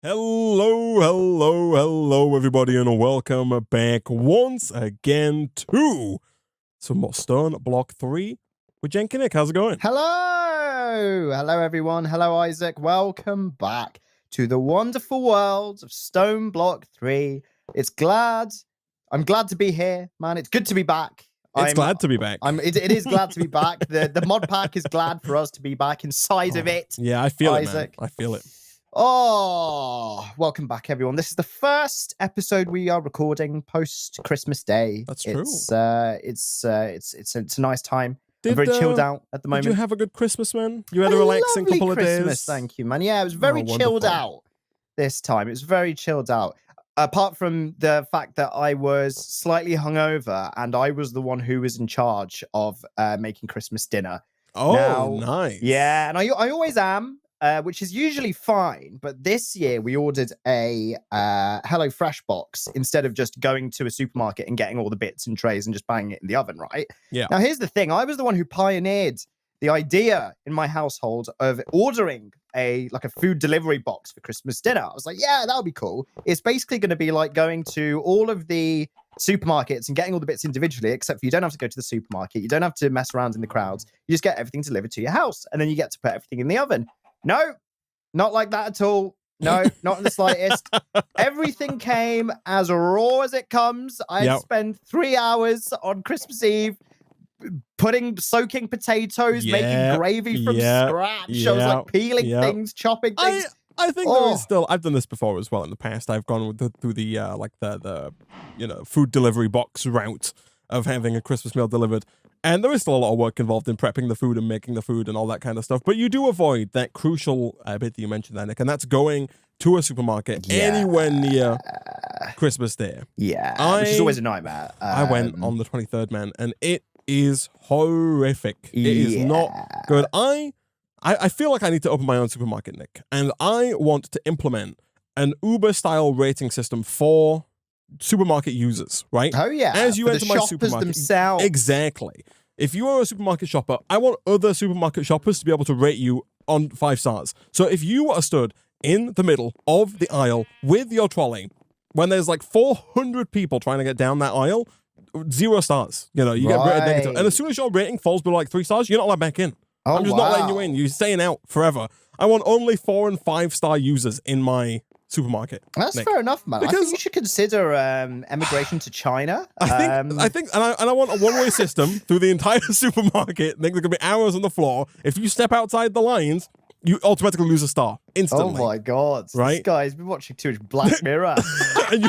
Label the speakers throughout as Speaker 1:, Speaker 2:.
Speaker 1: Hello, everybody, and welcome back once again to some more StoneBlock 3 with Jen Kinnick. How's it going?
Speaker 2: Hello, everyone. Hello, Isaac. Welcome back to the wonderful world of StoneBlock 3. I'm glad to be here, man. It's good to be back.
Speaker 1: It's glad to be back.
Speaker 2: It is glad to be back. The mod pack is glad for us to be back inside of it.
Speaker 1: Yeah, I feel
Speaker 2: Isaac.
Speaker 1: it, man. I feel it.
Speaker 2: Oh, welcome back, everyone. This is the first episode we are recording post Christmas Day.
Speaker 1: That's true.
Speaker 2: It's a nice time. I'm very chilled out at the moment.
Speaker 1: Did you have a good Christmas, man? You had a relaxing couple of
Speaker 2: Christmas,
Speaker 1: days.
Speaker 2: Thank you, man. Yeah, it was very chilled out this time. It was very chilled out. Apart from the fact that I was slightly hungover and I was the one who was in charge of making Christmas dinner.
Speaker 1: Oh, nice.
Speaker 2: Yeah, and I always am. Which is usually fine, but this year we ordered a HelloFresh box instead of just going to a supermarket and getting all the bits and trays and just banging it in the oven, right?
Speaker 1: Yeah.
Speaker 2: Now, here's the thing. I was the one who pioneered the idea in my household of ordering a food delivery box for Christmas dinner. I was like, yeah, that would be cool. It's basically going to be like going to all of the supermarkets and getting all the bits individually, except for you don't have to go to the supermarket. You don't have to mess around in the crowds. You just get everything delivered to your house, and then you get to put everything in the oven. No, not like that at all. No, not in the slightest. Everything came as raw as it comes. I spent 3 hours on Christmas Eve soaking potatoes, making gravy from scratch. I was like peeling things, chopping things.
Speaker 1: I think there is still. I've done this before as well in the past. I've gone through the food delivery box route of having a Christmas meal delivered. And there is still a lot of work involved in prepping the food and making the food and all that kind of stuff. But you do avoid that crucial bit that you mentioned there, Nick, and that's going to a supermarket anywhere near Christmas Day.
Speaker 2: Yeah, which is always a nightmare.
Speaker 1: I went on the 23rd, man, and it is horrific. It is not good. I feel like I need to open my own supermarket, Nick, and I want to implement an Uber-style rating system for supermarket users, right?
Speaker 2: Oh yeah,
Speaker 1: as you enter
Speaker 2: the
Speaker 1: my
Speaker 2: shoppers
Speaker 1: supermarket
Speaker 2: themselves.
Speaker 1: Exactly. If you are a supermarket shopper, I want other supermarket shoppers to be able to rate you on 5 stars. So if you are stood in the middle of the aisle with your trolley when there's like 400 people trying to get down that aisle, 0 stars. You get rated negative. And as soon as your rating falls below like 3 stars, you're not allowed back in. I'm just not letting you in. You're staying out forever. I want only 4 and 5 star users in my supermarket.
Speaker 2: That's
Speaker 1: Nick.
Speaker 2: fair enough, man.
Speaker 1: Because
Speaker 2: I think you should consider emigration to China.
Speaker 1: I think, and I want a one-way system through the entire supermarket. I think there could be hours on the floor. If you step outside the lines, you automatically lose a star instantly.
Speaker 2: Oh my god!
Speaker 1: Right?
Speaker 2: This guy's been watching too much Black Mirror.
Speaker 1: And you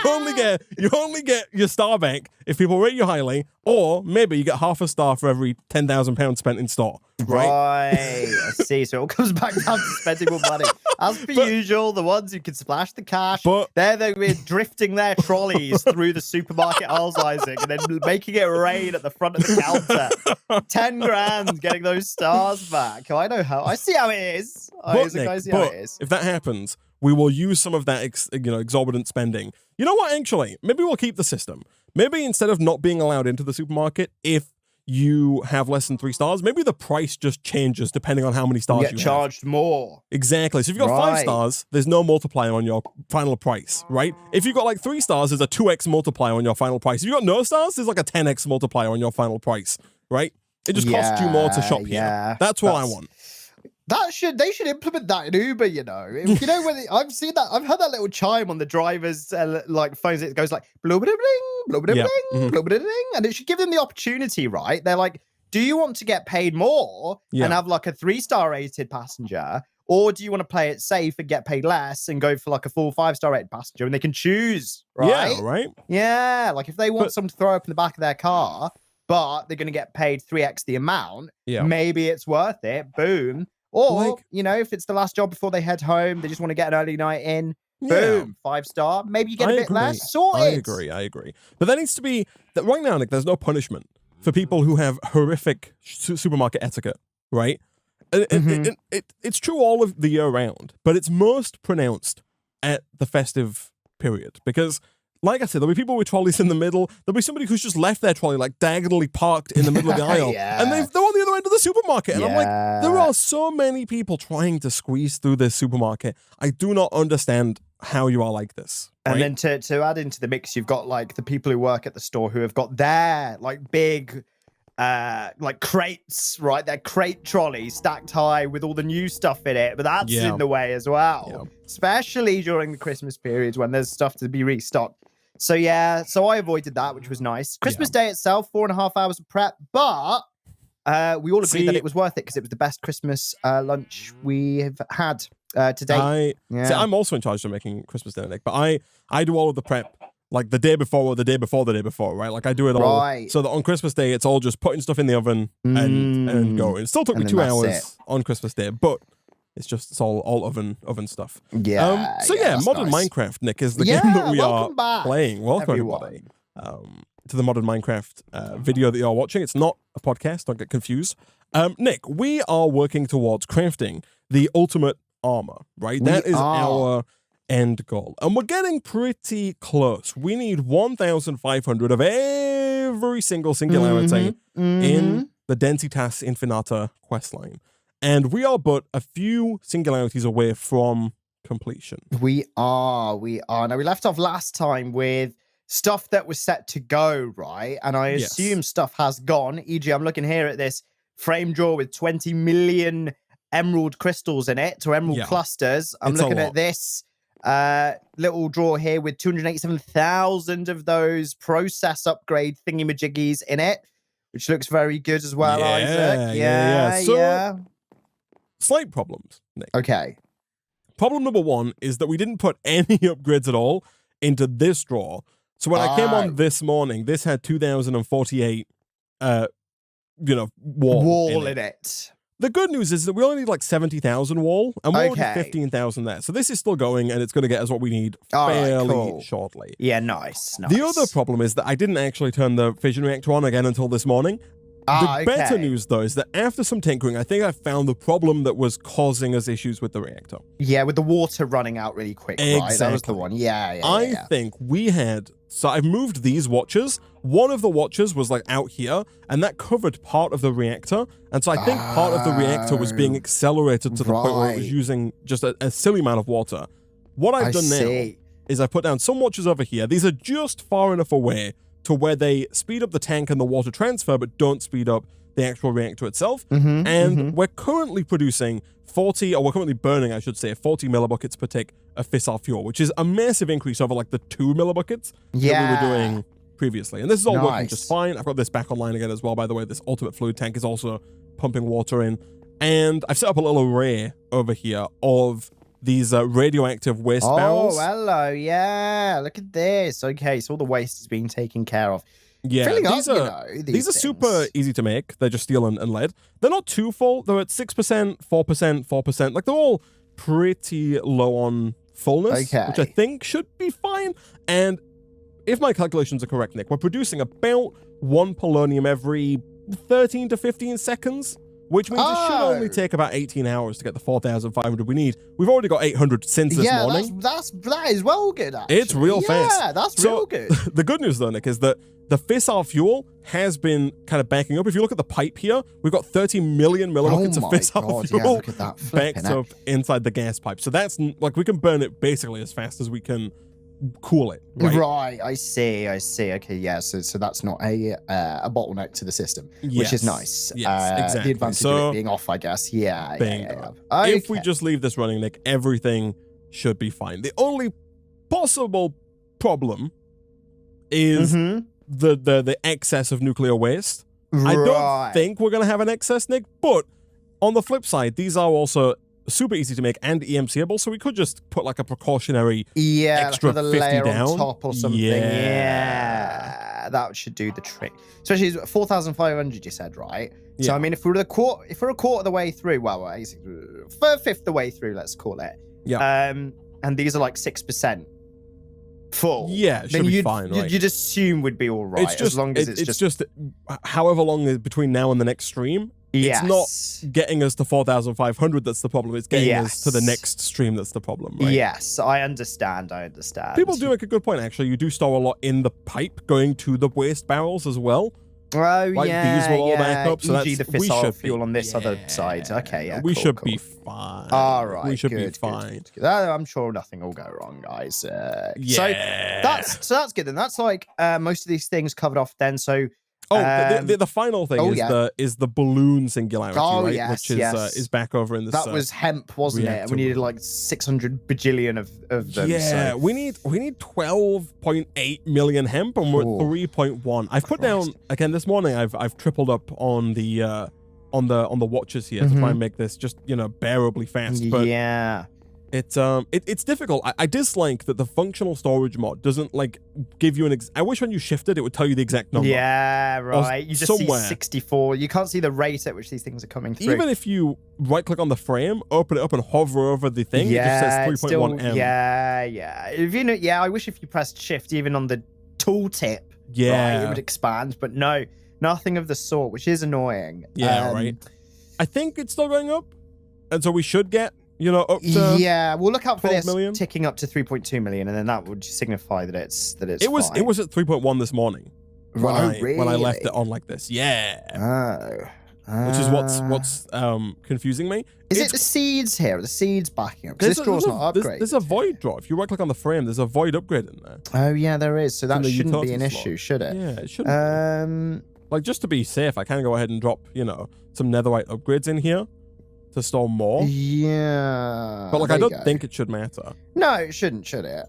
Speaker 1: only get your star back if people rate you highly, or maybe you get half a star for every £10,000 spent in store. Right?
Speaker 2: I see. So it all comes back down to spending more money. As per usual, the ones who can splash the cash, they're drifting their trolleys through the supermarket aisles, Isaac, and then making it rain at the front of the counter. 10 grand getting those stars back. I see how it is.
Speaker 1: If that happens, we will use some of that exorbitant spending. You know what, actually? Maybe we'll keep the system. Maybe instead of not being allowed into the supermarket, if you have less than 3 stars, maybe the price just changes depending on how many stars you have.
Speaker 2: Get charged more.
Speaker 1: Exactly. So if you've got 5 stars, there's no multiplier on your final price, right? If you've got like 3 stars, there's a 2x multiplier on your final price. If you've got no stars, there's like a 10x multiplier on your final price, right? It just costs you more to shop here. That's what I want.
Speaker 2: They should implement that in Uber, when I've seen that, I've heard that little chime on the driver's phones. It goes like blah blah blah blah blah blah blah, and it should give them the opportunity, right? They're like, do you want to get paid more and have like a 3-star rated passenger, or do you want to play it safe and get paid less and go for like a full 5-star rated passenger? And they can choose, right?
Speaker 1: Yeah, right.
Speaker 2: Yeah, like if they want someone to throw up in the back of their car, but they're going to get paid 3x the amount, maybe it's worth it. Boom. Or, if it's the last job before they head home, they just want to get an early night in, boom, 5-star. Maybe you get a bit less. Sorted.
Speaker 1: I agree. But there needs to be, right now, Nick, there's no punishment for people who have horrific supermarket etiquette, right? It's true all of the year round, but it's most pronounced at the festive period because, like I said, there'll be people with trolleys in the middle. There'll be somebody who's just left their trolley like diagonally parked in the middle of the aisle, and they're on the other end of the supermarket. And I'm like, there are so many people trying to squeeze through this supermarket. I do not understand how you are like this.
Speaker 2: And
Speaker 1: right?
Speaker 2: then to add into the mix, you've got like the people who work at the store who have got their like big like crates, right? Their crate trolley stacked high with all the new stuff in it, but that's in the way as well, especially during the Christmas period when there's stuff to be restocked. So yeah, so I avoided that, which was nice. Christmas Day itself, 4.5 hours of prep, but we all agreed that it was worth it because it was the best Christmas lunch we have had to date.
Speaker 1: I'm also in charge of making Christmas dinner, Nick, but I do all of the prep like the day before or the day before the day before, right? Like I do it all so that on Christmas Day it's all just putting stuff in the oven and go. It still took me 2 hours on Christmas Day, but it's all oven stuff.
Speaker 2: Yeah.
Speaker 1: Modern Minecraft, Nick, is the game that we are playing. Welcome
Speaker 2: everyone.
Speaker 1: everybody to the Modern Minecraft video that you're watching. It's not a podcast, don't get confused. Nick, we are working towards crafting the ultimate armor, right? That is our end goal. And we're getting pretty close. We need 1,500 of every single singularity in the Densitas Infinita questline. And we are but a few singularities away from completion.
Speaker 2: We are. Now, we left off last time with stuff that was set to go, right? And I assume stuff has gone. E.g., I'm looking here at this frame drawer with 20 million emerald crystals in it, or emerald clusters. I'm looking at this little drawer here with 287,000 of those process upgrade thingy-majiggies in it, which looks very good as well, Isaac.
Speaker 1: So, slight problems, Nick.
Speaker 2: Okay.
Speaker 1: Problem number one is that we didn't put any upgrades at all into this drawer. So when I came on this morning, this had 2,048 wall in it. The good news is that we only need like 70,000 wall, and we're already 15,000 there. So this is still going, and it's going to get us what we need fairly shortly.
Speaker 2: Yeah, nice.
Speaker 1: The other problem is that I didn't actually turn the fission reactor on again until this morning. The better news, though, is that after some tinkering, I think I found the problem that was causing us issues with the reactor.
Speaker 2: Yeah, with the water running out really quick, right? That was the one. I
Speaker 1: think we had... So I've moved these watches. One of the watches was like out here, and that covered part of the reactor. And so I think part of the reactor was being accelerated to the point where it was using just a silly amount of water. What I've done now is I put down some watches over here. These are just far enough away to where they speed up the tank and the water transfer, but don't speed up the actual reactor itself. We're currently producing we're currently burning, I should say, 40 millibuckets per tick of fissile fuel, which is a massive increase over like the 2 millibuckets that we were doing previously. And this is all working just fine. I've got this back online again as well, by the way. This ultimate fluid tank is also pumping water in. And I've set up a little array over here of these radioactive waste barrels.
Speaker 2: Oh, hello. Yeah, look at this. Okay, so all the waste is being taken care of.
Speaker 1: Yeah, these are super easy to make. They're just steel and lead. They're not too full. They're at 6%, 4%, 4%. Like, they're all pretty low on fullness, which I think should be fine. And if my calculations are correct, Nick, we're producing about 1 polonium every 13 to 15 seconds, which means it should only take about 18 hours to get the 4,500 we need. We've already got 800 since this morning.
Speaker 2: That is well good, actually.
Speaker 1: It's real fast.
Speaker 2: Yeah, that's real good.
Speaker 1: The good news, though, Nick, is that the fissile fuel has been kind of backing up. If you look at the pipe here, we've got 30 million millibuckets of fissile fuel
Speaker 2: look at that
Speaker 1: backed up inside the gas pipe. So that's like, we can burn it basically as fast as we can cool it.
Speaker 2: Right, I see. Okay, yeah, so that's not a bottleneck to the system, which is nice.
Speaker 1: Yes, exactly.
Speaker 2: The advantage of it being off, I guess. Yeah.
Speaker 1: If we just leave this running, Nick, everything should be fine. The only possible problem is the excess of nuclear waste. I don't think we're going to have an excess, Nick, but on the flip side, these are also super easy to make and EMCable, so we could just put like a precautionary extra
Speaker 2: like
Speaker 1: 50
Speaker 2: layer
Speaker 1: down
Speaker 2: on top or something. Yeah, that should do the trick. Especially 4,500, you said, right? Yeah. So I mean, if we're a quarter of the way through, well, a fifth of the way through, let's call it.
Speaker 1: Yeah.
Speaker 2: And these are like 6% full.
Speaker 1: Yeah, it should be fine, right?
Speaker 2: You'd assume would be all right, it's just, as long as it's just
Speaker 1: however long is between now and the next stream. It's not getting us to 4,500 that's the problem. It's getting us to the next stream that's the problem, right?
Speaker 2: Yes, I understand.
Speaker 1: People do make a good point, actually. You do store a lot in the pipe going to the waste barrels as well.
Speaker 2: Oh,
Speaker 1: Like,
Speaker 2: yeah,
Speaker 1: these will all
Speaker 2: yeah.
Speaker 1: back up, so
Speaker 2: e.g.
Speaker 1: that's,
Speaker 2: the
Speaker 1: we
Speaker 2: fissile
Speaker 1: should
Speaker 2: fuel
Speaker 1: be,
Speaker 2: on this other side. Okay, yeah,
Speaker 1: we
Speaker 2: cool,
Speaker 1: should
Speaker 2: cool.
Speaker 1: be fine.
Speaker 2: All right,
Speaker 1: we should be
Speaker 2: good,
Speaker 1: fine.
Speaker 2: good, good. I'm sure nothing will go wrong, guys.
Speaker 1: Yeah.
Speaker 2: So that's good. Then that's like most of these things covered off. Then so.
Speaker 1: The final thing is the balloon singularity, right?
Speaker 2: Yes,
Speaker 1: Which
Speaker 2: yes.
Speaker 1: is back over in this.
Speaker 2: That was hemp, wasn't it? And we needed like 600 bajillion of them.
Speaker 1: Yeah,
Speaker 2: so.
Speaker 1: we need 12.8 million hemp, and we're at 3.1. I've put down again this morning. I've tripled up on the watches here to try and make this just bearably fast. But
Speaker 2: yeah.
Speaker 1: It's difficult. I dislike that the functional storage mod doesn't like give you I wish when you shifted it would tell you the exact number.
Speaker 2: Yeah, right. You just
Speaker 1: somewhere.
Speaker 2: see 64. You can't see the rate at which these things are coming through.
Speaker 1: Even if you right click on the frame, open it up and hover over the thing, it just says 3.1 M.
Speaker 2: Yeah. If I wish if you pressed shift even on the tooltip, right, it would expand, but no, nothing of the sort, which is annoying.
Speaker 1: Yeah, right. I think it's still going up. And so we should get up to
Speaker 2: we'll look out for this
Speaker 1: million.
Speaker 2: ticking up to 3.2 million, and then that would signify that it's
Speaker 1: it was
Speaker 2: fine.
Speaker 1: It was at 3.1 this morning when I left it on like this. Which is what's confusing me.
Speaker 2: Is it the seeds here? Are the seeds backing up? Because this draw's not upgraded.
Speaker 1: There's a void draw. If you right click on the frame, there's a void upgrade in there.
Speaker 2: Oh yeah, there is. So that shouldn't be an issue, should it?
Speaker 1: Yeah, it shouldn't. Like, just to be safe, I can go ahead and drop some netherite upgrades in here to store more.
Speaker 2: Yeah.
Speaker 1: But like, I don't think it should matter.
Speaker 2: No, it shouldn't, should it?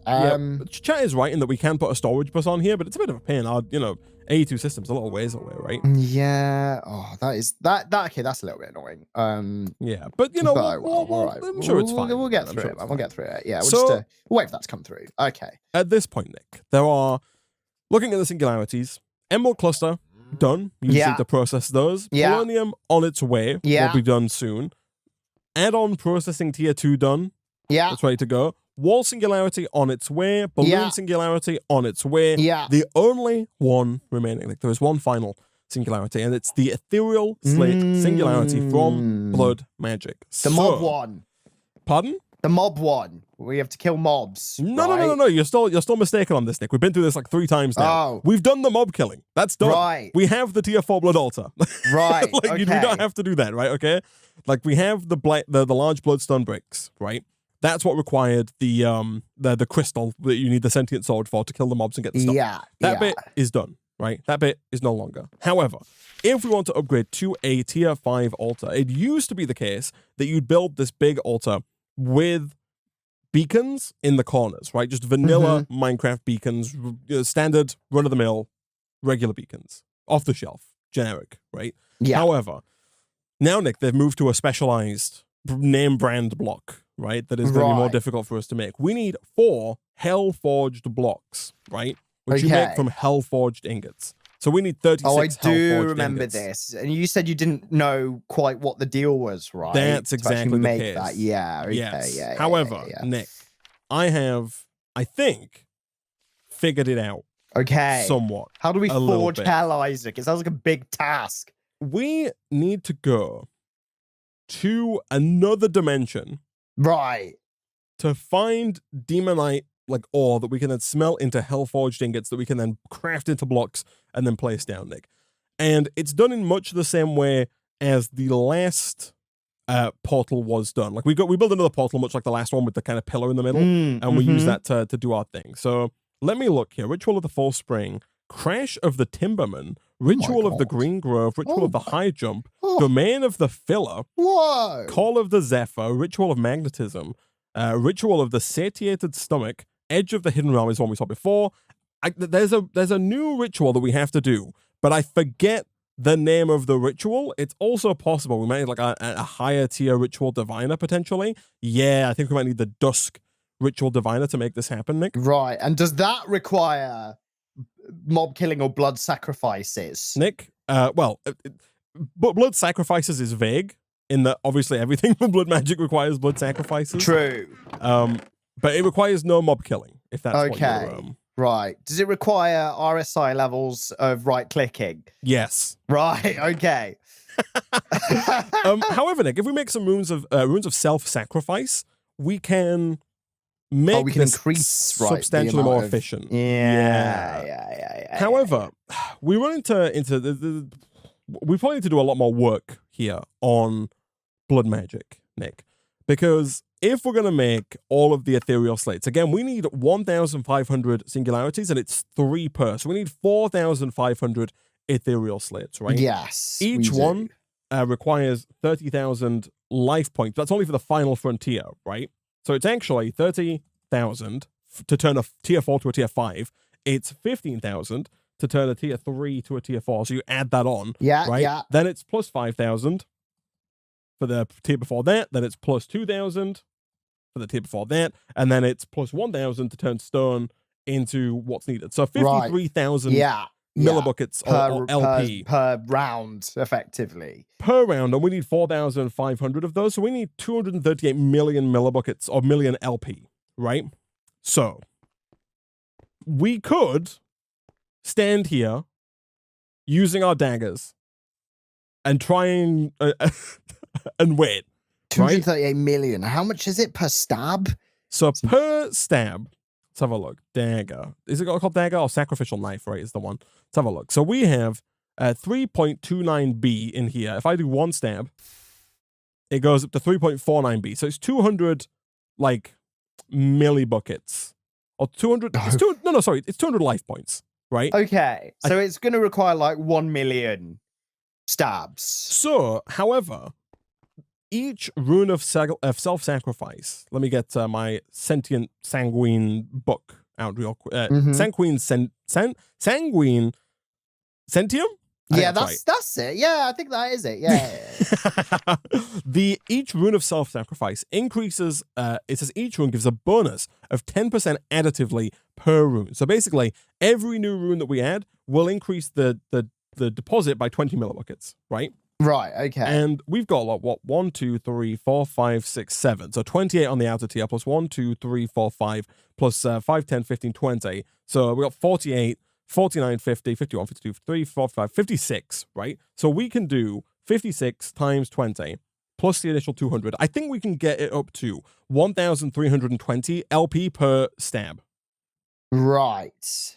Speaker 1: Chat is right in that we can put a storage bus on here, but it's a bit of a pain. Our, AE2 system's a little ways away, right?
Speaker 2: Yeah. Oh, that. Okay, that's a little bit annoying.
Speaker 1: Yeah, but I'm sure it's fine.
Speaker 2: We'll get through it. We'll get through it. Yeah. We'll wait for that to come through. Okay.
Speaker 1: At this point, Nick, there are looking at the singularities. Emerald cluster done. You just need to process those. Polonium on its way. Will be done soon. Add-on processing tier 2 done. Yeah. It's ready to go. Wall singularity on its way. Balloon singularity on its way.
Speaker 2: Yeah.
Speaker 1: The only one remaining. Like, there is one final singularity, and it's the ethereal slate singularity from Blood Magic.
Speaker 2: The mob one.
Speaker 1: Pardon?
Speaker 2: The mob one. We have to kill mobs.
Speaker 1: No. You're still mistaken on this, Nick. We've been through this like 3 times now.
Speaker 2: Oh.
Speaker 1: We've done the mob killing. That's done.
Speaker 2: Right.
Speaker 1: We have the tier 4 blood altar.
Speaker 2: Right.
Speaker 1: We don't have to do that, right? Okay. Like, we have the large bloodstone bricks, right? That's what required the crystal that you need the sentient sword for to kill the mobs and get the stuff.
Speaker 2: Yeah.
Speaker 1: That bit is done, right? That bit is no longer. However, if we want to upgrade to a tier 5 altar, it used to be the case that you'd build this big altar with beacons in the corners, right? Just vanilla Minecraft beacons, standard run-of-the-mill regular beacons, off the shelf, generic, right?
Speaker 2: Yeah.
Speaker 1: However, now, Nick, they've moved to a specialized name brand block, right? That is going to be more difficult for us to make. We need 4 HELLFORGED blocks, right? Which you make from HELLFORGED ingots. So we need 36
Speaker 2: Oh, I do
Speaker 1: remember
Speaker 2: this. And you said you didn't know quite what the deal was, right?
Speaker 1: That's exactly the case.
Speaker 2: That. Yeah, okay,
Speaker 1: yes.
Speaker 2: yeah.
Speaker 1: However, Nick, I think, figured it out.
Speaker 2: Okay.
Speaker 1: Somewhat.
Speaker 2: How do we forge Hell, Isaac? It sounds like a big task.
Speaker 1: We need to go to another dimension.
Speaker 2: Right.
Speaker 1: To find demonite like ore that we can then smelt into HELLFORGED ingots that we can then craft into blocks and then place down, Nick. And it's done in much the same way as the last portal was done. Like we built another portal much like the last one with the kind of pillar in the middle, and we use that to do our thing. So let me look here. Ritual of the Fall Spring, Crash of the Timberman, Ritual of the Green Grove, Ritual of the High Jump, Domain of the Filler, Call of the Zephyr, Ritual of Magnetism, Ritual of the Satiated Stomach, Edge of the Hidden Realm is one we saw before. There's a new ritual that we have to do, but I forget the name of the ritual. It's also possible we might need like a higher tier ritual diviner potentially. Yeah, I think we might need the Dusk ritual diviner to make this happen, Nick.
Speaker 2: Right, and does that require mob killing or blood sacrifices?
Speaker 1: Nick, but blood sacrifices is vague in that obviously everything from blood magic requires blood sacrifices.
Speaker 2: True.
Speaker 1: But it requires no mob killing, if that's what you're...
Speaker 2: Right. Does it require RSI levels of right-clicking?
Speaker 1: Yes.
Speaker 2: Right, okay.
Speaker 1: However, Nick, if we make some runes of self-sacrifice, we can make
Speaker 2: we can
Speaker 1: this
Speaker 2: increase
Speaker 1: substantially more efficient.
Speaker 2: Yeah.
Speaker 1: However, we run into we probably need to do a lot more work here on blood magic, Nick, because if we're going to make all of the ethereal slates, again, we need 1,500 singularities, and it's 3 per. So we need 4,500 ethereal slates, right?
Speaker 2: Yes.
Speaker 1: Each one requires 30,000 life points. That's only for the final frontier, right? So it's actually 30,000 to turn a tier 4 to a tier 5. It's 15,000 to turn a tier 3 to a tier 4. So you add that on, right? Then it's plus 5,000 for the tier before that. Then it's plus 2,000 for the tier before that, and then it's plus 1,000 to turn stone into what's needed. So 53,000 millibuckets or LP
Speaker 2: per round, effectively.
Speaker 1: Per round, and we need 4,500 of those, so we need 238 million millibuckets or million LP, right? So we could stand here using our daggers and try and wait.
Speaker 2: 238 million. How much is it per stab?
Speaker 1: So per stab, let's have a look. Dagger. Is it called dagger or sacrificial knife, right? Is the one. Let's have a look. So we have 3.29B in here. If I do 1 stab, it goes up to 3.49B. So it's 200 like millibuckets. Or 200. It's 200 life points, right?
Speaker 2: Okay. So it's going to require like 1 million stabs.
Speaker 1: So, however, each rune of self-sacrifice. Let me get my sentient sanguine book out real quick. Sanguine sanguine sentium.
Speaker 2: Yeah, that's it. Yeah, I think that is it. Yeah.
Speaker 1: Each rune of self-sacrifice increases. It says each rune gives a bonus of 10% additively per rune. So basically, every new rune that we add will increase the deposit by 20 millibuckets, right?
Speaker 2: Right, okay.
Speaker 1: And we've got like what 1, 2, 3, 4, 5, 6, 7. So 28 on the outer tier plus 1, 2, 3, 4, 5 plus 5, 10, 15, 20. So we got 48, 49, 50, 51, 52, 53, 45, 56, right? So we can do 56 times 20 plus the initial 200. I think we can get it up to 1,320 LP per stab.
Speaker 2: Right.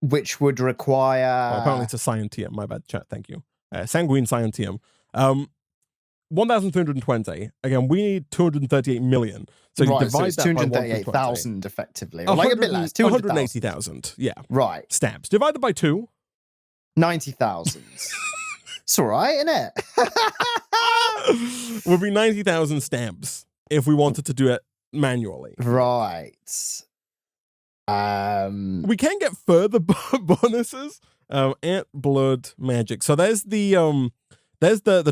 Speaker 2: Which would require...
Speaker 1: Well, apparently it's a scientium. My bad, chat. Thank you. Sanguine scientium. 1,320. Again, we need 238 million. So you divide that by
Speaker 2: 238,000 effectively. Or like a bit less.
Speaker 1: 180,000. Yeah.
Speaker 2: Right.
Speaker 1: Stabs. Divided by 2.
Speaker 2: 90,000. It's all right, isn't it?
Speaker 1: Would be 90,000 stabs if we wanted to do it manually.
Speaker 2: Right.
Speaker 1: We can get further bonuses. Ant blood magic. So there's the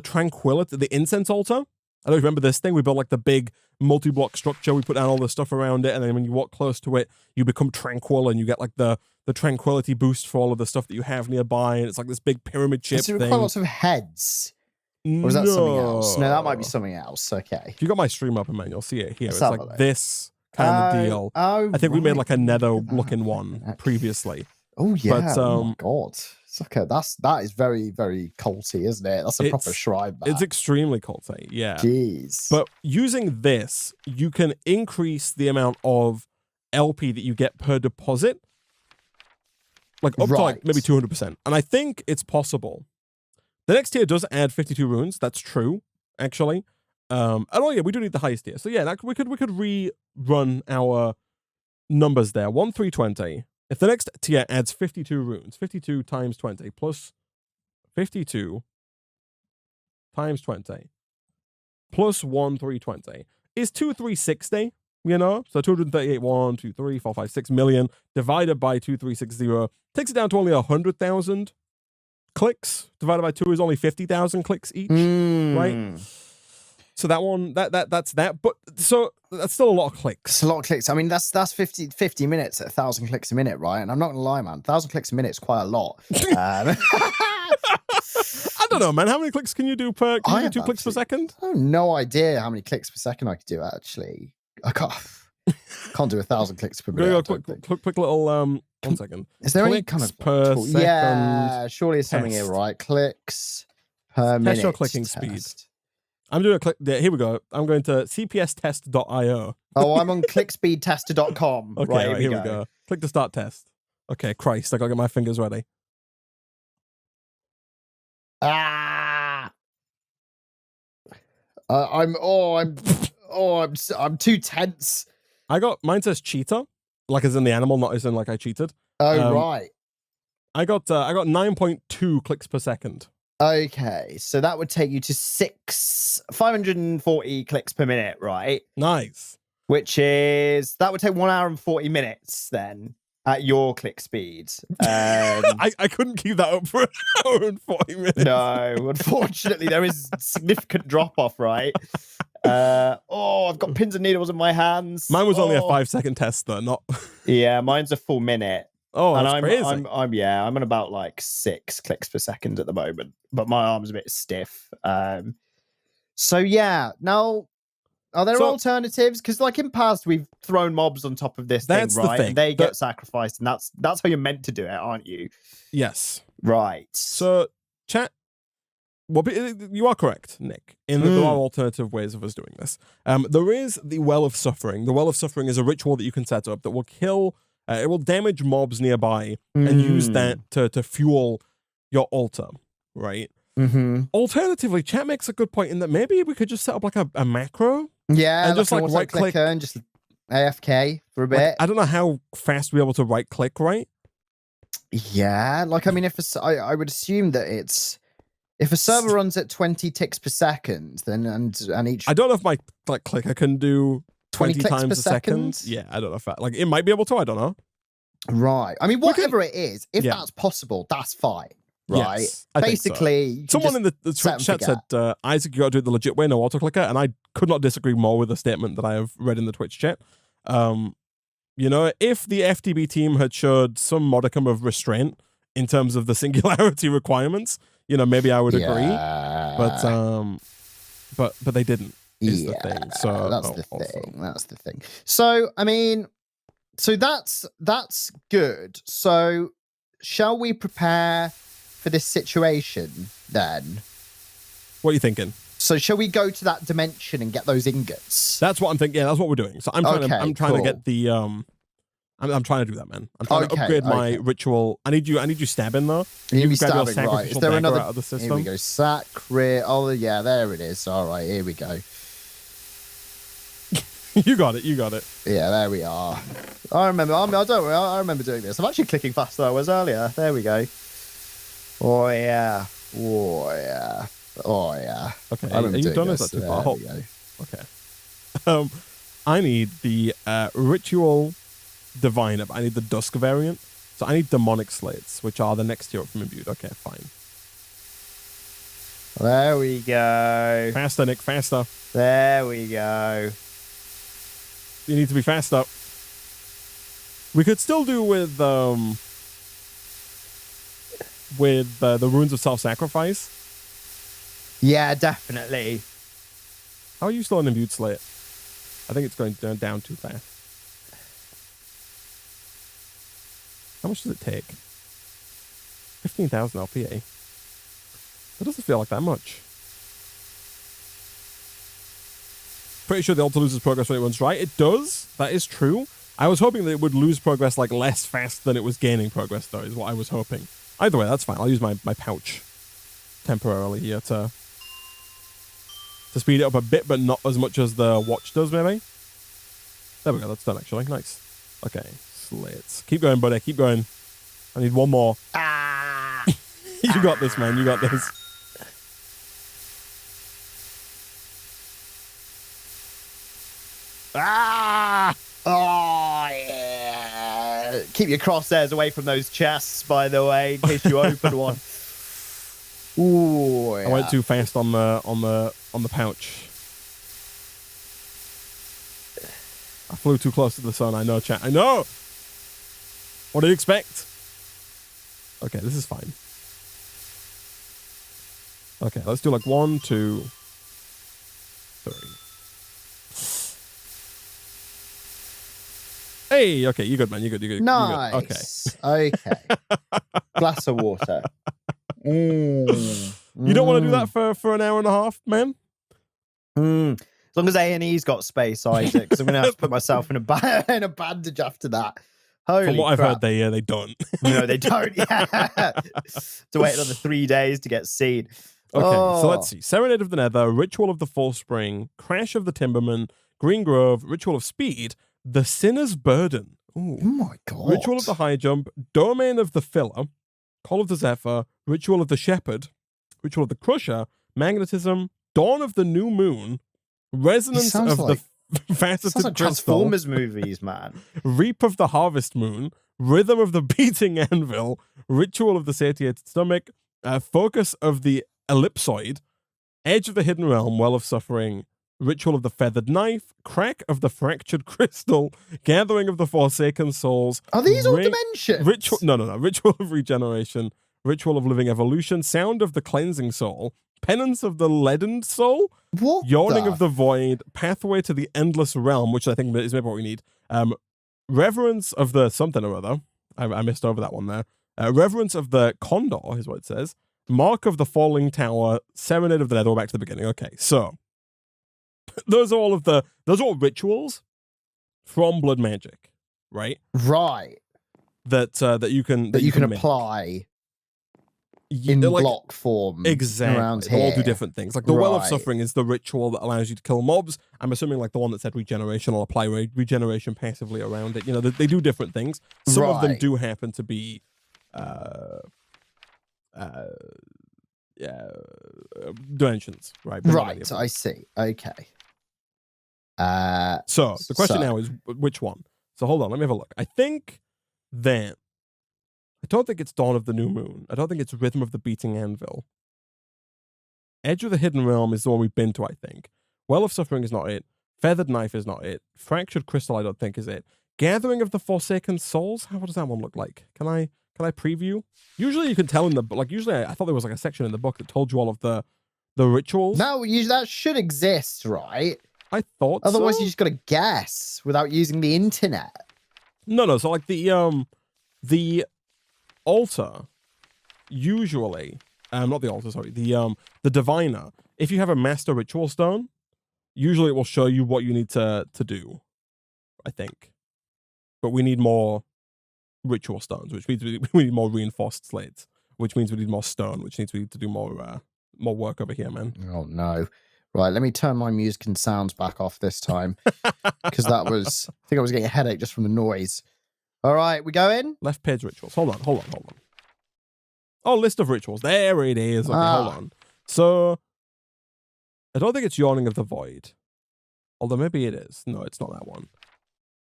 Speaker 1: tranquility, the incense altar. I don't remember this thing. We built like the big multi-block structure. We put down all the stuff around it, and then when you walk close to it, you become tranquil, and you get like the tranquility boost for all of the stuff that you have nearby, and it's like this big pyramid shape thing.
Speaker 2: Quite lots of heads. Or was that something else? No, that might be something else. Okay.
Speaker 1: If you got my stream up, man, you'll see it here. It's like this kind of deal. I think we made like a nether looking one previously.
Speaker 2: Oh yeah! But, oh my god! It's like that is very, very culty, isn't it? That's a proper shrine.
Speaker 1: It's extremely culty, yeah.
Speaker 2: Jeez.
Speaker 1: But using this, you can increase the amount of LP that you get per deposit, like up to like maybe 200%. And I think it's possible. The next tier does add 52 runes. That's true, actually. And oh yeah, we do need the highest tier. So yeah, we could rerun our numbers there. 1,320. If the next tier adds 52 runes, 52 times 20 plus 52 times 20 plus 1,320 is 2,360, you know? So 238, 1, 2, 3, 4, 5, 6 million divided by 2,360 takes it down to only 100,000 clicks. Divided by 2 is only 50,000 clicks each, right? So that one, that's that. But so that's still a lot of clicks.
Speaker 2: It's a lot of clicks. I mean, that's 50 minutes at 1,000 clicks a minute, right? And I'm not gonna lie, man, 1,000 clicks a minute is quite a lot.
Speaker 1: I don't know, man. How many clicks can you do per? Can you do 2 clicks per second?
Speaker 2: I have no idea how many clicks per second I could do. Actually, I can't do 1,000 clicks per minute.
Speaker 1: Quick little 1 second.
Speaker 2: Is there any
Speaker 1: clicks
Speaker 2: kind of
Speaker 1: per
Speaker 2: tool?
Speaker 1: second?
Speaker 2: Yeah, surely it's something here, right? Clicks per minute.
Speaker 1: Test your clicking speed. I'm doing a click. Yeah, here we go. I'm going to cpstest.io.
Speaker 2: Oh, I'm on clickspeedtester.com.
Speaker 1: Okay,
Speaker 2: right,
Speaker 1: here we go. Click to start test. Okay, Christ, I gotta get my fingers ready.
Speaker 2: Ah. I'm too tense.
Speaker 1: Mine says cheater, like as in the animal, not as in like I cheated.
Speaker 2: Oh, right.
Speaker 1: I got 9.2 clicks per second.
Speaker 2: Okay, so that would take you to 540 clicks per minute, right?
Speaker 1: Nice.
Speaker 2: That would take 1 hour and 40 minutes then at your click speed.
Speaker 1: I couldn't keep that up for an hour and 40 minutes.
Speaker 2: No, unfortunately, there is significant drop off, right? I've got pins and needles in my hands.
Speaker 1: Mine was only a 5-second test, though, not.
Speaker 2: Yeah, mine's a full minute.
Speaker 1: Oh, that's
Speaker 2: and
Speaker 1: crazy.
Speaker 2: I'm on about like 6 clicks per second at the moment, but my arm's a bit stiff. So yeah, now are there alternatives? Because like in past, we've thrown mobs on top of this thing, right? And they get sacrificed, and that's how you're meant to do it, aren't you?
Speaker 1: Yes.
Speaker 2: Right.
Speaker 1: So, chat. Well, you are correct, Nick, in that there are alternative ways of us doing this. There is the Well of Suffering. The Well of Suffering is a ritual that you can set up that will kill. It will damage mobs nearby and use that to fuel your altar, right?
Speaker 2: Mm-hmm.
Speaker 1: Alternatively, chat makes a good point in that maybe we could just set up like a macro.
Speaker 2: Yeah,
Speaker 1: and just like right click
Speaker 2: and just AFK for a bit.
Speaker 1: Like, I don't know how fast we're able to right click, right?
Speaker 2: Yeah, like I mean, I would assume that if a server runs at 20 ticks per second, then and each
Speaker 1: I don't know if my clicker can do 20
Speaker 2: clicks
Speaker 1: times
Speaker 2: per
Speaker 1: a second. Yeah, I don't know if that, like it might be able to. I don't know.
Speaker 2: Right. I mean, whatever it is, if that's possible, that's fine. Right.
Speaker 1: Yes,
Speaker 2: basically,
Speaker 1: so. Someone in the Twitch chat said, Isaac, you got to do it the legit way, no auto clicker, and I could not disagree more with the statement that I have read in the Twitch chat. You know, if the FTB team had showed some modicum of restraint in terms of the singularity requirements, you know, maybe I would agree. But they didn't. Is the thing. So
Speaker 2: that's the thing. That's the thing. So I mean, so that's good. So shall we prepare for this situation then?
Speaker 1: What are you thinking?
Speaker 2: So shall we go to that dimension and get those ingots?
Speaker 1: That's what I'm thinking. Yeah, that's what we're doing. So I'm trying to get the I'm trying to do that, man. I'm trying to upgrade my ritual. I need you stabbing though.
Speaker 2: You need me stabbing, right? Is there another
Speaker 1: out of the system?
Speaker 2: Here we go. Sacred. Oh yeah, there it is. All right, here we go.
Speaker 1: You got it.
Speaker 2: Yeah, there we are. I remember. I remember doing this. I'm actually clicking faster than I was earlier. There we go. Oh yeah.
Speaker 1: Okay. Are you done? Is that too far? Okay. I need the ritual divine up. I need the dusk variant. So I need demonic slates, which are the next tier up from imbued. Okay, fine.
Speaker 2: There we go.
Speaker 1: Faster, Nick. Faster.
Speaker 2: There we go.
Speaker 1: You need to be faster. We could still do with the runes of self-sacrifice.
Speaker 2: Yeah, definitely.
Speaker 1: How are you still an imbued slate? I think it's going down too fast. How much does it take? 15,000 LPA. That doesn't feel like that much. Pretty sure the altar loses progress when it runs dry. It does. That is true. I was hoping that it would lose progress like less fast than it was gaining progress, though, is what I was hoping. Either way, that's fine. I'll use my pouch temporarily here to speed it up a bit, but not as much as the watch does, maybe. There we go. That's done, actually. Nice. Okay. Slates. Keep going, buddy. Keep going. I need one more. You got this, man. You got this.
Speaker 2: Oh, yeah. Keep your crosshairs away from those chests, by the way, in case you open one. Ooh, yeah.
Speaker 1: I went too fast on the pouch. I flew too close to the sun. I know, chat. I know. What do you expect? Okay, this is fine. Okay, let's do like 1, 2, 3. Hey, okay, you good, man. You good.
Speaker 2: Nice. Okay. Glass of water.
Speaker 1: You don't want to do that for an hour and a half, man?
Speaker 2: As long as A&E's got space, Isaac, because I'm going to have to put myself in a bandage after that. Holy
Speaker 1: From what
Speaker 2: crap.
Speaker 1: I've heard, they don't.
Speaker 2: No, they don't. Yeah. To wait another 3 days to get seen.
Speaker 1: Okay, so let's see. Serenade of the Nether, Ritual of the Fall Spring, Crash of the Timberman, Green Grove, Ritual of Speed, The Sinner's Burden. Ooh.
Speaker 2: Oh my god.
Speaker 1: Ritual of the High Jump, Domain of the Filler, Call of the Zephyr, Ritual of the Shepherd, Ritual of the Crusher, Magnetism, Dawn of the New Moon, Resonance of the Faceted
Speaker 2: Sounds like
Speaker 1: Crystal,
Speaker 2: Transformers movies, man.
Speaker 1: Reap of the Harvest Moon, Rhythm of the Beating Anvil, Ritual of the Satiated Stomach, Focus of the Ellipsoid, Edge of the Hidden Realm, Well of Suffering, Ritual of the Feathered Knife, Crack of the Fractured Crystal, Gathering of the Forsaken Souls.
Speaker 2: Are these all dimensions?
Speaker 1: No. Ritual of Regeneration, Ritual of Living Evolution, Sound of the Cleansing Soul, Penance of the Leadened Soul,
Speaker 2: What
Speaker 1: Yawning of the Void, Pathway to the Endless Realm, which I think is maybe what we need. Reverence of the something or other. I missed over that one there. Reverence of the Condor is what it says. Mark of the Falling Tower, Serenade of the Nether. Back to the beginning. Okay, so those are all rituals from blood magic, right?
Speaker 2: Right.
Speaker 1: That you can make.
Speaker 2: Apply in block form.
Speaker 1: Exactly.
Speaker 2: Around
Speaker 1: They all do
Speaker 2: here.
Speaker 1: different things. Like the Well of Suffering is the ritual that allows you to kill mobs. I'm assuming like the one that said regeneration will apply regeneration passively around it. You know, they do different things. Some of them do happen to be dimensions, right? But
Speaker 2: right, I see. Okay.
Speaker 1: So the question now is which one? So hold on, let me have a look. I don't think it's Dawn of the New Moon. I don't think it's Rhythm of the Beating Anvil. Edge of the Hidden Realm is the one we've been to, I think. Well of Suffering is not it. Feathered Knife is not it. Fractured Crystal, I don't think is it. Gathering of the Forsaken Souls? What does that one look like? Can I preview? Usually you can tell in the book. Like usually I thought there was like a section in the book that told you all of the rituals.
Speaker 2: No, that should exist, right?
Speaker 1: I thought
Speaker 2: Otherwise
Speaker 1: so.
Speaker 2: you just got to guess without using the internet.
Speaker 1: No. So like the altar, usually, not the altar, sorry, the diviner. If you have a master ritual stone, usually it will show you what you need to do, I think. But we need more ritual stones, which means we need more reinforced slates, which means we need more stone, which means we need to do more work over here, man.
Speaker 2: Oh no. Right, let me turn my music and sounds back off this time. Because I think I was getting a headache just from the noise. All right, we go in?
Speaker 1: Left page rituals. Hold on. Oh, list of rituals. There it is. Okay, hold on. So, I don't think it's Yawning of the Void. Although maybe it is. No, it's not that one.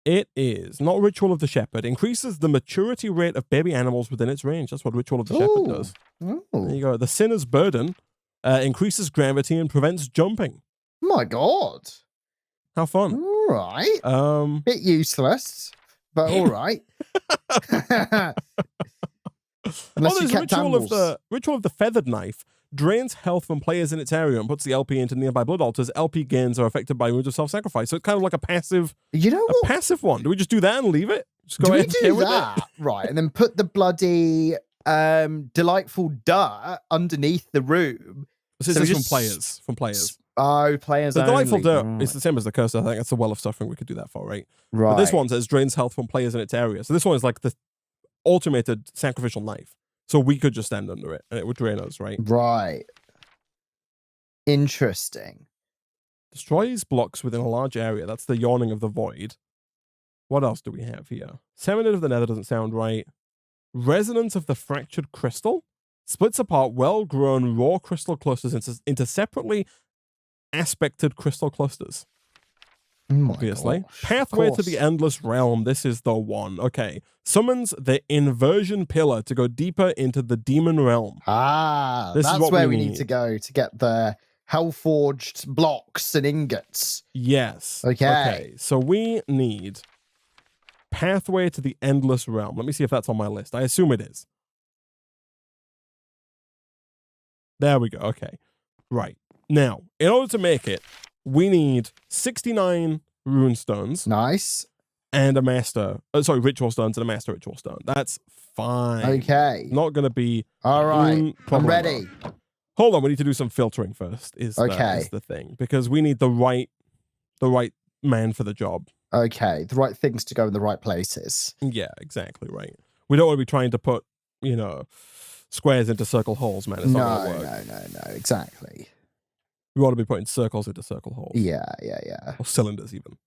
Speaker 1: It is not Ritual of the Shepherd. Increases the maturity rate of baby animals within its range. That's what Ritual of the Shepherd does.
Speaker 2: Ooh.
Speaker 1: There you go. The Sinner's Burden increases gravity and prevents jumping.
Speaker 2: My God.
Speaker 1: How fun.
Speaker 2: All right. Bit useless, but all right. Unless you kept animals.
Speaker 1: Ritual of the Feathered Knife drains health from players in its area and puts the LP into nearby blood altars. LP gains are affected by wounds of self-sacrifice. So it's kind of like a passive.
Speaker 2: You know what?
Speaker 1: Passive one. Do we just do that and leave it? Just go
Speaker 2: do we
Speaker 1: ahead
Speaker 2: do
Speaker 1: with
Speaker 2: that?
Speaker 1: it?
Speaker 2: Right, and then put the bloody delightful dirt underneath the room.
Speaker 1: This is from players.
Speaker 2: Oh, players.
Speaker 1: The delightful dirt
Speaker 2: Right.
Speaker 1: is the same as the curse. I think that's the Well of Suffering. We could do that for, right?
Speaker 2: Right.
Speaker 1: But this one says drains health from players in its area. So this one is like the automated sacrificial knife. So we could just stand under it and it would drain us, right?
Speaker 2: Right. Interesting.
Speaker 1: Destroys blocks within a large area. That's the Yawning of the Void. What else do we have here? Serenade of the Nether doesn't sound right. Resonance of the Fractured Crystal splits apart well-grown raw crystal clusters into separately aspected crystal clusters. Obviously.
Speaker 2: Gosh,
Speaker 1: Pathway to the Endless Realm. This is the one. Okay. Summons the Inversion Pillar to go deeper into the Demon Realm.
Speaker 2: That's where we need to go to get the Hellforged blocks and ingots.
Speaker 1: Yes. Okay. So we need Pathway to the Endless Realm. Let me see if that's on my list. I assume it is. There we go. Okay. Right. Now, in order to make it, we need 69 rune stones.
Speaker 2: Nice.
Speaker 1: And a master. Ritual stones and a master ritual stone. That's fine.
Speaker 2: Okay.
Speaker 1: Not going to be.
Speaker 2: All right. I'm ready.
Speaker 1: Hold on, we need to do some filtering first. Is the thing, because we need the right man for the job.
Speaker 2: Okay, the right things to go in the right places.
Speaker 1: Yeah, exactly right. We don't want to be trying to put, squares into circle holes, man. It's not gonna work.
Speaker 2: No, exactly.
Speaker 1: We want to be putting circles into circle holes.
Speaker 2: Yeah.
Speaker 1: Or cylinders even.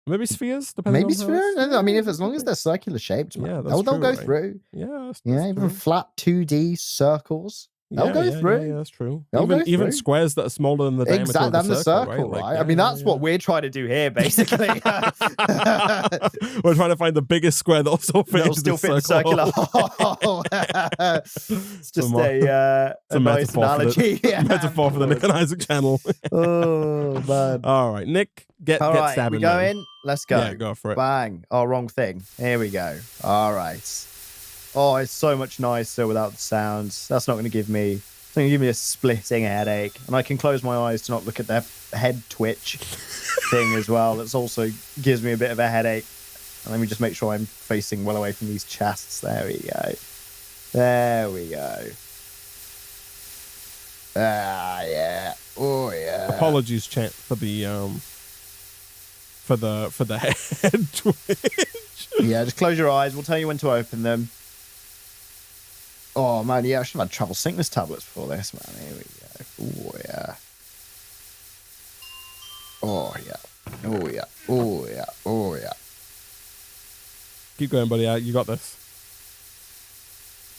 Speaker 1: Maybe spheres, depending on
Speaker 2: spheres. I mean, if as long as they're circular shaped, man, they'll go through.
Speaker 1: Yeah,
Speaker 2: even flat 2D circles. They'll go through.
Speaker 1: Yeah, that's true.
Speaker 2: Even
Speaker 1: squares that are smaller than the diameter of the circle, right?
Speaker 2: Like, I mean, that's what we're trying to do here, basically.
Speaker 1: We're trying to find the biggest square that'll still fit into the
Speaker 2: circular hole. It's just a nice analogy.
Speaker 1: Metaphor for the Nick and Isaac channel.
Speaker 2: Oh, man.
Speaker 1: All right, Nick, get stabbing.
Speaker 2: We go in. Let's go.
Speaker 1: Yeah, go for it.
Speaker 2: Bang. Oh, wrong thing. Here we go. All right. Oh, it's so much nicer without the sounds. That's not going to give me... It's going to give me a splitting headache. And I can close my eyes to not look at their head twitch thing as well. That's also gives me a bit of a headache. And let me just make sure I'm facing well away from these chests. There we go. There we go. Ah, yeah. Oh, yeah.
Speaker 1: Apologies, chat, for the head twitch.
Speaker 2: Yeah, just close your eyes. We'll tell you when to open them. Oh, man, yeah, I should have had travel sickness tablets before this, man. Here we go. Oh, yeah. Oh, yeah. Oh, yeah. Oh, yeah. Oh, yeah.
Speaker 1: Keep going, buddy. You got this.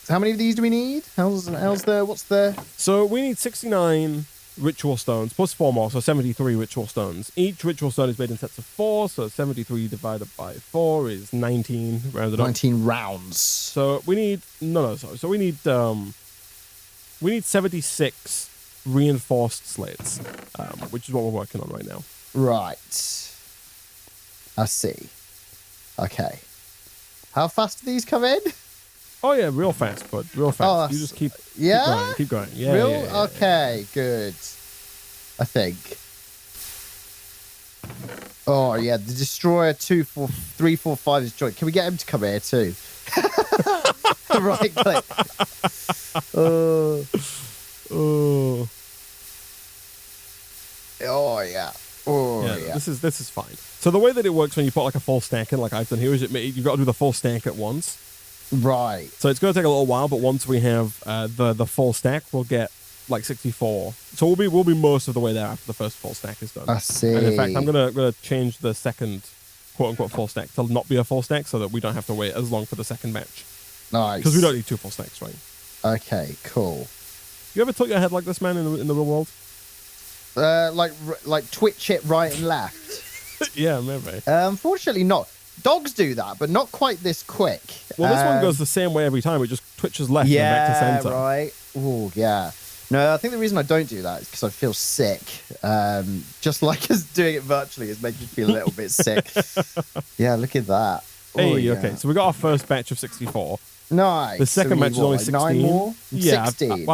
Speaker 2: So how many of these do we need? What's the...
Speaker 1: So we need 69 ritual stones plus 4 more, so 73 ritual stones. Each ritual stone is made in sets of 4, so 73 divided by 4 is 19 rounded up.
Speaker 2: 19 rounds.
Speaker 1: So we need So we need 76 reinforced slates, which is what we're working on right now.
Speaker 2: Right. I see. Okay. How fast do these come in?
Speaker 1: Oh yeah, real fast, bud. Real fast.
Speaker 2: Oh,
Speaker 1: you just keep going. Yeah.
Speaker 2: Real?
Speaker 1: Yeah.
Speaker 2: Okay, good. I think. Oh yeah, the destroyer 2, 4, 3, 4, 5 is joined. Can we get him to come here too? Right click. Oh yeah. Oh yeah.
Speaker 1: This is fine. So the way that it works when you put like a full stack in, like I've done here, is you've got to do the full stack at once.
Speaker 2: Right.
Speaker 1: So it's going to take a little while, but once we have the full stack, we'll get like 64. So we'll be most of the way there after the first full stack is done.
Speaker 2: I see.
Speaker 1: And in fact, I'm gonna change the second quote unquote full stack to not be a full stack, so that we don't have to wait as long for the second match.
Speaker 2: Nice.
Speaker 1: Because we don't need 2 full stacks, right?
Speaker 2: Okay. Cool.
Speaker 1: You ever tilt your head like this, man, in the real world?
Speaker 2: Like twitch it right and left.
Speaker 1: Yeah, maybe.
Speaker 2: Unfortunately, not. Dogs do that, but not quite this quick.
Speaker 1: Well, this one goes the same way every time. It just twitches left and back to center.
Speaker 2: Yeah, right. Oh, yeah. No, I think the reason I don't do that is because I feel sick. Just like us doing it virtually is making me feel a little bit sick. Yeah, look at that.
Speaker 1: Hey, okay. So we got our first batch of 64.
Speaker 2: Nice.
Speaker 1: The second match is only 16.
Speaker 2: 9 more?
Speaker 1: Yeah.
Speaker 2: 16.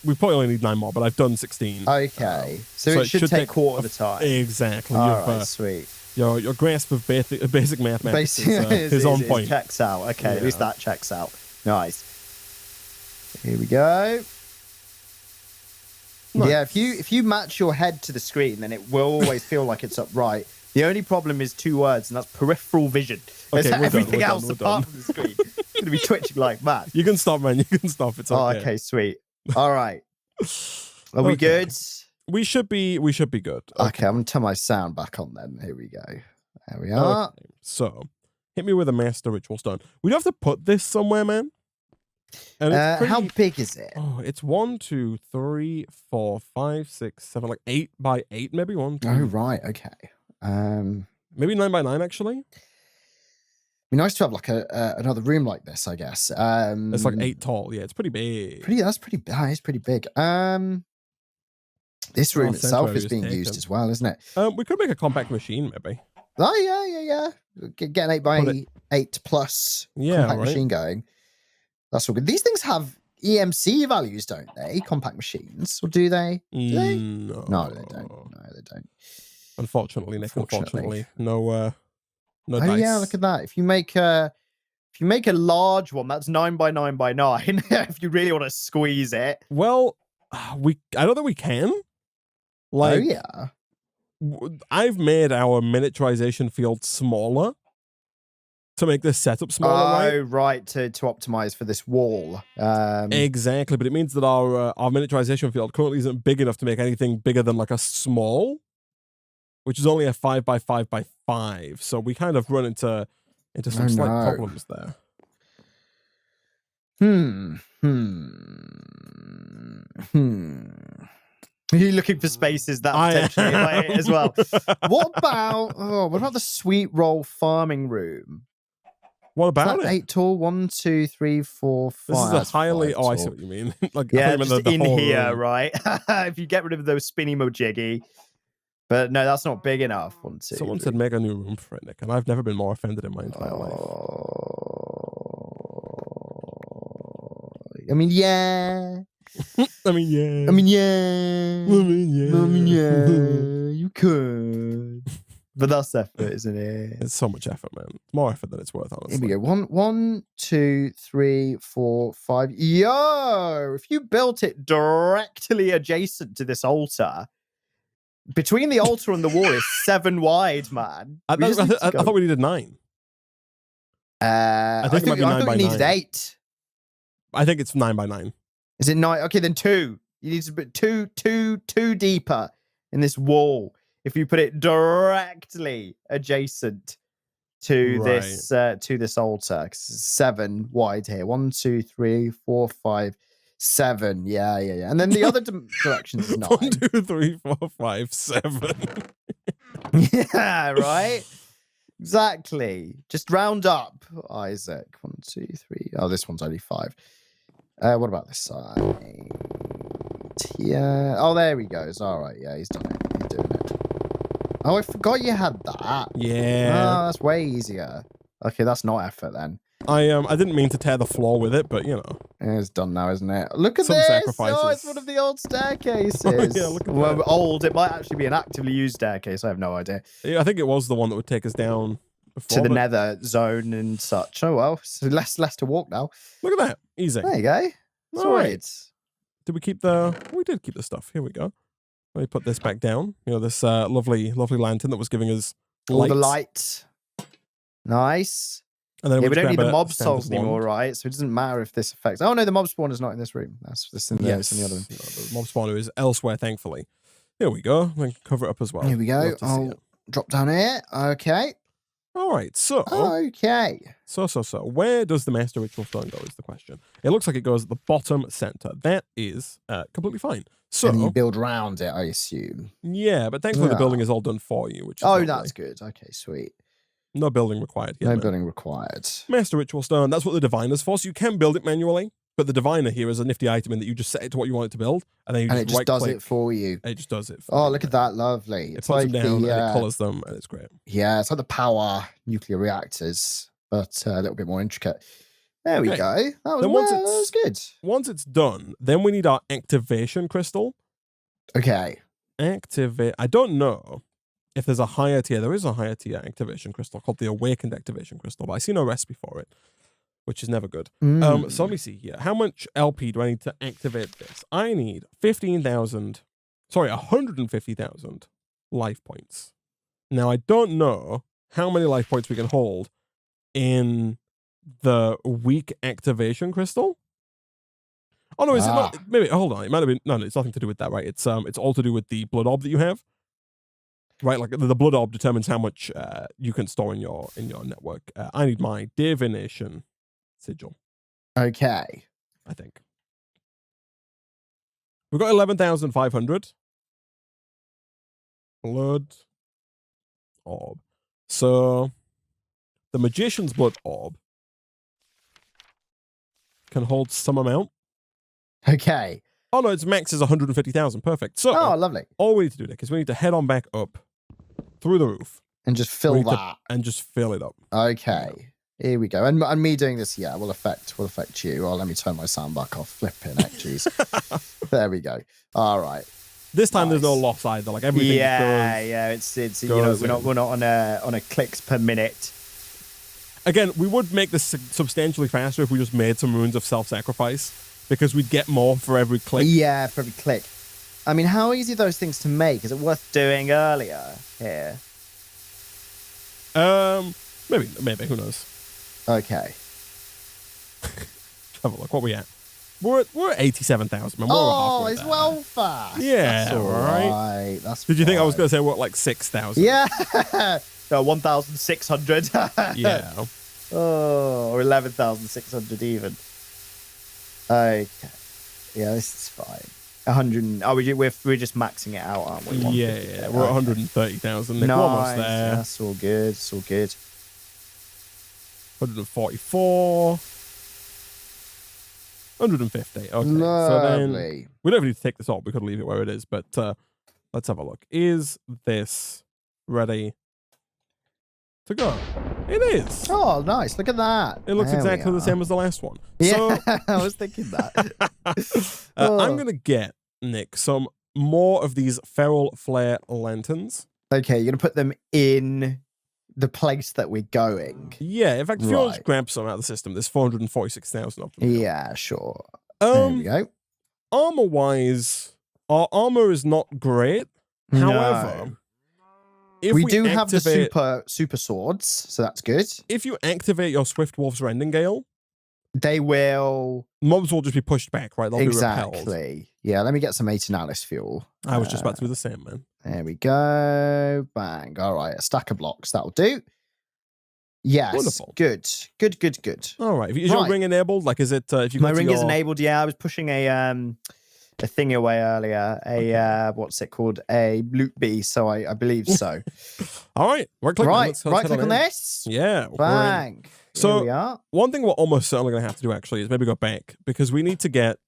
Speaker 1: We probably only need 9 more, but I've done 16.
Speaker 2: Okay. So it should take quarter of the time.
Speaker 1: Exactly.
Speaker 2: All right, sweet.
Speaker 1: Your grasp of basic mathematics is on point.
Speaker 2: It checks out. Okay, at least that checks out. Nice. Here we go. Nice. Yeah, if you match your head to the screen, then it will always feel like it's upright. The only problem is 2 words, and that's peripheral vision.
Speaker 1: Okay,
Speaker 2: everything else apart from the screen. It's going to be twitching like mad.
Speaker 1: You can stop, man. You can stop. It's okay.
Speaker 2: Oh, okay, sweet. All right. Are we good?
Speaker 1: We should be good.
Speaker 2: Okay, I'm going to turn my sound back on then. Here we go. There we are.
Speaker 1: Okay. So, hit me with a master ritual stone. We don't have to put this somewhere, man. And it's
Speaker 2: how big is it?
Speaker 1: Oh, it's 1, 2, 3, 4, 5, 6, 7, like 8 by 8, maybe 1, 2.
Speaker 2: Oh, right. Okay.
Speaker 1: Maybe 9 by 9, actually.
Speaker 2: Be nice to have like another room like this, I guess.
Speaker 1: It's like 8 tall. Yeah, it's pretty big.
Speaker 2: That's pretty big. It's pretty big. This room itself is being used as well, isn't it?
Speaker 1: We could make a compact machine, maybe.
Speaker 2: Oh yeah. Get an 8 by 8 plus compact machine going. That's all good. These things have EMC values, don't they? Compact machines, or do they?
Speaker 1: No,
Speaker 2: they don't. No, they don't.
Speaker 1: Unfortunately, Nick. Unfortunately, no
Speaker 2: oh
Speaker 1: dice.
Speaker 2: Yeah, look at that. If you make a large one, that's 9 by 9 by 9. If you really want to squeeze it.
Speaker 1: Well, I don't think we can.
Speaker 2: Oh
Speaker 1: Like,
Speaker 2: yeah.
Speaker 1: I've made our miniaturization field smaller to make this setup smaller,
Speaker 2: Oh, right, to optimize for this wall.
Speaker 1: Exactly, but it means that our miniaturization field currently isn't big enough to make anything bigger than like a small, which is only a 5x5x5. So we kind of run into some slight problems there.
Speaker 2: Are you looking for spaces that potentially might as well? What about the sweet roll farming room?
Speaker 1: What about it?
Speaker 2: 8 tall? 1, 2, 3, 4, 5.
Speaker 1: This is a highly.
Speaker 2: Oh,
Speaker 1: I see what you mean. Like,
Speaker 2: yeah,
Speaker 1: I thought you
Speaker 2: just
Speaker 1: meant the
Speaker 2: in
Speaker 1: whole
Speaker 2: here,
Speaker 1: room.
Speaker 2: right? If you get rid of those spinny mojiggy. But no, that's not big enough. 1, 2.
Speaker 1: Someone said make a new room for it, Nick, and I've never been more offended in my entire life.
Speaker 2: I mean, yeah.
Speaker 1: I mean, yeah.
Speaker 2: I mean, yeah.
Speaker 1: I mean, yeah.
Speaker 2: I mean, yeah. You could. But that's effort, isn't it?
Speaker 1: It's so much effort, man. It's more effort than it's worth, honestly.
Speaker 2: Here we go. 1, 2, 3, 4, 5. Yo! If you built it directly adjacent to this altar, between the altar and the wall is 7 wide, man.
Speaker 1: I thought we needed 9.
Speaker 2: I think it might be 9 by 9. Needed 8.
Speaker 1: I think it's 9 by 9.
Speaker 2: Is it 9? Okay, then 2. You need to put two deeper in this wall. If you put it directly adjacent to this altar, 7 wide here. 1, 2, 3, 4, 5, 7. Yeah. And then the other directions is 9.
Speaker 1: 1, 2, 3, 4, 5, 7.
Speaker 2: Yeah, right. Exactly. Just round up, Isaac. 1, 2, 3. Oh, this one's only 5. What about this side? Yeah. Oh, there he goes. All right. Yeah, he's done it. He's doing it. Oh, I forgot you had that.
Speaker 1: Yeah.
Speaker 2: Oh, that's way easier. Okay, that's not effort then.
Speaker 1: I didn't mean to tear the floor with it, but you know.
Speaker 2: It's done now, isn't it? Look at
Speaker 1: Some
Speaker 2: this.
Speaker 1: sacrifices.
Speaker 2: Oh, it's one of the old staircases.
Speaker 1: Oh, yeah, look at that.
Speaker 2: Old. It might actually be an actively used staircase. I have no idea.
Speaker 1: Yeah, I think it was the one that would take us down before,
Speaker 2: to the nether zone and such. Oh well, so less to walk now.
Speaker 1: Look at that. Easy.
Speaker 2: There you go. That's all right.
Speaker 1: Did we keep we did keep the stuff. Here we go. Let me put this back down. You know, this lovely lantern that was giving us
Speaker 2: all the light. Nice.
Speaker 1: And then
Speaker 2: we don't need the mob souls anymore, right? So it doesn't matter if this affects. Oh no, the mob spawner is not in this room. That's in the other one.
Speaker 1: The mob spawner is elsewhere, thankfully. Here we go. We can cover it up as well.
Speaker 2: Here we go. I'll drop down here. Okay.
Speaker 1: All right. So.
Speaker 2: Okay.
Speaker 1: So. Where does the Master Ritual Stone go is the question. It looks like it goes at the bottom center. That is completely fine. So.
Speaker 2: And you build around it, I assume.
Speaker 1: Yeah, but thankfully the building is all done for you, which is
Speaker 2: that's good. Okay, sweet.
Speaker 1: No building required here.
Speaker 2: No building required.
Speaker 1: Master Ritual Stone, that's what the Diviner's for. So you can build it manually, but the Diviner here is a nifty item in that you just set it to what you want it to build, and then you just
Speaker 2: does it for you.
Speaker 1: It just does it for
Speaker 2: you. Look at that. Lovely.
Speaker 1: It puts them down and it colors them, and it's great.
Speaker 2: Yeah, it's like the power nuclear reactors, but a little bit more intricate. There we go. That was good.
Speaker 1: Once it's done, then we need our activation crystal.
Speaker 2: Okay.
Speaker 1: Activate. I don't know if there's a higher tier. There is a higher tier activation crystal called the Awakened Activation Crystal, but I see no recipe for it, which is never good. So let me see here. How much LP do I need to activate this? I need 150,000 life points. Now, I don't know how many life points we can hold in the weak activation crystal. Oh no, is it not? Maybe hold on. It might have been. No, it's nothing to do with that, right? It's all to do with the blood orb that you have, right? Like the blood orb determines how much you can store in your network. I need my divination sigil.
Speaker 2: Okay,
Speaker 1: I think we've got 11,500 blood orb. So the magician's blood orb can hold some amount.
Speaker 2: Okay.
Speaker 1: Oh no, its max is 150,000. Perfect. So,
Speaker 2: lovely.
Speaker 1: All we need to do, Nick, is we need to head on back up through the roof
Speaker 2: and just fill that
Speaker 1: and just fill it up.
Speaker 2: Okay. Here we go. And me doing this, will affect you. Oh, let me turn my sound back off. Flipping heck, jeez. There we go. All right.
Speaker 1: This time there's no loss either. Like everything.
Speaker 2: Yeah. It's we're not on a clicks per minute.
Speaker 1: Again, we would make this substantially faster if we just made some runes of self-sacrifice. because we'd get more for every click.
Speaker 2: Yeah, for every click. I mean, how easy are those things to make? Is it worth doing earlier here?
Speaker 1: Maybe. Who knows?
Speaker 2: Okay.
Speaker 1: Have a look. What we at? We're at 87,000. Man. We're halfway
Speaker 2: it's
Speaker 1: there.
Speaker 2: well fast.
Speaker 1: Yeah,
Speaker 2: That's all right. That's
Speaker 1: Did you think I was
Speaker 2: fine.
Speaker 1: going to say what, like 6,000?
Speaker 2: Yeah. No, 1,600.
Speaker 1: Yeah.
Speaker 2: Oh, or 11,600 even. Okay. Yeah, this is fine. 100. Oh, we're just maxing it out, aren't we?
Speaker 1: Yeah. We're at 130,000. Nick,
Speaker 2: Nice.
Speaker 1: we're almost there.
Speaker 2: That's all good. It's all good.
Speaker 1: 144. 150. Okay.
Speaker 2: Lovely.
Speaker 1: So then we don't need to take this off. We could leave it where it is, but let's have a look. Is this ready to go? It is.
Speaker 2: Oh, nice. Look at that.
Speaker 1: It looks
Speaker 2: There we
Speaker 1: exactly the
Speaker 2: are.
Speaker 1: same as the last one.
Speaker 2: Yeah,
Speaker 1: So
Speaker 2: I was thinking that.
Speaker 1: I'm going to get, Nick, some more of these feral flare lanterns.
Speaker 2: Okay, you're going to put them in the place that we're going.
Speaker 1: Yeah, in fact, if you want to
Speaker 2: Right.
Speaker 1: just grab some out of the system, there's 446,000 of them.
Speaker 2: Yeah, sure. There we go.
Speaker 1: Armor-wise, our armor is not great. However, if
Speaker 2: we do have the
Speaker 1: activate-
Speaker 2: super swords, so that's good.
Speaker 1: If you activate your Swift Wolf's Rending Gale,
Speaker 2: They will
Speaker 1: mobs will just be pushed back, right? They'll be repelled.
Speaker 2: exactly. Yeah, let me get some Aeternalist fuel.
Speaker 1: I was just about to do the same, man.
Speaker 2: There we go. Bang. All right, a stack of blocks. That'll do. Yes.
Speaker 1: Wonderful.
Speaker 2: Good.
Speaker 1: All right. Is your
Speaker 2: Right.
Speaker 1: ring enabled? Like, is it? If you
Speaker 2: My
Speaker 1: go to
Speaker 2: ring is
Speaker 1: your-
Speaker 2: enabled. Yeah, I was pushing a thing away earlier. What's it called? A loot bee. So I believe so.
Speaker 1: All right. Right click.
Speaker 2: Right.
Speaker 1: Let's
Speaker 2: Right
Speaker 1: head
Speaker 2: click on
Speaker 1: in.
Speaker 2: this.
Speaker 1: Yeah. we're in.
Speaker 2: Bang.
Speaker 1: So-
Speaker 2: Here we are.
Speaker 1: One thing we're almost certainly going to have to do actually is maybe go back because we need to get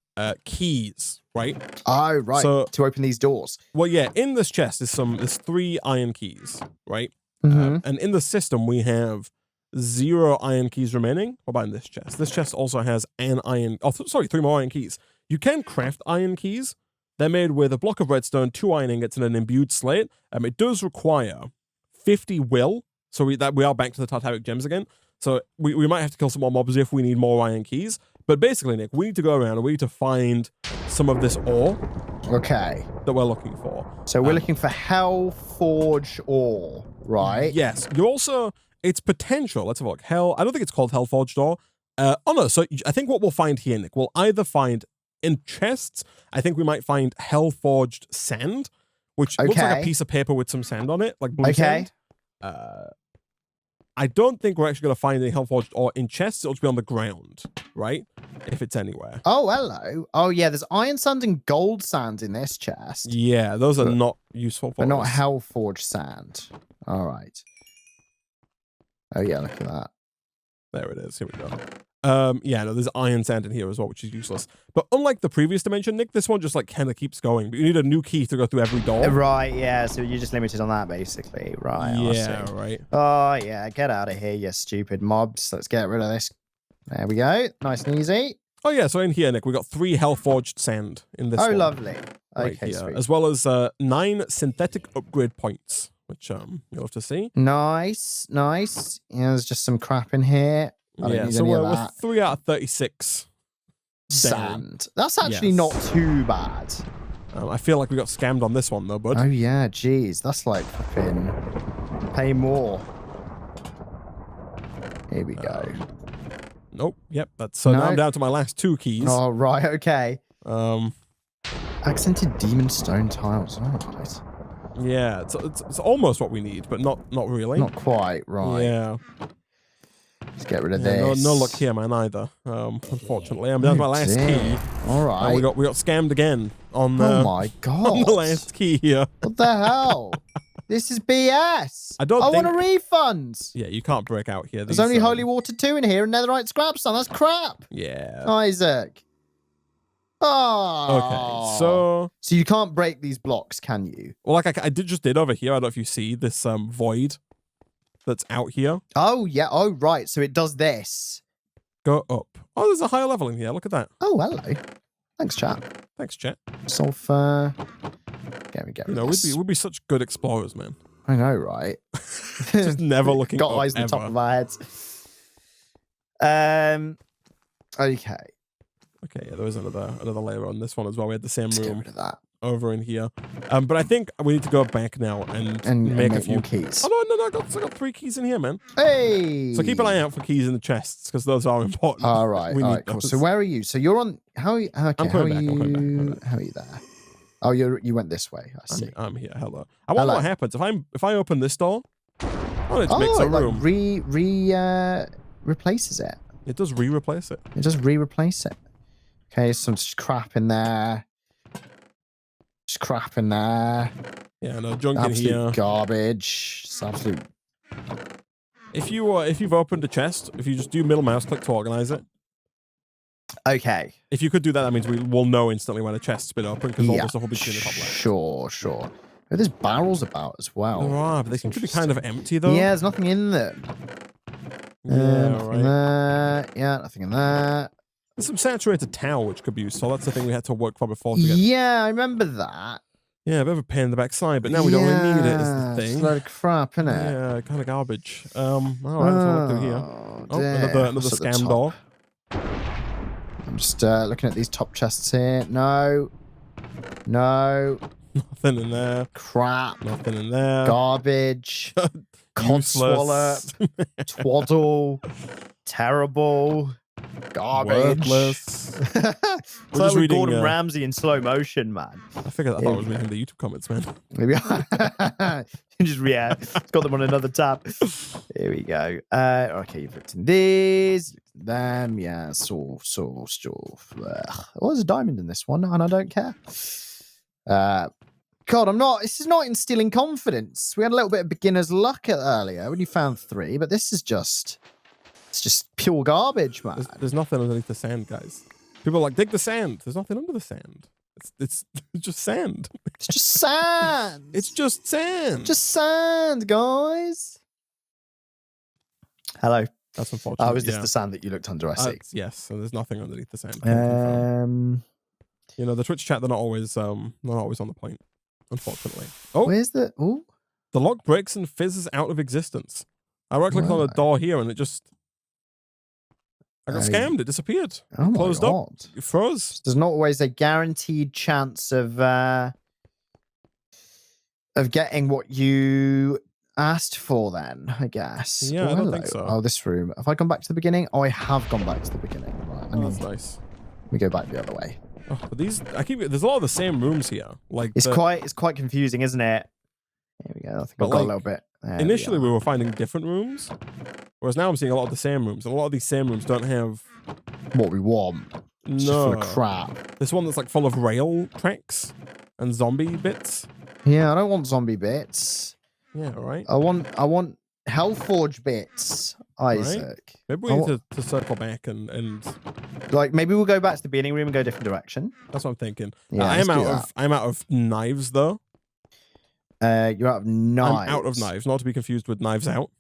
Speaker 1: keys, right?
Speaker 2: Oh, right.
Speaker 1: So-
Speaker 2: to open these doors.
Speaker 1: Well, yeah. In this chest, there's 3 iron keys, right?
Speaker 2: Mhm.
Speaker 1: And in the system, we have 0 iron keys remaining. What about in this chest? This chest also has an iron. Oh, sorry, 3 more iron keys. You can craft iron keys. They're made with a block of redstone, 2 iron ingots, and an imbued slate. It does require 50 will. So we are back to the Tartaric gems again. So we might have to kill some more mobs if we need more iron keys. But basically, Nick, we need to go around and we need to find some of this ore
Speaker 2: Okay.
Speaker 1: that we're looking for.
Speaker 2: So we're looking for HELLFORGE ore, right?
Speaker 1: Yes. You also, it's potential. Let's have a look. I don't think it's called HELLFORGED ore. Oh no. So I think what we'll find here, Nick, we'll either find in chests, I think we might find HELLFORGED sand, which looks like a
Speaker 2: Okay.
Speaker 1: piece of paper with some sand on it, like blue
Speaker 2: Okay.
Speaker 1: sand. I don't think we're actually going to find any HELLFORGED ore in chests. It'll just be on the ground, right? If it's anywhere.
Speaker 2: Oh, hello. Oh, yeah. There's iron sand and gold sand in this chest,
Speaker 1: Yeah, those are not useful for
Speaker 2: but not
Speaker 1: us.
Speaker 2: HELLFORGE sand. All right. Oh, yeah. Look at that.
Speaker 1: There it is. Here we go. Yeah, no, there's iron sand in here as well, which is useless. But unlike the previous dimension, Nick, this one just like kind of keeps going. But you need a new key to go through every door.
Speaker 2: Right. Yeah. So you're just limited on that, basically. Right. I
Speaker 1: Yeah,
Speaker 2: see.
Speaker 1: right.
Speaker 2: Oh, yeah. Get out of here, you stupid mobs. Let's get rid of this. There we go. Nice and easy.
Speaker 1: Oh yeah, so in here, Nick, we got 3 HELLFORGED sand in this
Speaker 2: Oh,
Speaker 1: one.
Speaker 2: lovely.
Speaker 1: Right
Speaker 2: Okay,
Speaker 1: here,
Speaker 2: sweet.
Speaker 1: as well as 9 synthetic upgrade points, which you'll have to see.
Speaker 2: Nice. Nice. Yeah, there's just some crap in here. I don't
Speaker 1: Yeah,
Speaker 2: need
Speaker 1: so
Speaker 2: any of
Speaker 1: we're
Speaker 2: that.
Speaker 1: 3 out of 36. down.
Speaker 2: Sand. That's actually
Speaker 1: Yes.
Speaker 2: not too bad.
Speaker 1: I feel like we got scammed on this one though, bud.
Speaker 2: Oh yeah, geez, that's like flipping pay more. Here we go.
Speaker 1: Nope. Yep. That's so now
Speaker 2: No.
Speaker 1: I'm down to my last 2 keys.
Speaker 2: Oh right, okay.
Speaker 1: Um.
Speaker 2: Accented demon stone tiles. All right.
Speaker 1: Yeah, it's almost what we need, but not really.
Speaker 2: Not quite right.
Speaker 1: Yeah.
Speaker 2: Let's get rid of
Speaker 1: Yeah,
Speaker 2: this.
Speaker 1: no luck here, man. Either. Unfortunately, I'm down to my last key.
Speaker 2: All right.
Speaker 1: And we got scammed again on
Speaker 2: oh my god.
Speaker 1: on the last key here.
Speaker 2: What the hell? This is BS.
Speaker 1: I don't
Speaker 2: want a
Speaker 1: think-
Speaker 2: refund.
Speaker 1: Yeah, you can't break out here.
Speaker 2: There's
Speaker 1: These,
Speaker 2: only Holy Water 2 in here and Netherite scrap stone. That's crap.
Speaker 1: Yeah.
Speaker 2: Isaac. Oh.
Speaker 1: Okay, so
Speaker 2: So you can't break these blocks, can you?
Speaker 1: well, like I did over here. I don't know if you see this void that's out here.
Speaker 2: Oh, yeah. Oh, right. So it does this.
Speaker 1: Go up. Oh, there's a higher level in here. Look at that.
Speaker 2: Oh, hello. Thanks, chap.
Speaker 1: Thanks, chat.
Speaker 2: Sulfur. Get me,
Speaker 1: You know, we'd be such good explorers, man.
Speaker 2: I know, right?
Speaker 1: Just never looking
Speaker 2: Got
Speaker 1: up,
Speaker 2: eyes on the top
Speaker 1: ever.
Speaker 2: of our heads. Okay.
Speaker 1: Okay, yeah, there is another layer on this one as well. We had the same
Speaker 2: Let's get
Speaker 1: room
Speaker 2: rid of that.
Speaker 1: over in here. But I think we need to go back now and make a few
Speaker 2: more keys.
Speaker 1: Oh no, I got 3 keys in here, man.
Speaker 2: Hey!
Speaker 1: So keep an eye out for keys in the chests because those are important.
Speaker 2: All right,
Speaker 1: we
Speaker 2: all
Speaker 1: need
Speaker 2: right, cool.
Speaker 1: those.
Speaker 2: So where are you? So you're on. How are you? Okay,
Speaker 1: I'm coming back. I'm coming back.
Speaker 2: How are you there? Oh, you went this way. I see.
Speaker 1: I'm here. Hello. I wonder what happens if I open this door. Oh, it makes a room.
Speaker 2: Replaces it.
Speaker 1: It does replace it.
Speaker 2: It does replace it. Okay, some crap in there. Just crap in there.
Speaker 1: Yeah, no junk
Speaker 2: Absolute
Speaker 1: in here.
Speaker 2: Garbage. It's absolute.
Speaker 1: If you've opened a chest, if you just do middle mouse click to organize it.
Speaker 2: Okay.
Speaker 1: If you could do that, that means we will know instantly when a chest's been open because all the stuff will be in the top left.
Speaker 2: Sure. Oh, there's barrels about as well.
Speaker 1: There are, but they seem to be kind of empty though.
Speaker 2: Yeah, there's nothing in them.
Speaker 1: Yeah, right.
Speaker 2: Yeah, nothing in there.
Speaker 1: There's some saturated towel which could be used, so that's the thing we had to work for before to get.
Speaker 2: Yeah, I remember that.
Speaker 1: Yeah, a bit of a pain in the backside, but now we don't really need it, is the thing.
Speaker 2: It's a load of crap, isn't it?
Speaker 1: Yeah, kind of garbage. All right, let's have a look through here. Oh, another scam door.
Speaker 2: I'm just looking at these top chests here. No.
Speaker 1: Nothing in there.
Speaker 2: Crap.
Speaker 1: Nothing in there.
Speaker 2: Garbage. Codswallop. Twaddle. Terrible. Garbage.
Speaker 1: Worthless.
Speaker 2: It's
Speaker 1: We're
Speaker 2: like
Speaker 1: just reading,
Speaker 2: Gordon Ramsay in slow motion, man.
Speaker 1: I thought I was reading the YouTube comments, man.
Speaker 2: Maybe it's got them on another tab. Here we go. Okay, you've looked in these, them, yeah, so. Oh, there's a diamond in this one, and I don't care. God, this is not instilling confidence. We had a little bit of beginner's luck earlier when you found 3, but this is it's just pure garbage, man.
Speaker 1: There's nothing underneath the sand, guys. People are like, dig the sand. There's nothing under the sand. It's just sand.
Speaker 2: It's just sand.
Speaker 1: It's just sand.
Speaker 2: Just sand, guys. Hello.
Speaker 1: That's unfortunate.
Speaker 2: Oh, is this the sand that you looked under? I see.
Speaker 1: Yes, so there's nothing underneath the sand.
Speaker 2: You
Speaker 1: know, the Twitch chat, they're not always on the point, unfortunately. Oh,
Speaker 2: where's the... Oh.
Speaker 1: The lock breaks and fizzes out of existence. I right-clicked on the door here and it just... I got scammed. It disappeared.
Speaker 2: Oh,
Speaker 1: closed up. It froze.
Speaker 2: There's not always a guaranteed chance of getting what you asked for then, I guess.
Speaker 1: Yeah, I don't think so.
Speaker 2: Oh, this room. Have I gone back to the beginning? Oh, I have gone back to the beginning. Right.
Speaker 1: That's nice.
Speaker 2: Let me go back the other way.
Speaker 1: Oh, but there's a lot of the same rooms here. Like
Speaker 2: it's quite confusing, isn't it? Here we go. I think I've got a little bit.
Speaker 1: Initially, we were finding different rooms, whereas now I'm seeing a lot of the same rooms, and a lot of these same rooms don't have
Speaker 2: what we want. It's just full of crap.
Speaker 1: This one that's like full of rail tracks and zombie bits.
Speaker 2: Yeah, I don't want zombie bits.
Speaker 1: Yeah, right.
Speaker 2: I want HELLFORGE bits, Isaac.
Speaker 1: Right. Maybe we need to circle back and
Speaker 2: like maybe we'll go back to the beginning room and go a different direction.
Speaker 1: That's what I'm thinking.
Speaker 2: Yeah,
Speaker 1: I'm out of knives though.
Speaker 2: You're out of knives.
Speaker 1: I'm out of knives, not to be confused with Knives Out.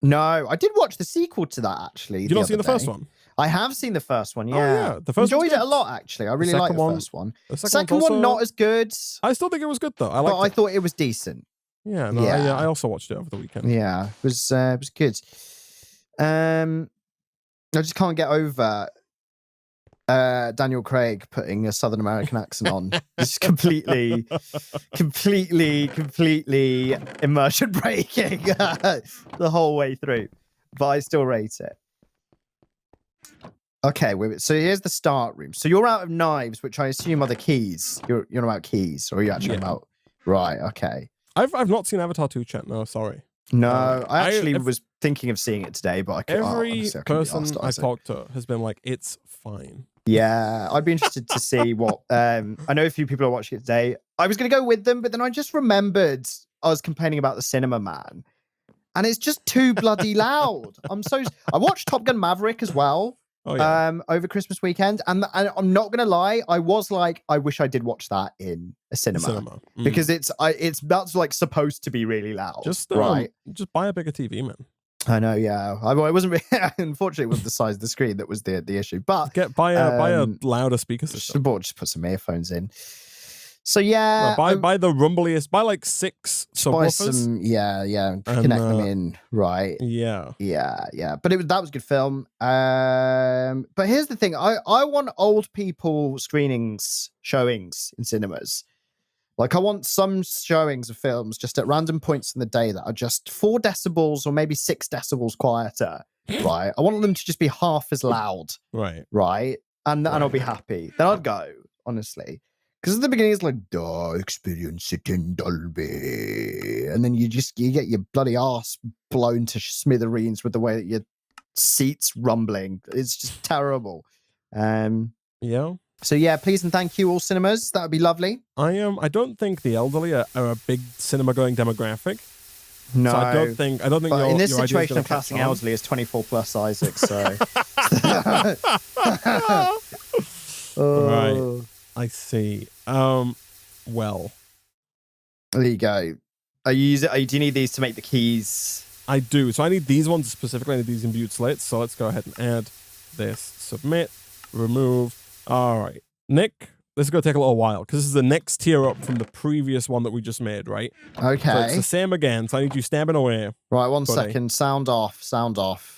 Speaker 2: No, I did watch the sequel to that actually.
Speaker 1: You've not seen the first one?
Speaker 2: I have seen the first one, yeah.
Speaker 1: Oh, yeah. The first
Speaker 2: enjoyed it a lot actually. I really liked the first one. The second one not as good.
Speaker 1: I still think it was good though.
Speaker 2: I thought it was decent.
Speaker 1: Yeah, no, yeah. I also watched it over the weekend.
Speaker 2: Yeah, it was good. I just can't get over Daniel Craig putting a Southern American accent on. It's completely immersion breaking the whole way through. But I still rate it. Okay, so here's the start room. So you're out of knives, which I assume are the keys. You're about keys, or are you actually about... Right, okay.
Speaker 1: I've not seen Avatar 2 chat, no, sorry.
Speaker 2: No, I actually was thinking of seeing it today, but I couldn't.
Speaker 1: Every person I've talked to has been like, it's fine.
Speaker 2: Yeah, I'd be interested to see what... I know a few people are watching it today. I was going to go with them, but then I just remembered I was complaining about the cinema, man. And it's just too bloody loud. I watched Top Gun Maverick as well.
Speaker 1: Oh, yeah.
Speaker 2: Over Christmas weekend, and I'm not gonna lie, I was like, I wish I did watch that in a cinema. Because that's like supposed to be really loud. Just
Speaker 1: buy a bigger TV, man.
Speaker 2: I know, yeah. I wasn't unfortunately, it was the size of the screen that was the issue. But
Speaker 1: buy a louder speaker system.
Speaker 2: Just put some earphones in. So yeah,
Speaker 1: buy the rumbliest, buy like 6
Speaker 2: buy
Speaker 1: subwoofers.
Speaker 2: some, yeah,
Speaker 1: And,
Speaker 2: connect them in, right?
Speaker 1: Yeah.
Speaker 2: But that was a good film. But here's the thing: I want old people showings in cinemas. Like I want some showings of films just at random points in the day that are just 4 decibels or maybe 6 decibels quieter. Right? I want them to just be half as loud.
Speaker 1: Right.
Speaker 2: And I'll be happy. Then I'd go, honestly. Because at the beginning it's like, duh, experience it in Dolby. And then you get your bloody ass blown to smithereens with the way that your seat's rumbling. It's just terrible.
Speaker 1: Yeah.
Speaker 2: So yeah, please and thank you all cinemas. That would be lovely.
Speaker 1: I don't think the elderly are a big cinema going demographic.
Speaker 2: No,
Speaker 1: so I don't think.
Speaker 2: But in this situation, I'm classing elderly as 24 plus Isaac. So
Speaker 1: right, I see. Well,
Speaker 2: there you go. Do you need these to make the keys?
Speaker 1: I do. So I need these ones specifically. I need these imbued slates. So let's go ahead and add this. Submit. Remove. All right, Nick. This is going to take a little while because this is the next tier up from the previous one that we just made, right?
Speaker 2: Okay.
Speaker 1: So it's the same again. So I need you stabbing away.
Speaker 2: Right, one second. Sound off.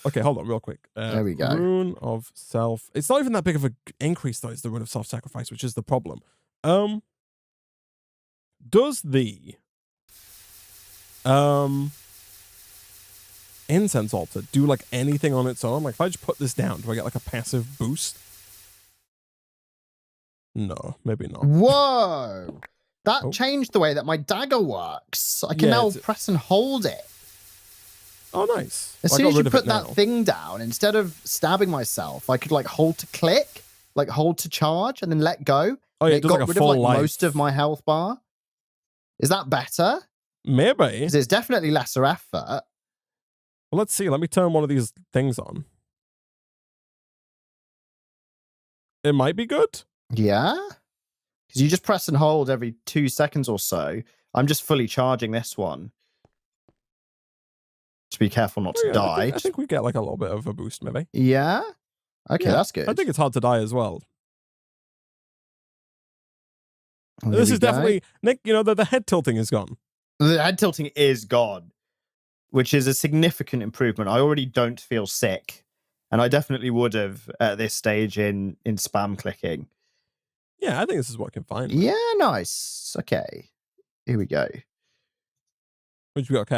Speaker 1: Okay, hold on real quick.
Speaker 2: There we go.
Speaker 1: Rune of self. It's not even that big of an increase, though. It's the rune of self-sacrifice, which is the problem. Does the incense altar do like anything on its own? Like if I just put this down, do I get like a passive boost? No, maybe not.
Speaker 2: Whoa! That changed the way that my dagger works. I can now press and hold it.
Speaker 1: Oh, nice.
Speaker 2: As soon as you put that thing down, instead of stabbing myself, I could like hold to click, like hold to charge, and then let go.
Speaker 1: Oh yeah,
Speaker 2: it got rid of like most of my health bar. Is that better?
Speaker 1: Maybe.
Speaker 2: Because it's definitely lesser effort.
Speaker 1: Well, let's see. Let me turn one of these things on. It might be good.
Speaker 2: Yeah? Because you just press and hold every 2 seconds or so. I'm just fully charging this one. To be careful not to die.
Speaker 1: I think we get like a little bit of a boost, maybe.
Speaker 2: Yeah? Okay, that's good.
Speaker 1: I think it's hard to die as well. This is definitely... Nick, you know, the head tilting is gone.
Speaker 2: The head tilting is gone. Which is a significant improvement. I already don't feel sick. And I definitely would have at this stage in spam clicking.
Speaker 1: Yeah, I think this is working fine.
Speaker 2: Yeah, nice. Okay. Here we go.
Speaker 1: Which we got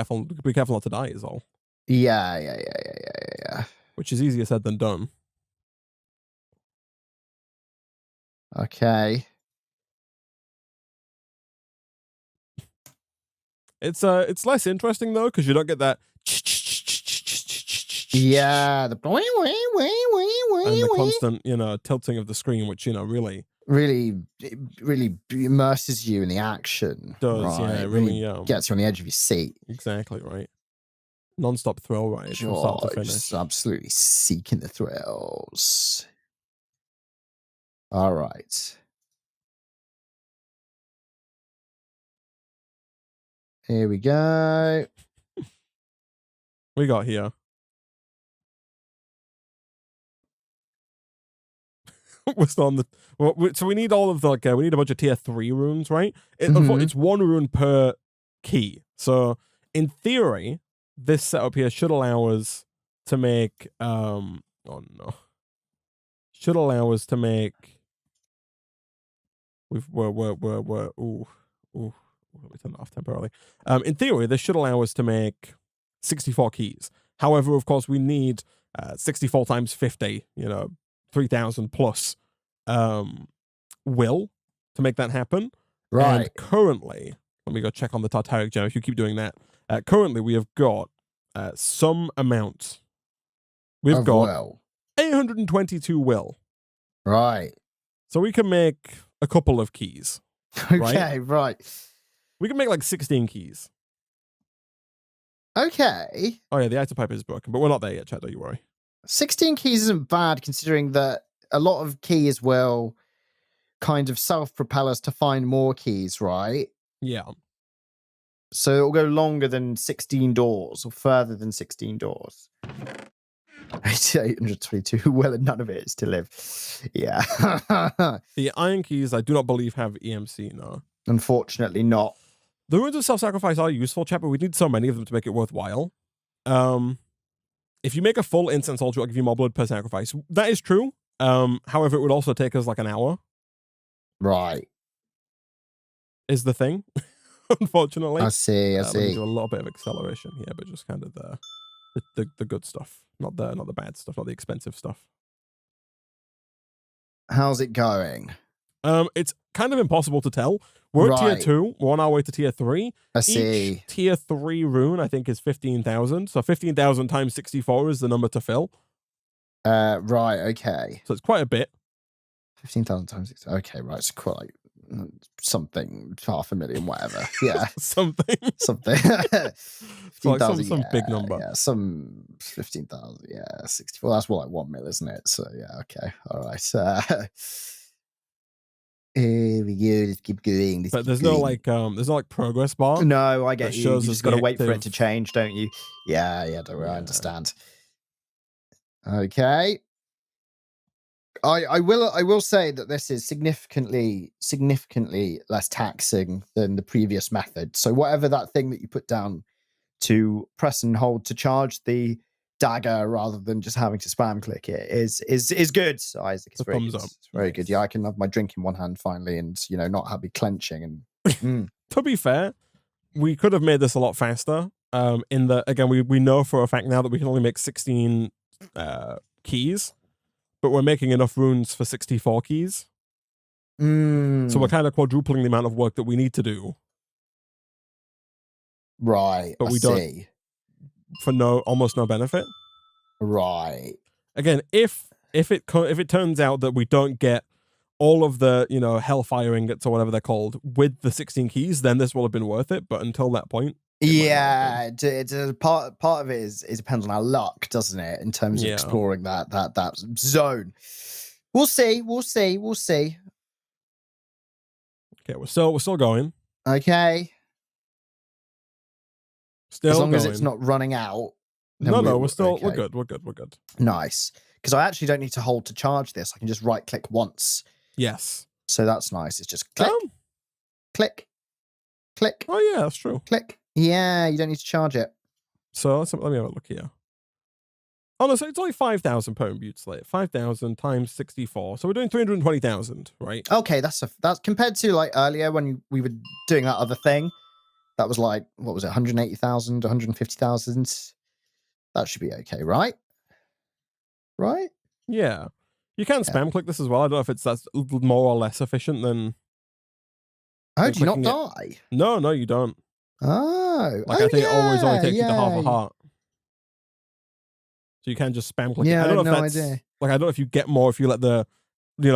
Speaker 1: be careful not to die is all.
Speaker 2: Yeah.
Speaker 1: Which is easier said than done.
Speaker 2: Okay.
Speaker 1: It's less interesting though, because you don't get that
Speaker 2: the
Speaker 1: and the constant, you know, tilting of the screen, which, you know, really
Speaker 2: immerses you in the action.
Speaker 1: Does, right? Yeah, it really
Speaker 2: gets you on the edge of your seat.
Speaker 1: Exactly, right. Non-stop thrill ride from start to finish.
Speaker 2: Just absolutely seeking the thrills. All right. Here we go.
Speaker 1: We got here. We're still on the... so we need all of the... Like, we need a bunch of tier 3 runes, right? It's 1 rune per key. So, in theory, this setup here should allow us to make... oh, no. Should allow us to make... We're... Ooh. Let me turn that off temporarily. In theory, this should allow us to make 64 keys. However, of course, we need 64 times 50, you know, 3,000 plus will to make that happen.
Speaker 2: Right.
Speaker 1: And currently, let me go check on the Tartaric gem if you keep doing that. Currently, we have got some amount. We've got 822 will.
Speaker 2: Right.
Speaker 1: So we can make a couple of keys.
Speaker 2: Okay, right.
Speaker 1: We can make like 16 keys.
Speaker 2: Okay.
Speaker 1: Oh yeah, the item pipe is broken, but we're not there yet, Chad, don't you worry.
Speaker 2: 16 keys isn't bad considering that a lot of keys will kind of self-propel us to find more keys, right?
Speaker 1: Yeah.
Speaker 2: So it'll go longer than 16 doors or further than 16 doors. 822, well, and none of it is to live. Yeah.
Speaker 1: The iron keys, I do not believe have EMC, no.
Speaker 2: Unfortunately not.
Speaker 1: The runes of self-sacrifice are useful, chat, but we need so many of them to make it worthwhile. If you make a full incense altar, it'll give you more blood per sacrifice. That is true. However, it would also take us like an hour.
Speaker 2: Right.
Speaker 1: Is the thing. Unfortunately.
Speaker 2: I see.
Speaker 1: Let me do a little bit of acceleration here, but just kind of the good stuff. Not the bad stuff, not the expensive stuff.
Speaker 2: How's it going?
Speaker 1: It's kind of impossible to tell. We're at tier 2. We're on our way to tier 3.
Speaker 2: I see.
Speaker 1: Each tier 3 rune, I think, is 15,000. So 15,000 times 64 is the number to fill.
Speaker 2: Right. Okay.
Speaker 1: So it's quite a bit.
Speaker 2: 15,000 times 6. Okay. Right. It's quite like something, 500,000, whatever. Yeah.
Speaker 1: something.
Speaker 2: 15,000.
Speaker 1: Some big number.
Speaker 2: Yeah. Some 15,000. Yeah. 64. That's more like 1 mil, isn't it? So yeah. Okay. All right. Here we go. Let's keep going.
Speaker 1: But there's no like progress bar.
Speaker 2: No, I get you. You just got to wait for it to
Speaker 1: active.
Speaker 2: change, don't you? Yeah. Don't worry. I understand. Okay. I will say that this is significantly less taxing than the previous method. So whatever that thing that you put down to press and hold to charge the dagger rather than just having to spam click it is good, Isaac. It's very good. It's very good. Yeah, I can have my drink in one hand finally and not have me clenching and
Speaker 1: To be fair, we could have made this a lot faster. In the again, we know for a fact now that we can only make 16 keys, but we're making enough runes for 64 keys. So we're kind of quadrupling the amount of work that we need to do.
Speaker 2: Right.
Speaker 1: But we don't for almost no benefit.
Speaker 2: Right.
Speaker 1: Again, if it turns out that we don't get all of the hellfire ingots or whatever they're called with the 16 keys, then this will have been worth it. But until that point,
Speaker 2: yeah, it's part of it is depends on our luck, doesn't it? In terms of exploring that zone. We'll see.
Speaker 1: Okay, we're still going.
Speaker 2: Okay.
Speaker 1: Still
Speaker 2: as long
Speaker 1: going.
Speaker 2: as it's not running out.
Speaker 1: No, we're good. We're good.
Speaker 2: Nice. Because I actually don't need to hold to charge this. I can just right click once.
Speaker 1: Yes.
Speaker 2: So that's nice. It's just click, click, click.
Speaker 1: Oh yeah, that's true.
Speaker 2: Click. Yeah, you don't need to charge it.
Speaker 1: So let me have a look here. Oh no, so it's only 5,000 per imbute slate. 5,000 times 64. So we're doing 320,000, right?
Speaker 2: Okay, that's compared to like earlier when we were doing that other thing. That was like, what was it, 180,000, 150,000? That should be okay, right? Right?
Speaker 1: Yeah. You can spam click this as well. I don't know if that's more or less efficient than...
Speaker 2: Oh, do you not die?
Speaker 1: No, you don't.
Speaker 2: Oh.
Speaker 1: I think it always only takes you to half a heart. So you can just spam click it. I don't know if that's... idea. Like, I don't know if you get more if you let the,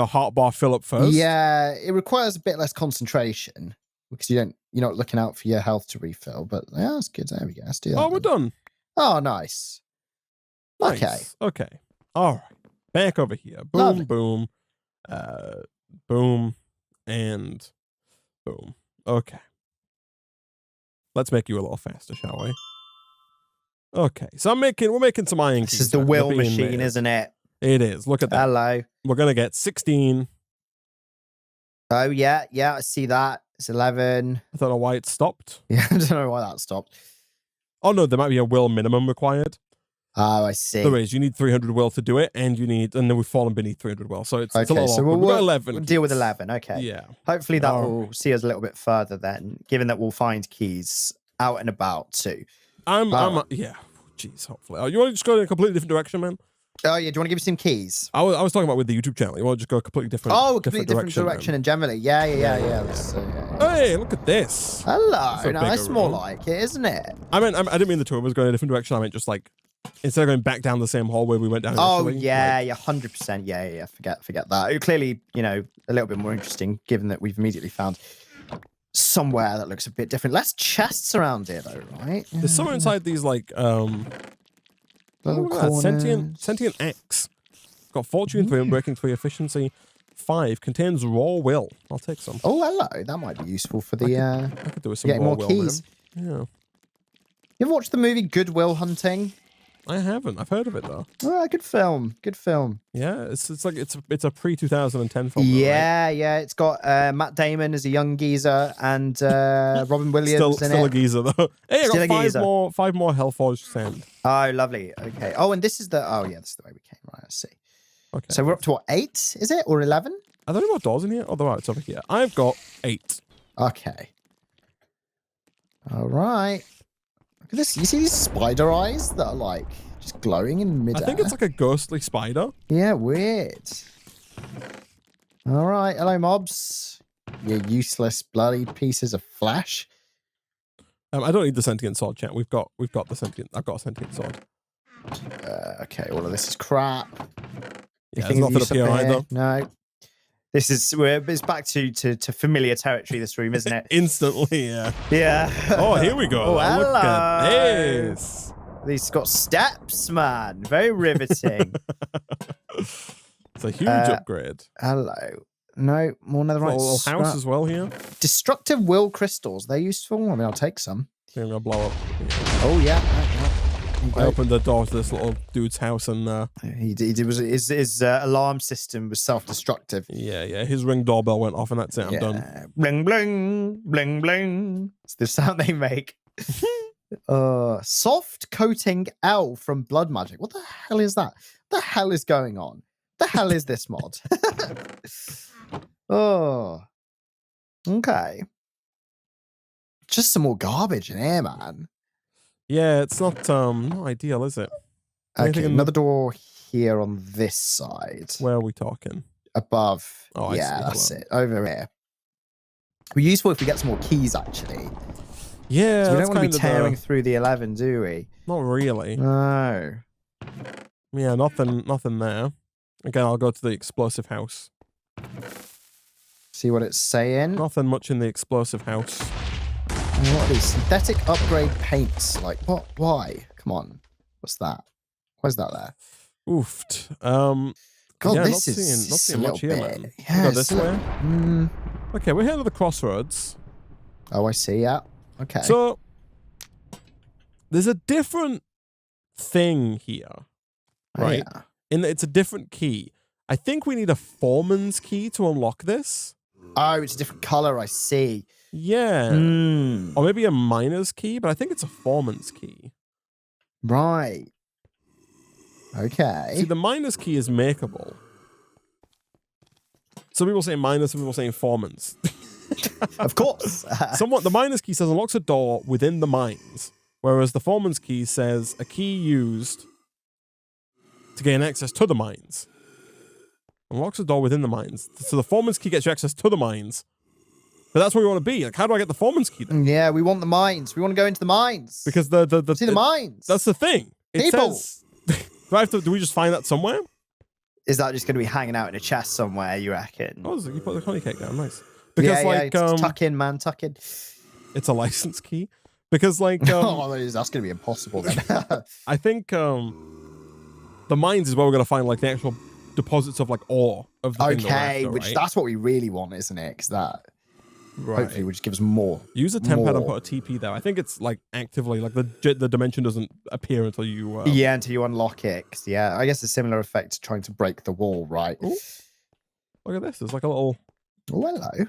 Speaker 1: heart bar fill up first.
Speaker 2: Yeah, it requires a bit less concentration. Because you're not looking out for your health to refill, but yeah, that's good. There we go. Let's do that.
Speaker 1: Oh, we're done.
Speaker 2: Oh, nice.
Speaker 1: Okay. All right. Back over here. Boom,
Speaker 2: Lovely.
Speaker 1: boom, boom, and boom. Okay. Let's make you a little faster, shall we? Okay. So we're making some iron keys.
Speaker 2: This is the will machine, isn't it?
Speaker 1: It is. Look at that.
Speaker 2: Hello.
Speaker 1: We're gonna get 16.
Speaker 2: Oh yeah, I see that. It's 11.
Speaker 1: I don't know why it stopped.
Speaker 2: Yeah, I don't know why that stopped.
Speaker 1: Oh no, there might be a will minimum required.
Speaker 2: Oh, I see.
Speaker 1: There is. You need 300 will to do it, and then we've fallen beneath 300 will. So it's a little
Speaker 2: so
Speaker 1: awkward. We've got 11.
Speaker 2: We'll deal with 11. Okay.
Speaker 1: Yeah.
Speaker 2: Hopefully that will see us a little bit further then, given that we'll find keys out and about too.
Speaker 1: Yeah. Jeez, hopefully. You want to just go in a completely different direction, man?
Speaker 2: Oh yeah, do you want to give me some keys?
Speaker 1: I was talking about with the YouTube channel. You want to just go a completely different
Speaker 2: completely different direction and generally. Yeah.
Speaker 1: Hey, look at this.
Speaker 2: Hello. Now that's more like it, isn't it?
Speaker 1: I didn't mean the two of us going in a different direction. I meant just like instead of going back down the same hallway we went down initially.
Speaker 2: Oh yeah, 100%. Yeah. Forget that. It clearly, a little bit more interesting given that we've immediately found somewhere that looks a bit different. Less chests around here though, right?
Speaker 1: There's somewhere inside these like sentient X. Got fortune 3 and breaking 3 efficiency 5. Contains raw will. I'll take some.
Speaker 2: Oh hello, that might be useful for the
Speaker 1: I could do with some
Speaker 2: getting
Speaker 1: raw
Speaker 2: more
Speaker 1: will,
Speaker 2: keys.
Speaker 1: Man. Yeah.
Speaker 2: You ever watched the movie Good Will Hunting?
Speaker 1: I haven't. I've heard of it though.
Speaker 2: Oh, good film. Good film.
Speaker 1: Yeah, it's like it's a pre-2010 film. Though, right?
Speaker 2: Yeah. It's got Matt Damon as a young geezer and Robin Williams
Speaker 1: still
Speaker 2: in
Speaker 1: a
Speaker 2: it.
Speaker 1: geezer though. Hey, I
Speaker 2: Still a
Speaker 1: got
Speaker 2: geezer.
Speaker 1: five more Hellforged sand.
Speaker 2: Oh, lovely. Okay. Oh, and this is the. Oh, yeah. This is the way we came. Right. I see.
Speaker 1: Okay.
Speaker 2: So we're up to what, 8? Is it, or 11?
Speaker 1: Are there any more doors in here? Oh, there are. It's over here. I've got 8.
Speaker 2: Okay. All right. Look at this. You see these spider eyes that are like just glowing in midair?
Speaker 1: I think it's like a ghostly spider.
Speaker 2: Yeah, weird. All right. Hello, mobs. You useless bloody pieces of flesh.
Speaker 1: I don't need the sentient sword, chat. We've got the sentient. I've got a sentient sword.
Speaker 2: Okay. All of this is crap.
Speaker 1: Yeah, there's nothing up here either.
Speaker 2: No. It's back to familiar territory, this room, isn't it?
Speaker 1: Instantly, yeah.
Speaker 2: Yeah.
Speaker 1: Oh, here we go.
Speaker 2: Oh,
Speaker 1: Look at
Speaker 2: hello.
Speaker 1: this.
Speaker 2: These got steps, man. Very riveting.
Speaker 1: It's a huge upgrade.
Speaker 2: Hello. No, more netherite.
Speaker 1: A little house as well here.
Speaker 2: Destructive will crystals. They're useful. I mean, I'll take some.
Speaker 1: I'm gonna blow up.
Speaker 2: Oh, yeah.
Speaker 1: I opened the door to this little dude's house and
Speaker 2: His alarm system was self-destructive.
Speaker 1: yeah, his ring doorbell went off and that's it. I'm done.
Speaker 2: Bling, bling, bling, bling. It's the sound they make. Soft coating L from Blood Magic. What the hell is that? What the hell is going on? The hell is this mod? Oh, okay. Just some more garbage in here, man.
Speaker 1: Yeah, it's not ideal, is it?
Speaker 2: Okay, another door here on this side.
Speaker 1: Where are we talking?
Speaker 2: Above.
Speaker 1: Oh,
Speaker 2: yeah, that's it. Over here. It'd be useful if we get some more keys, actually.
Speaker 1: Yeah,
Speaker 2: so we don't want to be tearing through the 11, do we?
Speaker 1: Not really.
Speaker 2: No.
Speaker 1: Yeah, nothing there. Again, I'll go to the explosive house.
Speaker 2: See what it's saying.
Speaker 1: Nothing much in the explosive house.
Speaker 2: What are these? Synthetic upgrade paints. Like, what? Why? Come on. What's that? Why's that there?
Speaker 1: Oofed.
Speaker 2: God,
Speaker 1: yeah,
Speaker 2: this is
Speaker 1: not seeing much here, man.
Speaker 2: Yeah,
Speaker 1: go this way. Okay, we're here at the crossroads.
Speaker 2: Oh, I see. Yeah. Okay.
Speaker 1: So there's a different thing here, right?
Speaker 2: Yeah.
Speaker 1: In that it's a different key. I think we need a foreman's key to unlock this.
Speaker 2: Oh, it's a different color. I see.
Speaker 1: Yeah. Or maybe a miner's key, but I think it's a foreman's key.
Speaker 2: Right. Okay.
Speaker 1: See, the miner's key is makeable. Some people say miners, some people say foreman's.
Speaker 2: Of course.
Speaker 1: The miner's key says unlocks a door within the mines, whereas the foreman's key says a key used to gain access to the mines. Unlocks a door within the mines. So the foreman's key gets you access to the mines. But that's where we want to be. Like, how do I get the foreman's key then?
Speaker 2: Yeah, we want the mines. We want to go into the mines.
Speaker 1: Because
Speaker 2: see the mines.
Speaker 1: That's the thing. It
Speaker 2: People.
Speaker 1: Says, do we just find that somewhere?
Speaker 2: Is that just going to be hanging out in a chest somewhere, you reckon?
Speaker 1: Oh, you put the honey cake down. Nice. Because
Speaker 2: tuck in, man, tuck in.
Speaker 1: It's a license key. Because
Speaker 2: oh, that's going to be impossible then.
Speaker 1: I think the mines is where we're going to find like the actual deposits of like ore of the thing that we're after,
Speaker 2: which
Speaker 1: right?
Speaker 2: that's what we really want, isn't it? Because that hopefully will just give us more.
Speaker 1: Use a temp pad and put a TP there. I think it's like actively like the dimension doesn't appear until you
Speaker 2: until you unlock it. Yeah, I guess a similar effect to trying to break the wall, right?
Speaker 1: Ooh. Look at this. There's like a little
Speaker 2: hello.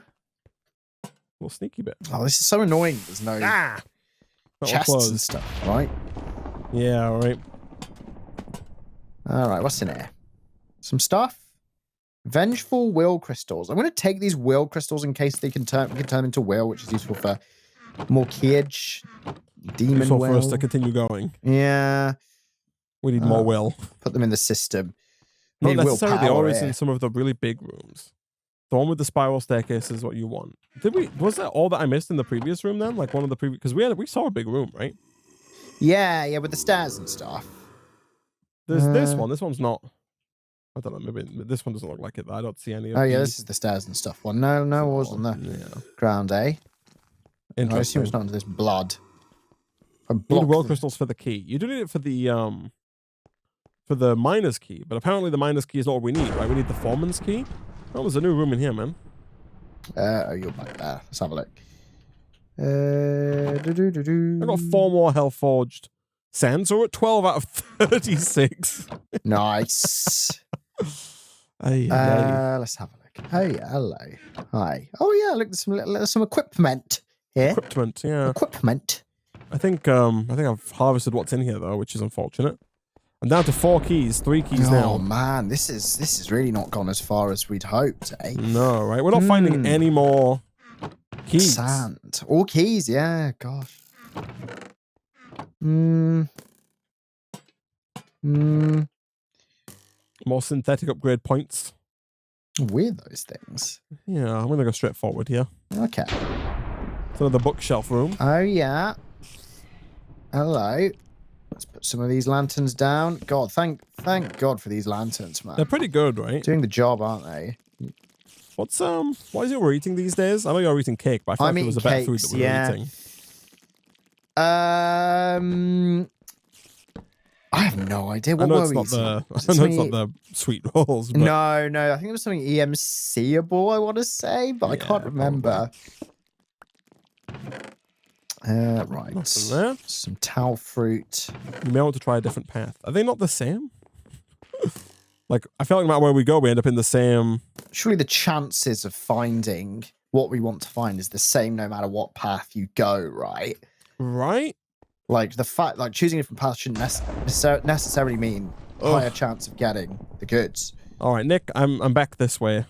Speaker 1: Little sneaky bit.
Speaker 2: Oh, this is so annoying. There's no chests and stuff, right?
Speaker 1: Yeah, all right.
Speaker 2: All right, what's in here? Some stuff. Vengeful will crystals. I'm going to take these will crystals in case they can turn into will, which is useful for more keyage. Demon
Speaker 1: useful
Speaker 2: will.
Speaker 1: for us to continue going.
Speaker 2: Yeah.
Speaker 1: We need more will.
Speaker 2: Put them in the system.
Speaker 1: Not necessarily. They are in some of the really big rooms. The one with the spiral staircase is what you want. Was that all that I missed in the previous room then? Like one of the previous, because we saw a big room, right?
Speaker 2: Yeah, with the stairs and stuff.
Speaker 1: There's this one. This one's not. I don't know. Maybe this one doesn't look like it. I don't see any of
Speaker 2: yeah, this is the stairs and stuff one. No, it wasn't the ground, eh?
Speaker 1: Interesting.
Speaker 2: I assume it's not into this blood.
Speaker 1: You need will crystals for the key. You do need it for the miner's key, but apparently the miner's key is not what we need, right? We need the foreman's key. Oh, there's a new room in here, man.
Speaker 2: You're back there. Let's have a look.
Speaker 1: I got 4 more Hellforged sand, so we're at 12 out of 36.
Speaker 2: Nice.
Speaker 1: Ay.
Speaker 2: Let's have a look. Hey, hello. Hi. Oh yeah, look, there's some equipment here.
Speaker 1: Equipment, yeah.
Speaker 2: Equipment.
Speaker 1: I think I've harvested what's in here though, which is unfortunate. I'm down to 4 keys, 3 keys now.
Speaker 2: Oh man, this is really not gone as far as we'd hoped, eh?
Speaker 1: No, right? We're not finding any more keys.
Speaker 2: Sand. All keys, yeah, gosh.
Speaker 1: More synthetic upgrade points.
Speaker 2: Weird those things.
Speaker 1: Yeah, I'm gonna go straight forward here.
Speaker 2: Okay.
Speaker 1: So the bookshelf room.
Speaker 2: Oh yeah. Hello. Let's put some of these lanterns down. God, thank God for these lanterns, man.
Speaker 1: They're pretty good, right?
Speaker 2: Doing the job, aren't they?
Speaker 1: What's what is it we're eating these days? I know you're eating cake, but I feel like there was a better food that we were eating.
Speaker 2: I have no idea. What
Speaker 1: I know
Speaker 2: were
Speaker 1: it's
Speaker 2: we
Speaker 1: not
Speaker 2: eating?
Speaker 1: I know it's not the sweet rolls. But
Speaker 2: No. I think it was something EMC-able, I want to say, but I can't remember. Right.
Speaker 1: Nothing there.
Speaker 2: Some towel fruit.
Speaker 1: You may want to try a different path. Are they not the same? Like, I feel like no matter where we go, we end up in the same.
Speaker 2: Surely the chances of finding what we want to find is the same no matter what path you go, right?
Speaker 1: Right?
Speaker 2: Like the fact, like choosing a different path shouldn't necessarily mean higher chance of getting the goods.
Speaker 1: All right, Nick, I'm back this way.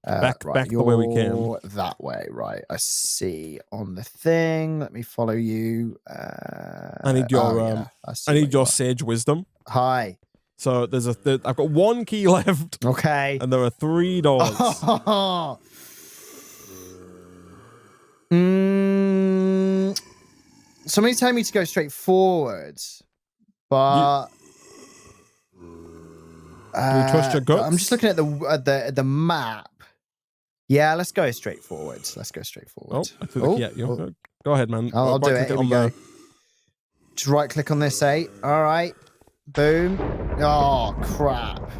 Speaker 1: Back the way we came.
Speaker 2: That way, right? I see on the thing. Let me follow you.
Speaker 1: I need your I need your sage wisdom.
Speaker 2: Hi.
Speaker 1: So I've got 1 key left.
Speaker 2: Okay.
Speaker 1: And there are 3 doors.
Speaker 2: Somebody's telling me to go straight forward, but
Speaker 1: do you trust your guts?
Speaker 2: I'm just looking at the map. Yeah, let's go straight forward.
Speaker 1: Oh, I threw the key at you. Go ahead, man.
Speaker 2: I'll do it. Here we go. Just right click on this, eh? All right. Boom. Oh, crap.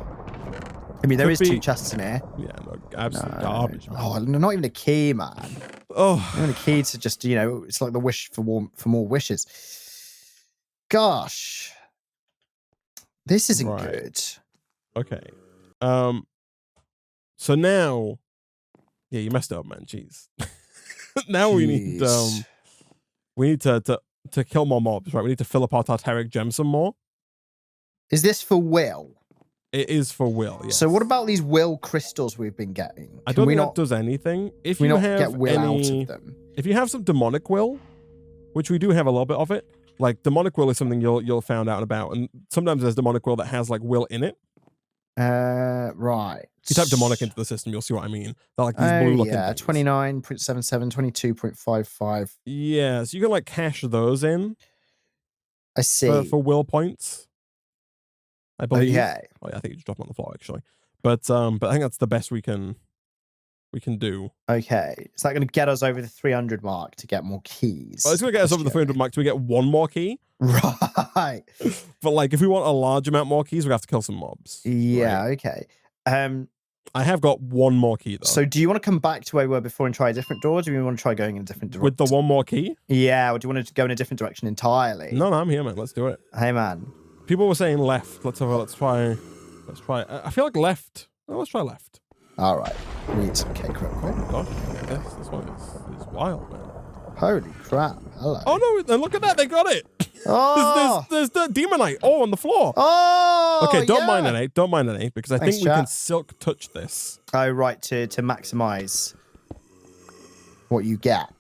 Speaker 2: I mean, there is 2 chests in here.
Speaker 1: Yeah, no, absolute garbage. Man.
Speaker 2: Oh, not even a key, man.
Speaker 1: Oh.
Speaker 2: Not even a key to just, it's like the wish for more wishes. Gosh. This isn't good.
Speaker 1: Okay. So now, yeah, you messed up, man. Jeez. Now we need to kill more mobs, right? We need to fill up our Tartaric gem some more.
Speaker 2: Is this for Will?
Speaker 1: It is for Will, yes.
Speaker 2: So what about these Will crystals we've been getting?
Speaker 1: I don't think that does anything. If you have
Speaker 2: get Will out of them.
Speaker 1: If you have some demonic Will, which we do have a little bit of it, like demonic Will is something you'll find out about, and sometimes there's demonic Will that has like Will in it.
Speaker 2: Right.
Speaker 1: If you type demonic into the system, you'll see what I mean. They're like these blue looking things.
Speaker 2: 29.77, 22.55.
Speaker 1: Yeah, so you can like cash those in.
Speaker 2: I see.
Speaker 1: For Will points. I believe.
Speaker 2: Okay.
Speaker 1: Oh, yeah, I think you just drop them on the floor actually. But I think that's the best we can do.
Speaker 2: Okay. Is that going to get us over the 300 mark to get more keys?
Speaker 1: Well, it's going to get us over the 300 mark till we get 1 more key.
Speaker 2: Right.
Speaker 1: But like, if we want a large amount more keys, we have to kill some mobs.
Speaker 2: Yeah.
Speaker 1: Right?
Speaker 2: Okay.
Speaker 1: I have got 1 more key though.
Speaker 2: So do you want to come back to where we were before and try a different door? Or do you want to try going in a different direction?
Speaker 1: With the 1 more key?
Speaker 2: Yeah. Or do you want to go in a different direction entirely?
Speaker 1: No, I'm here, man. Let's do it.
Speaker 2: Hey, man.
Speaker 1: People were saying left. Let's try. I feel like left. Oh, let's try left.
Speaker 2: All right. We need some cake real quick.
Speaker 1: Gosh, this one is wild, man.
Speaker 2: Holy crap. Hello.
Speaker 1: Oh, no. Look at that. They got it.
Speaker 2: Oh.
Speaker 1: there's the demonite. Oh, on the floor.
Speaker 2: Oh.
Speaker 1: Okay, don't mind an 8. Don't mind an 8 because I think we
Speaker 2: chat.
Speaker 1: can silk touch this.
Speaker 2: Oh, right. To maximize what you get.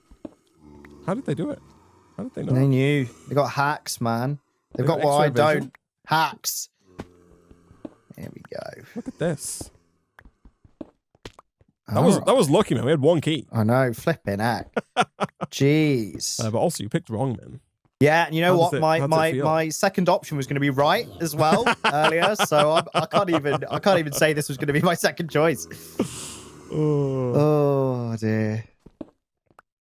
Speaker 1: How did they do it? How did they know?
Speaker 2: They knew. They got hacks, man. They've got what I don't. Hacks. There we go.
Speaker 1: Look at this. That was lucky, man. We had 1 key.
Speaker 2: I know, flipping heck. Jeez.
Speaker 1: But also, you picked wrong, man.
Speaker 2: Yeah, and you know what? My second option was going to be right as well earlier, so I can't even say this was going to be my second choice. Oh dear.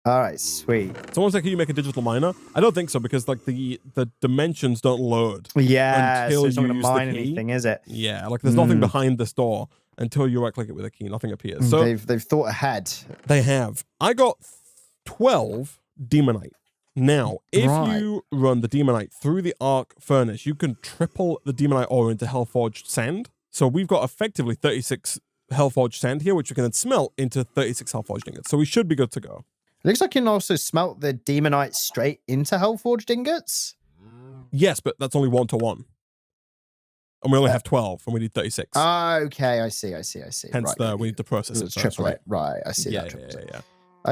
Speaker 2: All right, sweet.
Speaker 1: Someone's like, can you make a digital miner? I don't think so because like the dimensions don't load.
Speaker 2: Yeah,
Speaker 1: until
Speaker 2: so it's not going to
Speaker 1: you use
Speaker 2: mine
Speaker 1: the key.
Speaker 2: anything, is it?
Speaker 1: Yeah, like there's nothing behind this door until you right click it with a key. Nothing appears. So
Speaker 2: they've thought ahead.
Speaker 1: They have. I got 12 demonite. Now, if
Speaker 2: Right.
Speaker 1: you run the Demonite through the arc furnace, you can triple the Demonite ore into HELLFORGED sand. So we've got effectively 36 HELLFORGED sand here, which we can then smelt into 36 HELLFORGED ingots. So we should be good to go.
Speaker 2: It looks like you can also smelt the Demonite straight into HELLFORGED ingots.
Speaker 1: Yes, but that's only 1-to-1. And we only have 12, and we need 36.
Speaker 2: Okay, I see.
Speaker 1: Hence,
Speaker 2: Right,
Speaker 1: we need to process it
Speaker 2: let's
Speaker 1: first,
Speaker 2: triple
Speaker 1: right?
Speaker 2: it. Right, I see
Speaker 1: Yeah,
Speaker 2: that.
Speaker 1: yeah.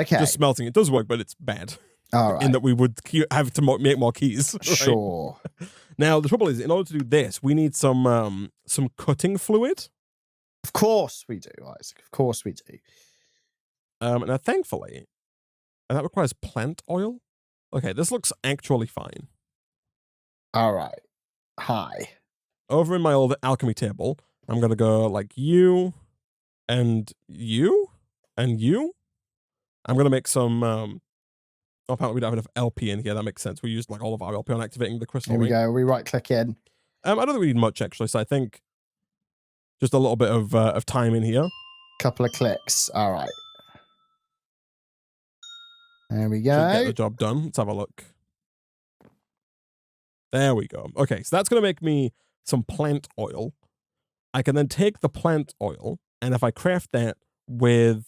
Speaker 2: Okay.
Speaker 1: Just smelting it does work, but it's bad.
Speaker 2: All right.
Speaker 1: In that we would have to make more keys. Right?
Speaker 2: Sure.
Speaker 1: Now, the trouble is, in order to do this, we need some cutting fluid.
Speaker 2: Of course we do, Isaac. Of course we do.
Speaker 1: Now, thankfully, and that requires plant oil. Okay, this looks actually fine.
Speaker 2: All right. Hi.
Speaker 1: Over in my old alchemy table, I'm going to go like you and you and you. I'm going to make some... apparently we don't have enough LP in here. That makes sense. We used like all of our LP on activating the crystal.
Speaker 2: Here we go. We right click in.
Speaker 1: I don't think we need much actually. So I think just a little bit of time in here.
Speaker 2: Couple of clicks. All right. There we
Speaker 1: Should get the
Speaker 2: go.
Speaker 1: job done. Let's have a look. There we go. Okay, so that's going to make me some plant oil. I can then take the plant oil, and if I craft that with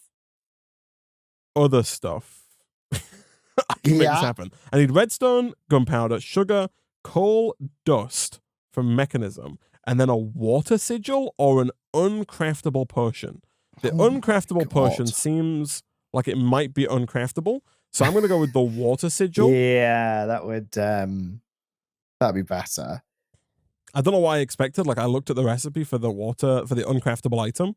Speaker 1: other stuff, I can make this happen. I need redstone, gunpowder, sugar, coal, dust from mechanism, and then a water sigil or an uncraftable potion. The uncraftable potion seems like it might be uncraftable, so I'm going to go with the water sigil.
Speaker 2: Yeah, that'd be better.
Speaker 1: I don't know what I expected. Like I looked at the recipe for the uncraftable item,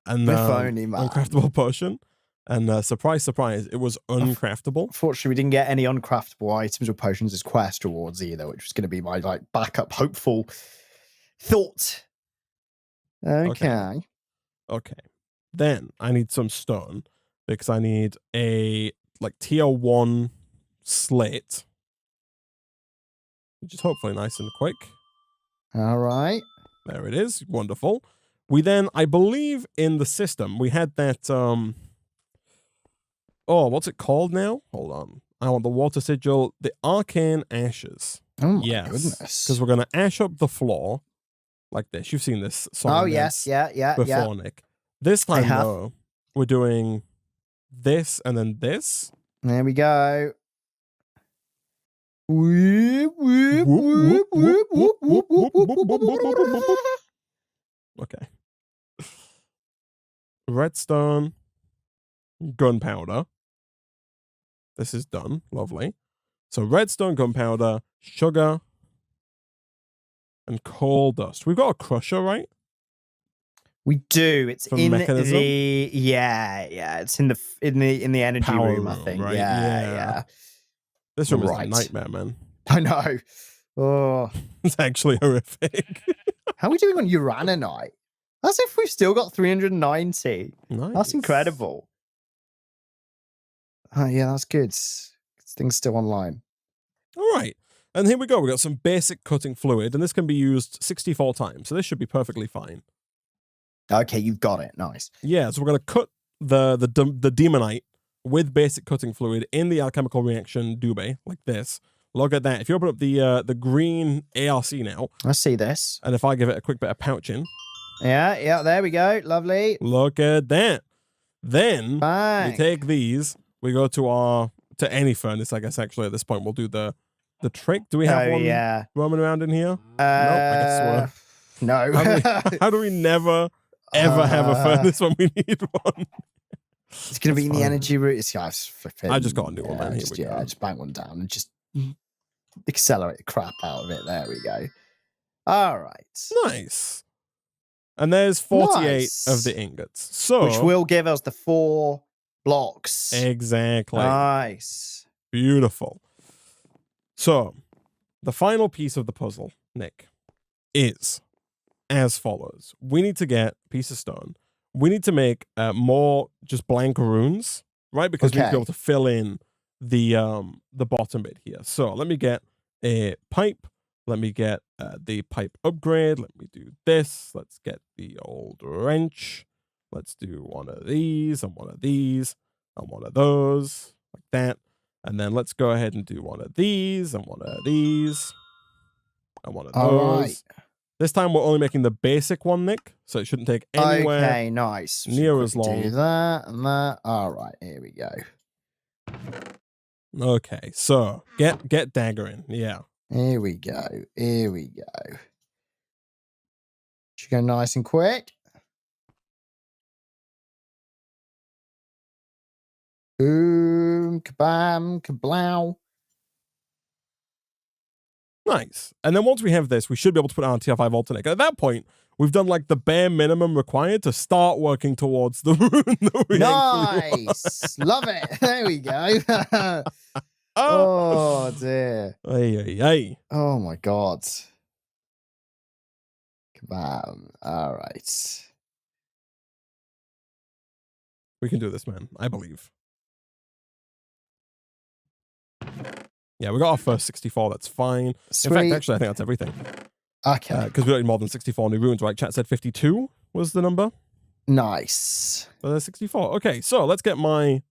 Speaker 1: and
Speaker 2: If only, man.
Speaker 1: uncraftable potion, and surprise, surprise, it was uncraftable.
Speaker 2: Unfortunately, we didn't get any uncraftable items or potions as quest rewards either, which was going to be my like backup hopeful thought. Okay.
Speaker 1: Then I need some stone because I need a like tier 1 slate, which is hopefully nice and quick.
Speaker 2: All right.
Speaker 1: There it is. Wonderful. We then, I believe in the system, we had that, what's it called now? Hold on. I want the water sigil, the arcane ashes.
Speaker 2: Oh my
Speaker 1: yes,
Speaker 2: goodness.
Speaker 1: because we're going to ash up the floor like this. You've seen this song.
Speaker 2: Oh, yes. Yeah.
Speaker 1: Before, Nick. This time, though, we're doing this and then this.
Speaker 2: There we go.
Speaker 1: Okay. Redstone, gunpowder. This is done. Lovely. So redstone, gunpowder, sugar, and coal dust. We've got a crusher, right?
Speaker 2: We do. It's
Speaker 1: For
Speaker 2: in
Speaker 1: mechanism?
Speaker 2: the It's in the energy
Speaker 1: Power
Speaker 2: room, I
Speaker 1: room,
Speaker 2: think.
Speaker 1: right?
Speaker 2: Yeah.
Speaker 1: This room is a
Speaker 2: Right.
Speaker 1: nightmare, man.
Speaker 2: I know. Oh,
Speaker 1: It's actually horrific.
Speaker 2: how are we doing on uraninite? As if we've still got 390.
Speaker 1: Nice.
Speaker 2: That's incredible. Oh, yeah, that's good. Thing's still online.
Speaker 1: All right. And here we go. We got some basic cutting fluid, and this can be used 64 times. So this should be perfectly fine.
Speaker 2: Okay, you've got it. Nice.
Speaker 1: Yeah, so we're going to cut the demonite with basic cutting fluid in the alchemical reaction dube, like this. Look at that. If you open up the green ARC now,
Speaker 2: I see this.
Speaker 1: and if I give it a quick bit of pouching,
Speaker 2: Yeah, there we go. Lovely.
Speaker 1: look at that. Then
Speaker 2: Bang.
Speaker 1: we take these, we go to any furnace, I guess, actually, at this point. We'll do the trick. Do we have one roaming around in here? Nope, I guess
Speaker 2: no.
Speaker 1: how do we never, ever have a furnace when we need one?
Speaker 2: It's going to be in the energy route. It's guys flipping.
Speaker 1: I just got a new one, man. Here we go.
Speaker 2: Just bang one down and just accelerate the crap out of it. There we go. All right.
Speaker 1: Nice. And there's 48
Speaker 2: Nice.
Speaker 1: of the ingots. So
Speaker 2: Which will give us the 4 blocks.
Speaker 1: Exactly.
Speaker 2: Nice.
Speaker 1: Beautiful. So the final piece of the puzzle, Nick, is as follows. We need to get a piece of stone. We need to make more just blank runes, right? Because we need to be able to fill in the bottom bit here. So let me get a pipe. Let me get the pipe upgrade. Let me do this. Let's get the old wrench. Let's do one of these and one of these and one of those, like that. And then let's go ahead and do one of these and one of these and one of
Speaker 2: All
Speaker 1: those.
Speaker 2: right.
Speaker 1: This time we're only making the basic one, Nick, so it shouldn't take anywhere
Speaker 2: Okay, nice.
Speaker 1: near as long.
Speaker 2: Do that and that. All right, here we go.
Speaker 1: Okay, so get daggering. Yeah.
Speaker 2: Here we go. Here we go. Should go nice and quick. Boom, kabam, kablow.
Speaker 1: Nice. And then once we have this, we should be able to put it on tier 5 alternate. At that point, we've done like the bare minimum required to start working towards the rune that we
Speaker 2: Nice. Love it. There we go. Oh, dear.
Speaker 1: Ay.
Speaker 2: Oh, my God. Kabam. All right.
Speaker 1: We can do this, man. I believe. Yeah, we got our first 64. That's fine.
Speaker 2: Sweet.
Speaker 1: In fact, actually, I think that's everything.
Speaker 2: Okay.
Speaker 1: Because we don't need more than 64 new runes, right? Chat said 52 was the number.
Speaker 2: Nice.
Speaker 1: So there's 64. Okay, so let's get my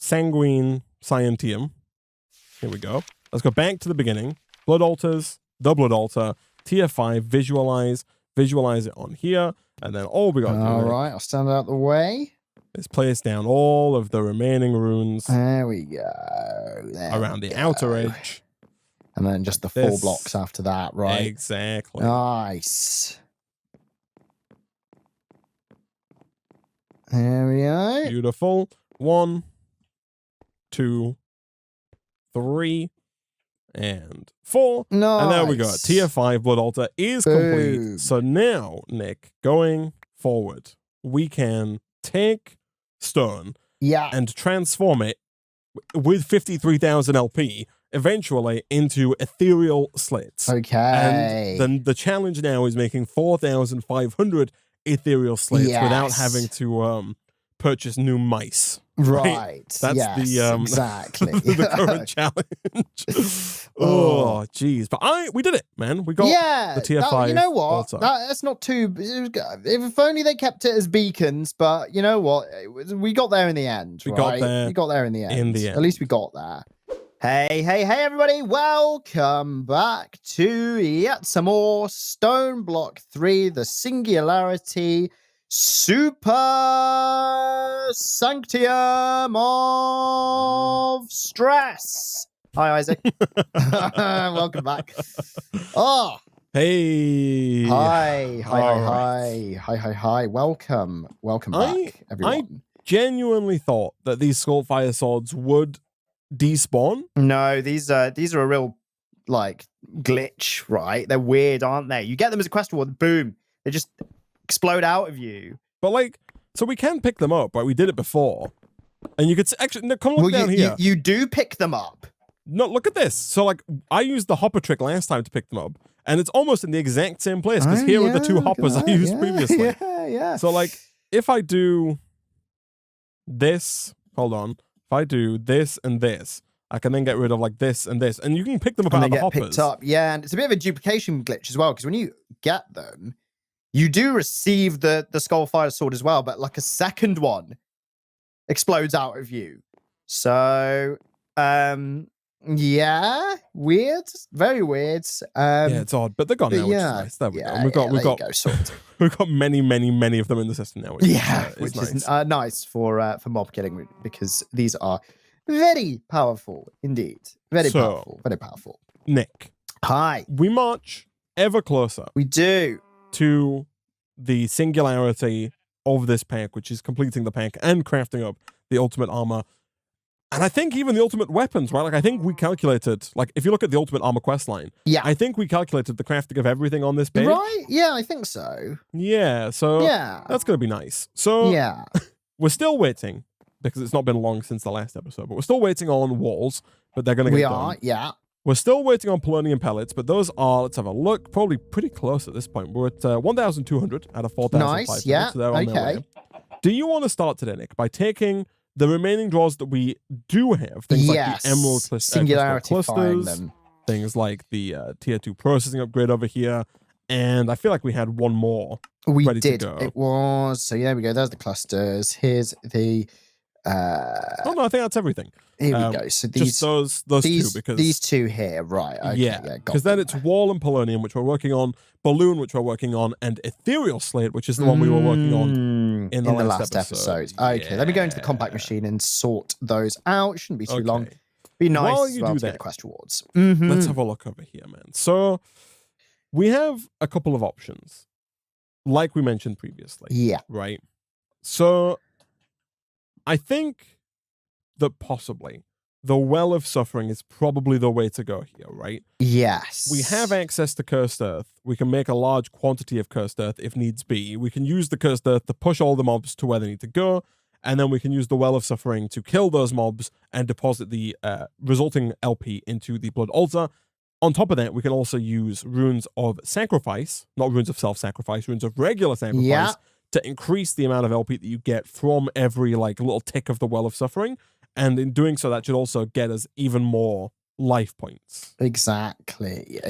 Speaker 1: Sanguine Scientium. Here we go. Let's go back to the beginning. Blood altars, the blood altar, tier 5, visualize it on here. And then all we got to do
Speaker 2: All right, I'll stand out the way.
Speaker 1: is place down all of the remaining runes
Speaker 2: There we go.
Speaker 1: around the outer edge.
Speaker 2: And then just the
Speaker 1: This.
Speaker 2: 4 blocks after that, right?
Speaker 1: Exactly.
Speaker 2: Nice. There we go.
Speaker 1: Beautiful. 1, 2, 3, and 4.
Speaker 2: Nice.
Speaker 1: And there we go. Tier 5 blood altar is complete.
Speaker 2: Boom.
Speaker 1: So now, Nick, going forward, we can take stone
Speaker 2: Yeah.
Speaker 1: and transform it with 53,000 LP eventually into ethereal slits.
Speaker 2: Okay.
Speaker 1: And then the challenge now is making 4,500 ethereal slits without
Speaker 2: Yes.
Speaker 1: having to purchase new mice.
Speaker 2: Right.
Speaker 1: That's
Speaker 2: yes,
Speaker 1: the
Speaker 2: exactly.
Speaker 1: the current challenge. Oh, jeez. But we did it, man. We got the tier 5.
Speaker 2: You know what?
Speaker 1: altar.
Speaker 2: That's not too. If only they kept it as beacons, but you know what? We got there in the end.
Speaker 1: We
Speaker 2: right?
Speaker 1: got there
Speaker 2: We got there in the end.
Speaker 1: in the end.
Speaker 2: At least we got there. Hey, everybody. Welcome back to yet some more StoneBlock 3, the Singularity Super Sanctium of Stress. Hi, Isaac. Welcome back. Oh,
Speaker 1: Hey.
Speaker 2: hi.
Speaker 1: All right.
Speaker 2: Hi. Welcome back, everyone.
Speaker 1: Genuinely thought that these Skullfire swords would despawn.
Speaker 2: No, these are a real like glitch, right? They're weird, aren't they? You get them as a quest reward, boom, they just explode out of you.
Speaker 1: But like, so we can pick them up, right? We did it before. And you could actually come look down here.
Speaker 2: You do pick them up.
Speaker 1: No, look at this. So like, I used the hopper trick last time to pick them up, and it's almost in the exact same place because here are the 2 hoppers I used previously.
Speaker 2: Yeah.
Speaker 1: So like, if I do this, hold on. If I do this and this, I can then get rid of like this and this, and you can pick them up out of the hoppers.
Speaker 2: Picked up. Yeah, and it's a bit of a duplication glitch as well because when you get them, you do receive the Skullfire sword as well, but like a second one explodes out of you. So, yeah, weird, very weird.
Speaker 1: Yeah, it's odd, but they're gone now, which is nice. There we go. We've got we've got many of them in the system now. Which
Speaker 2: is nice for mob killing because these are very powerful indeed. Very powerful.
Speaker 1: Nick,
Speaker 2: hi.
Speaker 1: We march ever closer.
Speaker 2: We do
Speaker 1: to the singularity of this pack, which is completing the pack and crafting up the ultimate armor. And I think even the ultimate weapons, right? Like, I think we calculated, like, if you look at the ultimate armor quest line, I think we calculated the crafting of everything on this page.
Speaker 2: Right? Yeah, I think so.
Speaker 1: Yeah, so that's going to be nice. So we're still waiting, because it's not been long since the last episode, but we're still waiting on walls, but they're going to get done.
Speaker 2: Yeah.
Speaker 1: We're still waiting on polonium pellets, but those are, let's have a look, probably pretty close at this point. We're at 1,200 out of 4,500.
Speaker 2: Nice, yeah,
Speaker 1: so they're on their way. Do you want to start today, Nick, by taking the remaining draws that we do have, things like the Emerald
Speaker 2: Singularity
Speaker 1: clusters, things like the Tier 2 processing upgrade over here, and I feel like we had one more
Speaker 2: we
Speaker 1: ready
Speaker 2: did.
Speaker 1: to go.
Speaker 2: It was, so there we go, there's the clusters. Here's the
Speaker 1: Oh no, I think that's everything.
Speaker 2: Here we go. So
Speaker 1: just those two, because
Speaker 2: these two here, right? Okay, yeah,
Speaker 1: because then it's Wall and Polonium, which we're working on, Balloon, which we're working on, and Ethereal Slate, which is the one we were working on in the last episode.
Speaker 2: Okay, let me go into the compact machine and sort those out. It shouldn't be too long. Be nice
Speaker 1: While
Speaker 2: as
Speaker 1: you
Speaker 2: well
Speaker 1: do
Speaker 2: to get
Speaker 1: that,
Speaker 2: the quest rewards.
Speaker 1: let's have a look over here, man. So we have a couple of options, like we mentioned previously.
Speaker 2: Yeah.
Speaker 1: Right. So I think that possibly the Well of Suffering is probably the way to go here, right?
Speaker 2: Yes.
Speaker 1: We have access to Cursed Earth. We can make a large quantity of Cursed Earth if needs be. We can use the Cursed Earth to push all the mobs to where they need to go, and then we can use the Well of Suffering to kill those mobs and deposit the resulting LP into the Blood Altar. On top of that, we can also use Runes of Sacrifice, not Runes of Self-Sacrifice, Runes of Regular Sacrifice, to increase the amount of LP that you get from every like little tick of the Well of Suffering. And in doing so, that should also get us even more life points.
Speaker 2: Exactly.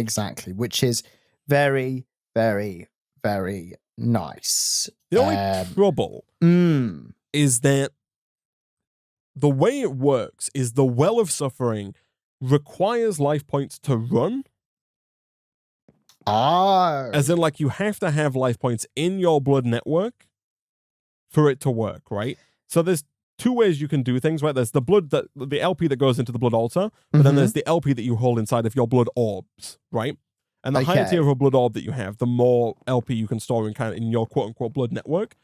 Speaker 2: Which is very, very, very nice.
Speaker 1: The only trouble is that the way it works is the Well of Suffering requires life points to run. As in, like, you have to have life points in your blood network for it to work, right? So there's two ways you can do things, right? There's the LP that goes into the blood altar, but then there's the LP that you hold inside of your blood orbs, right? And the higher tier of a blood orb that you have, the more LP you can store in your quote unquote blood network.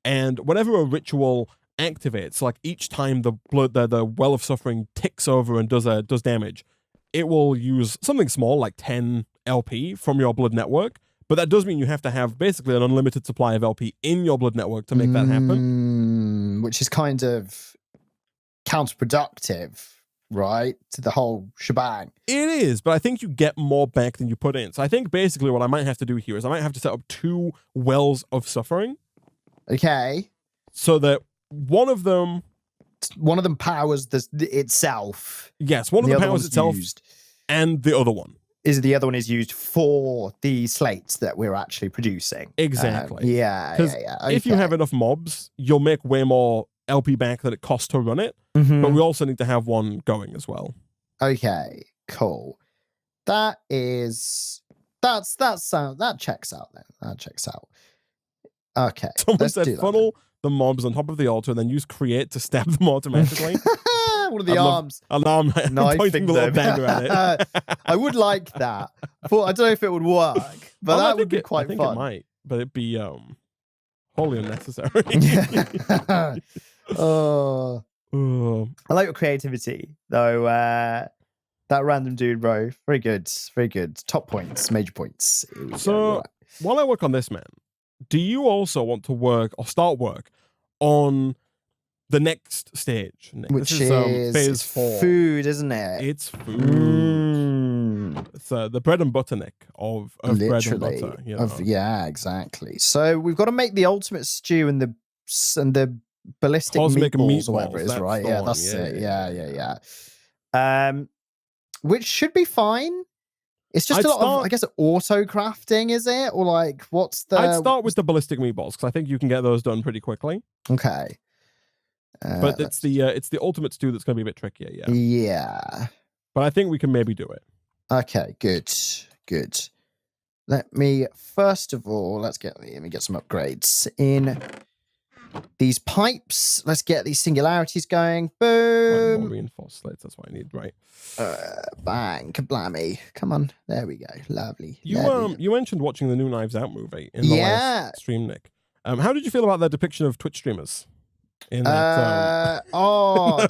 Speaker 1: And whenever a ritual activates, like each time the Well of Suffering ticks over and does damage, it will use something small like 10 LP from your blood network. But that does mean you have to have basically an unlimited supply of LP in your blood network to make that happen.
Speaker 2: Which is kind of counterproductive, right? To the whole shebang.
Speaker 1: It is, but I think you get more back than you put in. So I think basically what I might have to do here is I might have to set up 2 Wells of Suffering.
Speaker 2: Okay.
Speaker 1: So that one of them
Speaker 2: powers itself.
Speaker 1: Yes, one of them powers itself, and the other one.
Speaker 2: The other one is used for the slates that we're actually producing.
Speaker 1: Exactly.
Speaker 2: Yeah. Okay.
Speaker 1: If you have enough mobs, you'll make way more LP back than it costs to run it. But we also need to have one going as well.
Speaker 2: Okay, cool. That checks out then. That checks out. Okay.
Speaker 1: Someone said funnel the mobs on top of the altar and then use create to stab them automatically.
Speaker 2: One of the arms.
Speaker 1: An arm pointing the little dagger at it.
Speaker 2: I would like that. I don't know if it would work, but that would be quite fun.
Speaker 1: I think it might, but it'd be wholly unnecessary.
Speaker 2: I like your creativity, though. That random dude, bro. Very good. Very good. Top points, major points.
Speaker 1: So, while I work on this, man, do you also want to start work on the next stage, Nick?
Speaker 2: Which
Speaker 1: this is phase 4.
Speaker 2: Food, isn't it?
Speaker 1: It's food. It's the bread and butter, Nick, of bread and butter. You know?
Speaker 2: Yeah, exactly. So we've got to make the ultimate stew and the ballistic meatballs or whatever it is, right? Yeah, that's it. Yeah. Which should be fine. It's just a lot of, I guess, auto crafting, is it? Or like, what's the...
Speaker 1: I'd start with the ballistic meatballs, because I think you can get those done pretty quickly.
Speaker 2: Okay.
Speaker 1: But it's the ultimate stew that's going to be a bit trickier, yeah.
Speaker 2: Yeah.
Speaker 1: But I think we can maybe do it.
Speaker 2: Okay, good. Let me, first of all, let me get some upgrades in these pipes. Let's get these singularities going. Boom.
Speaker 1: More reinforced slates, that's what I need, right?
Speaker 2: Bang, kablammy. Come on, there we go. Lovely.
Speaker 1: You mentioned watching the new Knives Out movie in the last stream, Nick. How did you feel about their depiction of Twitch streamers? In that,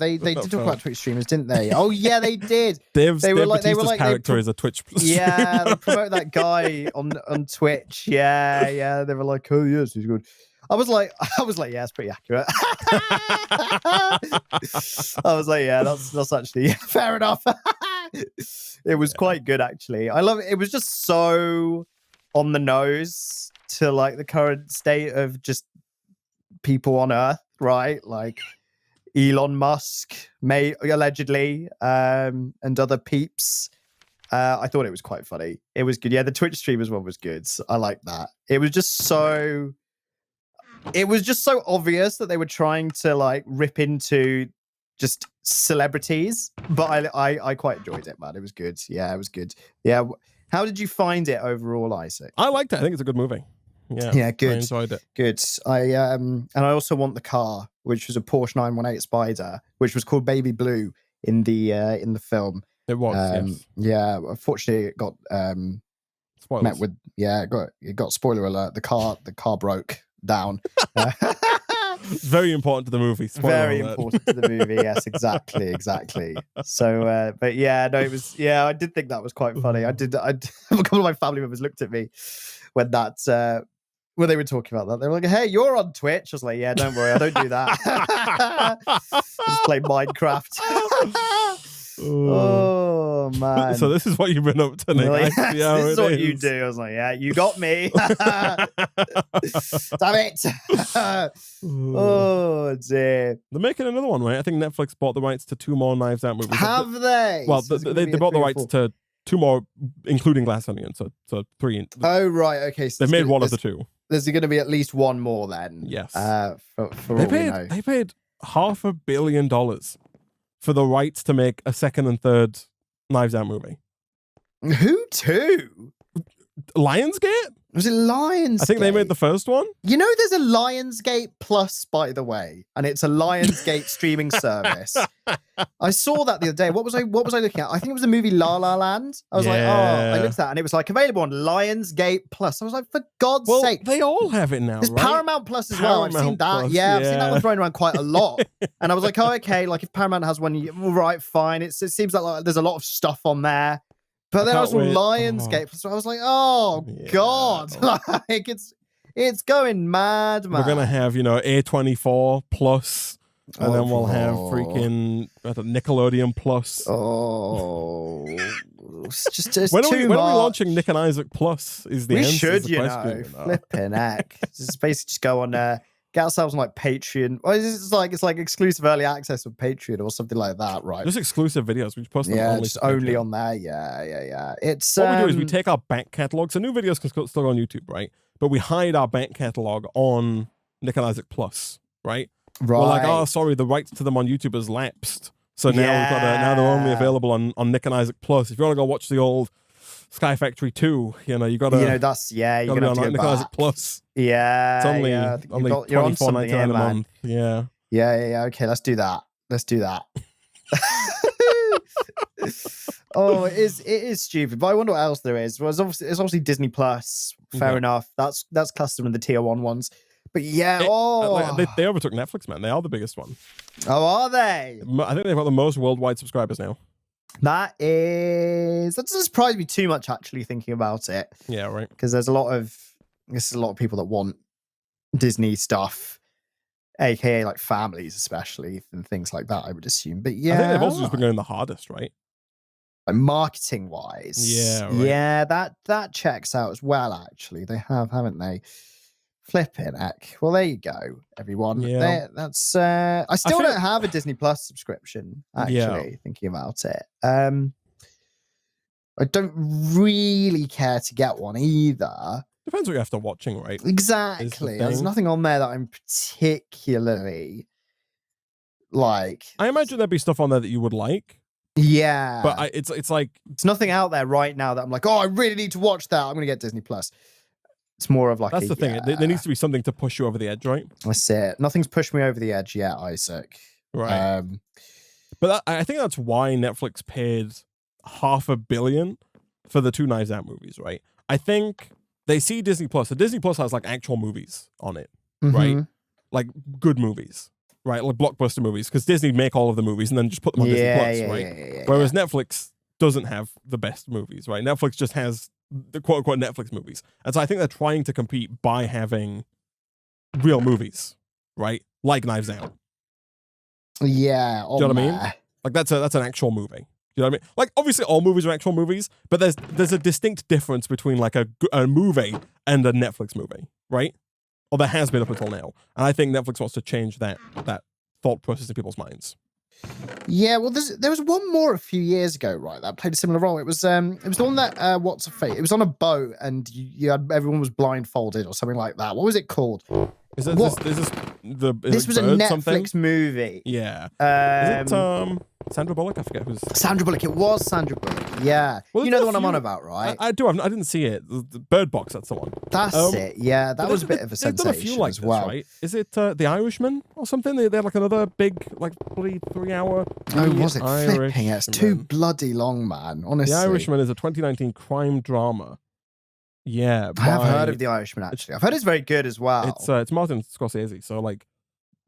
Speaker 2: they did talk about Twitch streamers, didn't they? Oh yeah, they did.
Speaker 1: They were like character is a Twitch streamer.
Speaker 2: Yeah, they promote that guy on Twitch. Yeah. They were like, oh yes, he's good. I was like, yeah, it's pretty accurate. I was like, yeah, that's actually fair enough. It was quite good, actually. I love it. It was just so on the nose to like the current state of just people on Earth, right? Like Elon Musk, allegedly, and other peeps. I thought it was quite funny. It was good. Yeah, the Twitch streamers one was good. I like that. It was just so it was just so obvious that they were trying to like rip into just celebrities, but I quite enjoyed it, man. It was good. Yeah, it was good. Yeah. How did you find it overall, Isaac?
Speaker 1: I liked it. I think it's a good movie. Yeah.
Speaker 2: Yeah, good.
Speaker 1: I enjoyed it.
Speaker 2: Good. And I also want the car, which was a Porsche 918 Spider, which was called Baby Blue in the film.
Speaker 1: It was. Yes.
Speaker 2: Yeah. Unfortunately, it got
Speaker 1: Spoilers.
Speaker 2: met with it got spoiler alert. The car broke down.
Speaker 1: It's very important to the movie.
Speaker 2: Very important to the movie. Yes, exactly. So, but yeah, no, it was. Yeah, I did think that was quite funny. A couple of my family members looked at me when when they were talking about that. They were like, "Hey, you're on Twitch." I was like, "Yeah, don't worry, I don't do that. Just play Minecraft." Oh man!
Speaker 1: So this is what you've been up to, Nick.
Speaker 2: Like, this is what you do. I was like, "Yeah, you got me." Damn it! Oh dear.
Speaker 1: They're making another one, right? I think Netflix bought the rights to 2 more Knives Out movies.
Speaker 2: Have they?
Speaker 1: Well,
Speaker 2: So
Speaker 1: they bought the rights to 2 more, including Glass Onion. So 3.
Speaker 2: Oh right, okay. So
Speaker 1: they've made one of the 2.
Speaker 2: There's going to be at least one more then.
Speaker 1: Yes.
Speaker 2: For all we know.
Speaker 1: They paid $500 million for the rights to make a second and third Knives Out movie.
Speaker 2: Who to?
Speaker 1: Lionsgate?
Speaker 2: Was it Lionsgate?
Speaker 1: I think they made the first one.
Speaker 2: You know, there's a Lionsgate Plus, by the way, and it's a Lionsgate streaming service. I saw that the other day. What was I looking at? I think it was the movie La La Land. I was like, oh, I looked at that, and it was like available on Lionsgate Plus. I was like, for God's sake.
Speaker 1: They all have it now,
Speaker 2: There's
Speaker 1: right?
Speaker 2: Paramount Plus as well. I've seen that.
Speaker 1: Plus,
Speaker 2: I've seen that one thrown around quite a lot. And I was like, oh, okay, like if Paramount has one, right, fine. It seems like there's a lot of stuff on there. But then I was on Lionsgate, so I was like, "Oh God!" Like it's going mad, man.
Speaker 1: We're gonna have A24 Plus, and then we'll have freaking Nickelodeon Plus.
Speaker 2: Oh, it's
Speaker 1: when
Speaker 2: too
Speaker 1: are we
Speaker 2: much.
Speaker 1: launching Nick and Isaac Plus? Is the
Speaker 2: we
Speaker 1: answer
Speaker 2: should,
Speaker 1: to the question,
Speaker 2: flipping heck. Just basically just go on. Get ourselves on like Patreon. Well, it's like exclusive early access on Patreon or something like that, right?
Speaker 1: Just exclusive videos. We just post them
Speaker 2: only on there. Yeah. It's
Speaker 1: what we do is we take our back catalog. So new videos can still go on YouTube, right? But we hide our back catalog on Nick and Isaac Plus, right?
Speaker 2: Right.
Speaker 1: We're like, oh, sorry, the rights to them on YouTube has lapsed. So now now they're only available on Nick and Isaac Plus. If you want to go watch the old Sky Factory 2. You gotta.
Speaker 2: That's you're gonna have to go
Speaker 1: Nick and Isaac Plus.
Speaker 2: Yeah,
Speaker 1: it's only $24.99 a month. Yeah.
Speaker 2: Okay, let's do that. Oh, it is stupid, but I wonder what else there is. Well, it's obviously Disney Plus. Fair enough. That's custom in the tier 1 ones. But yeah,
Speaker 1: they overtook Netflix, man. They are the biggest one.
Speaker 2: Oh, are they?
Speaker 1: I think they've got the most worldwide subscribers now.
Speaker 2: That doesn't surprise me too much, actually, thinking about it.
Speaker 1: Yeah, right.
Speaker 2: Because there's a lot of people that want Disney stuff, aka like families, especially, and things like that, I would assume. But yeah,
Speaker 1: I think they've also just been going the hardest, right?
Speaker 2: Like marketing wise,
Speaker 1: yeah, right.
Speaker 2: Yeah, that checks out as well. Actually, they haven't they? Flipping heck. Well, there you go, everyone.
Speaker 1: Yeah.
Speaker 2: That's I still don't have a Disney Plus subscription, actually, thinking about it. I don't really care to get one either.
Speaker 1: Depends what you're after watching, right?
Speaker 2: Exactly. There's nothing on there that I'm particularly like.
Speaker 1: I imagine there'd be stuff on there that you would like.
Speaker 2: Yeah.
Speaker 1: But it's like
Speaker 2: it's nothing out there right now that I'm like, oh, I really need to watch that. I'm gonna get Disney Plus. It's more of like
Speaker 1: that's the thing. There needs to be something to push you over the edge, right?
Speaker 2: That's it. Nothing's pushed me over the edge yet, Isaac.
Speaker 1: Right. But I think that's why Netflix paid $500 million for the 2 Knives Out movies, right? I think they see Disney Plus. So Disney Plus has like actual movies on it, right? Like good movies, right? Like blockbuster movies, because Disney make all of the movies and then just put them on Disney Plus, right? Whereas Netflix doesn't have the best movies, right? Netflix just has the quote-unquote Netflix movies. And so I think they're trying to compete by having real movies, right? Like Knives Out.
Speaker 2: Yeah.
Speaker 1: Do you know what I mean? Like that's an actual movie. You know what I mean? Like obviously all movies are actual movies, but there's a distinct difference between like a movie and a Netflix movie, right? Or there has been up until now. And I think Netflix wants to change that thought process in people's minds.
Speaker 2: Yeah, well, there was one more a few years ago, right? That played a similar role. It was the one that what's a fate? It was on a boat, and you had everyone was blindfolded or something like that. What was it called?
Speaker 1: Is this
Speaker 2: What?
Speaker 1: is this the is
Speaker 2: This
Speaker 1: it
Speaker 2: was a
Speaker 1: Bird
Speaker 2: Netflix
Speaker 1: something?
Speaker 2: movie.
Speaker 1: Yeah. Is it
Speaker 2: Um,
Speaker 1: Sandra Bullock? I forget who's.
Speaker 2: Sandra Bullock. It was Sandra Bullock. Yeah.
Speaker 1: Well,
Speaker 2: You
Speaker 1: there's
Speaker 2: know the
Speaker 1: a
Speaker 2: one I'm
Speaker 1: few-
Speaker 2: on about, right?
Speaker 1: I do. I didn't see it. The Bird Box. That's the one.
Speaker 2: That's it. Yeah, that
Speaker 1: But
Speaker 2: was a bit of a
Speaker 1: they've done a few
Speaker 2: sensation
Speaker 1: like
Speaker 2: as
Speaker 1: this,
Speaker 2: well.
Speaker 1: right? Is it The Irishman or something? They had like another big, like bloody 3-hour.
Speaker 2: Oh, was it
Speaker 1: Irish
Speaker 2: flipping? It's too bloody long, man. Honestly,
Speaker 1: The Irishman is a 2019 crime drama. Yeah,
Speaker 2: I have heard
Speaker 1: by-
Speaker 2: of The Irishman. Actually, I've heard it's very good as well.
Speaker 1: It's Martin Scorsese. So like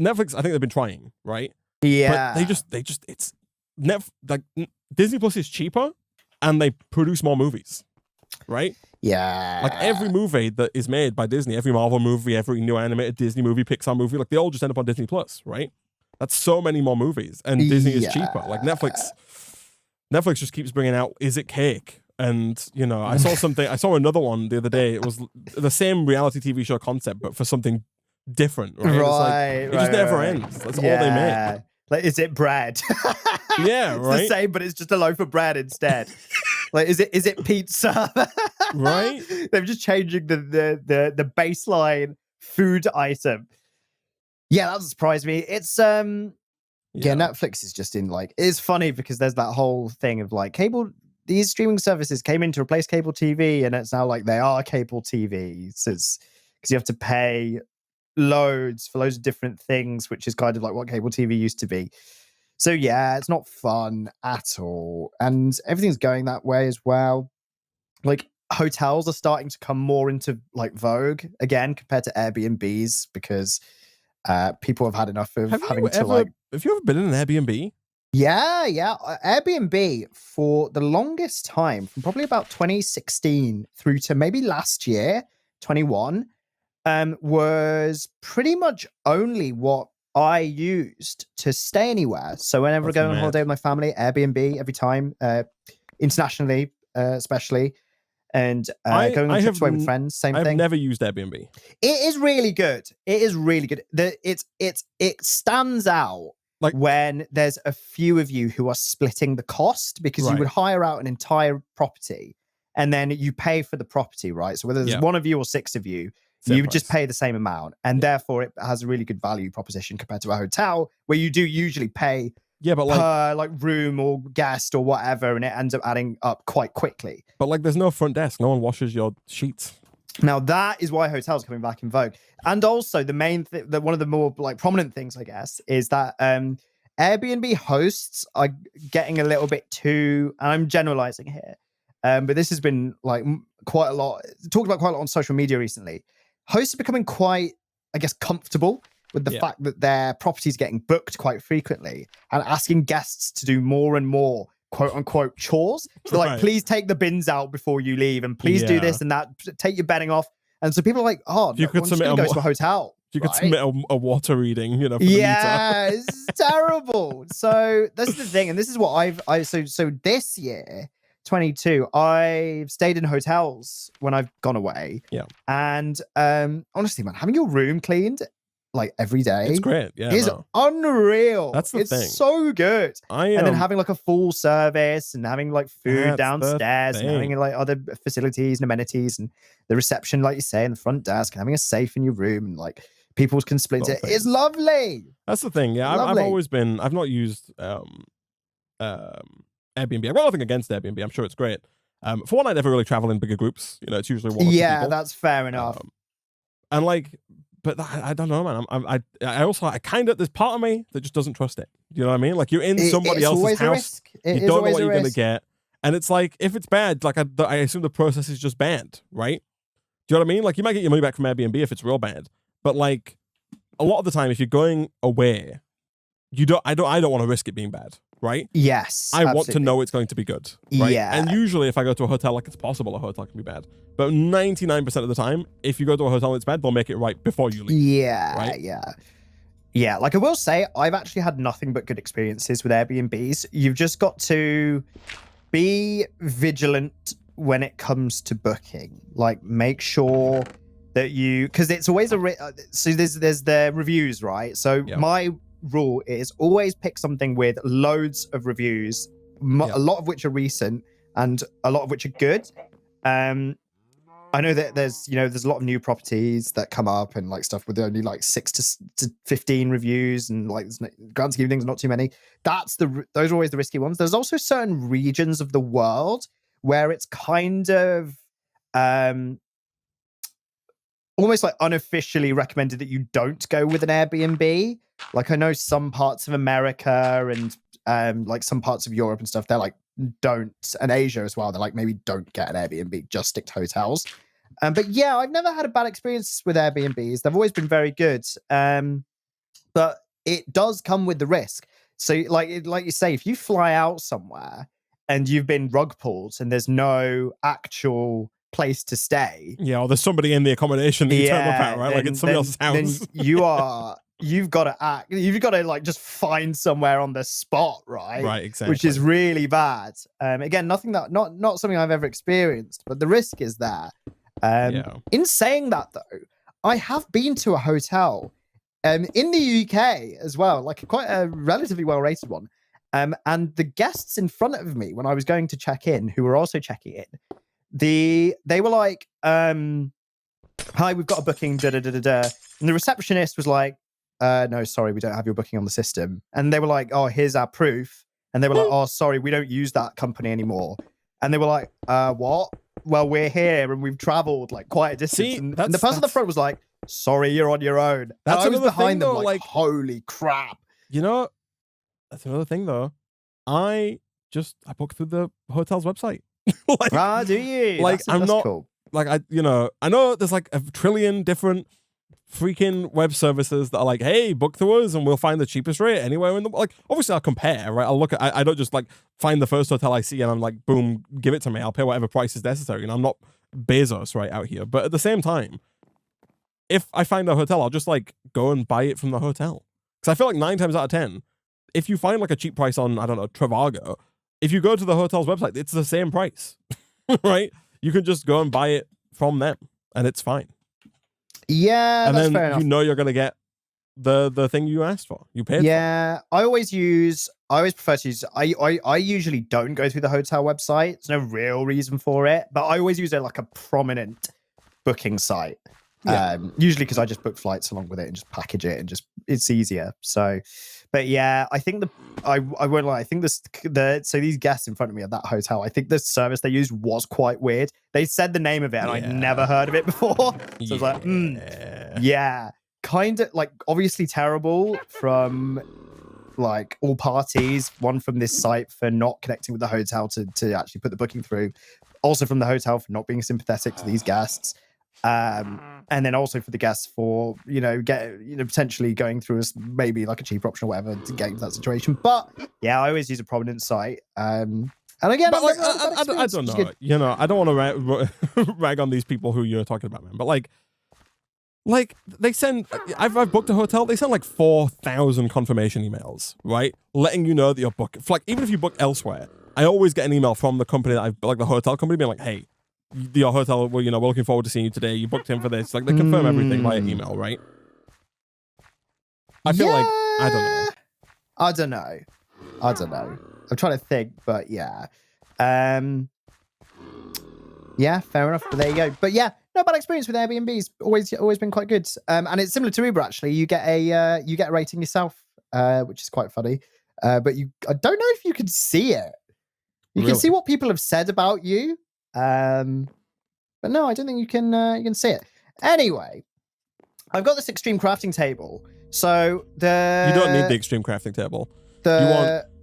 Speaker 1: Netflix, I think they've been trying, right?
Speaker 2: yeah,
Speaker 1: But they just it's Disney Plus is cheaper and they produce more movies, right?
Speaker 2: yeah.
Speaker 1: Like every movie that is made by Disney, every Marvel movie, every new animated Disney movie, Pixar movie, like they all just end up on Disney Plus, right? That's so many more movies, and Disney is cheaper. Like Netflix just keeps bringing out Is It Cake? And you know, I saw another one the other day. It was the same reality TV show concept, but for something different, right? It's like, it just never ends. That's all they make.
Speaker 2: Like, is it bread?
Speaker 1: Yeah,
Speaker 2: It's
Speaker 1: right.
Speaker 2: the same, but it's just a loaf of bread instead. Like, is it pizza?
Speaker 1: Right.
Speaker 2: They're just changing the baseline food item. Yeah, that surprised me. It's yeah, Netflix is just in like, it's funny because there's that whole thing of like these streaming services came in to replace cable TV, and it's now like they are cable TV. So it's because you have to pay loads for loads of different things, which is kind of like what cable TV used to be. So yeah, it's not fun at all. And everything's going that way as well. Like hotels are starting to come more into like vogue again compared to Airbnbs because people have had enough of having to like.
Speaker 1: Have you ever been in an Airbnb?
Speaker 2: Yeah. Airbnb for the longest time, from probably about 2016 through to maybe last year, 21, was pretty much only what I used to stay anywhere. So whenever I go on holiday with my family, Airbnb every time, internationally, especially, and going on trips away with friends, same thing.
Speaker 1: I've never used Airbnb.
Speaker 2: It is really good. It is really good. It stands out like when there's a few of you who are splitting the cost, because you would hire out an entire property and then you pay for the property, right? So whether there's one of you or 6 of you, you would just pay the same amount, and therefore it has a really good value proposition compared to a hotel where you do usually pay
Speaker 1: but
Speaker 2: per like room or guest or whatever, and it ends up adding up quite quickly.
Speaker 1: But like there's no front desk. No one washes your sheets.
Speaker 2: Now that is why hotels are coming back in vogue. And also the main one of the more like prominent things, I guess, is that Airbnb hosts are getting a little bit too, and I'm generalizing here, but this has been like quite a lot, talked about quite a lot on social media recently. Hosts are becoming quite, I guess, comfortable with the fact that their property's getting booked quite frequently and asking guests to do more and more quote unquote chores. So like, please take the bins out before you leave, and please do this and that, take your bedding off. And so people are like, oh,
Speaker 1: you could submit
Speaker 2: go to a hotel.
Speaker 1: You could submit a water reading, you know, for
Speaker 2: it's terrible. So that's the thing. And this is what so this year, 22, I've stayed in hotels when I've gone away.
Speaker 1: Yeah.
Speaker 2: And honestly, man, having your room cleaned like every day,
Speaker 1: it's great. Yeah,
Speaker 2: is unreal.
Speaker 1: That's the thing.
Speaker 2: It's so good. And then having like a full service and having like food downstairs and having like other facilities and amenities and the reception, like you say, and the front desk, and having a safe in your room, and like people can split it. It's lovely.
Speaker 1: That's the thing. Yeah, I've not used Airbnb. I've got nothing against Airbnb. I'm sure it's great. For one, I never really travel in bigger groups. You know, it's usually one or two people.
Speaker 2: That's fair enough.
Speaker 1: And like, but I don't know, man. I kind of, there's part of me that just doesn't trust it. You know what I mean? Like you're in somebody else's house. You don't know what you're going to get. And it's like, if it's bad, like I assume the process is just bad, right? Do you know what I mean? Like you might get your money back from Airbnb if it's real bad. But like a lot of the time, if you're going away, I don't want to risk it being bad, right?
Speaker 2: Yes.
Speaker 1: I want to know it's going to be good, right?
Speaker 2: Yeah.
Speaker 1: And usually if I go to a hotel, like it's possible a hotel can be bad. But 99% of the time, if you go to a hotel and it's bad, they'll make it right before you leave.
Speaker 2: Yeah,
Speaker 1: right?
Speaker 2: Yeah, like I will say, I've actually had nothing but good experiences with Airbnbs. You've just got to be vigilant when it comes to booking. Like make sure that because it's always so there's the reviews, right? So my rule is always pick something with loads of reviews, a lot of which are recent and a lot of which are good. I know that there's a lot of new properties that come up and like stuff with only like 6 to 15 reviews and like grand scheme of things, not too many. Those are always the risky ones. There's also certain regions of the world where it's kind of almost like unofficially recommended that you don't go with an Airbnb. Like I know some parts of America and like some parts of Europe and stuff, they're like don't, and Asia as well, they're like maybe don't get an Airbnb, just stick to hotels. But yeah, I've never had a bad experience with Airbnbs. They've always been very good. But it does come with the risk. So like you say, if you fly out somewhere and you've been rug pulled and there's no actual place to stay.
Speaker 1: Yeah, or there's somebody in the accommodation that you turn up at, right? Like it's somebody else's house.
Speaker 2: Then you've got to like just find somewhere on the spot, right?
Speaker 1: Right, exactly.
Speaker 2: Which is really bad. Again, not something I've ever experienced, but the risk is there. In saying that though, I have been to a hotel in the UK as well, like quite a relatively well-rated one. And the guests in front of me when I was going to check in, who were also checking in, they were like, hi, we've got a booking, da da da da da. And the receptionist was like, no, sorry, we don't have your booking on the system. And they were like, oh, here's our proof. And they were like, oh, sorry, we don't use that company anymore. And they were like, what? Well, we're here and we've traveled like quite a distance.
Speaker 1: See,
Speaker 2: and the person at the front was like, sorry, you're on your own.
Speaker 1: That's
Speaker 2: I was behind them
Speaker 1: though,
Speaker 2: like, holy crap.
Speaker 1: You know, that's another thing though. I booked through the hotel's website.
Speaker 2: Like, do you?
Speaker 1: Like that's not
Speaker 2: cool.
Speaker 1: Like I know there's like a trillion different freaking web services that are like, hey, book through us and we'll find the cheapest rate anywhere in the, like, obviously I'll compare, right? I'll look at, I don't just like find the first hotel I see and I'm like, boom, give it to me. I'll pay whatever price is necessary. And I'm not Bezos right out here. But at the same time, if I find a hotel, I'll just like go and buy it from the hotel. Because I feel like 9 times out of 10, if you find like a cheap price on, I don't know, Trivago, if you go to the hotel's website, it's the same price, right? You can just go and buy it from them and it's fine.
Speaker 2: Yeah,
Speaker 1: and
Speaker 2: that's
Speaker 1: then
Speaker 2: fair enough.
Speaker 1: You know you're gonna get the thing you asked for. You paid.
Speaker 2: Yeah, for. I always prefer to use. I usually don't go through the hotel website. There's no real reason for it, but I always use it like a prominent booking site. Yeah. Usually because I just book flights along with it and just package it and just it's easier. So, but yeah, I think I won't lie. I think so these guests in front of me at that hotel, I think the service they used was quite weird. They said the name of it and I'd never heard of it before. So I was like, yeah, kind of like obviously terrible from like all parties. One from this site for not connecting with the hotel to actually put the booking through. Also from the hotel for not being sympathetic to these guests. And then also for the guests for potentially going through maybe like a cheaper option or whatever to get into that situation. But yeah, I always use a prominent site. And again,
Speaker 1: but like, I don't know. I don't want to rag on these people who you're talking about, man. But like they send. I've booked a hotel. They send like 4,000 confirmation emails, right, letting you know that you're booked. Like even if you book elsewhere, I always get an email from the company that like the hotel company being like, hey, your hotel, we're looking forward to seeing you today. You booked in for this. Like they confirm everything via email, right? I feel like I don't know. I'm trying to think, but yeah. Yeah, fair enough. But there you go. But yeah, no bad experience with Airbnbs. Always been quite good. And it's similar to Uber actually. You get a rating yourself, which is quite funny. But I don't know if you can see it. You can see what people have said about you. But no, I don't think you can see it. Anyway, I've got this extreme crafting table. So you don't need the extreme crafting table.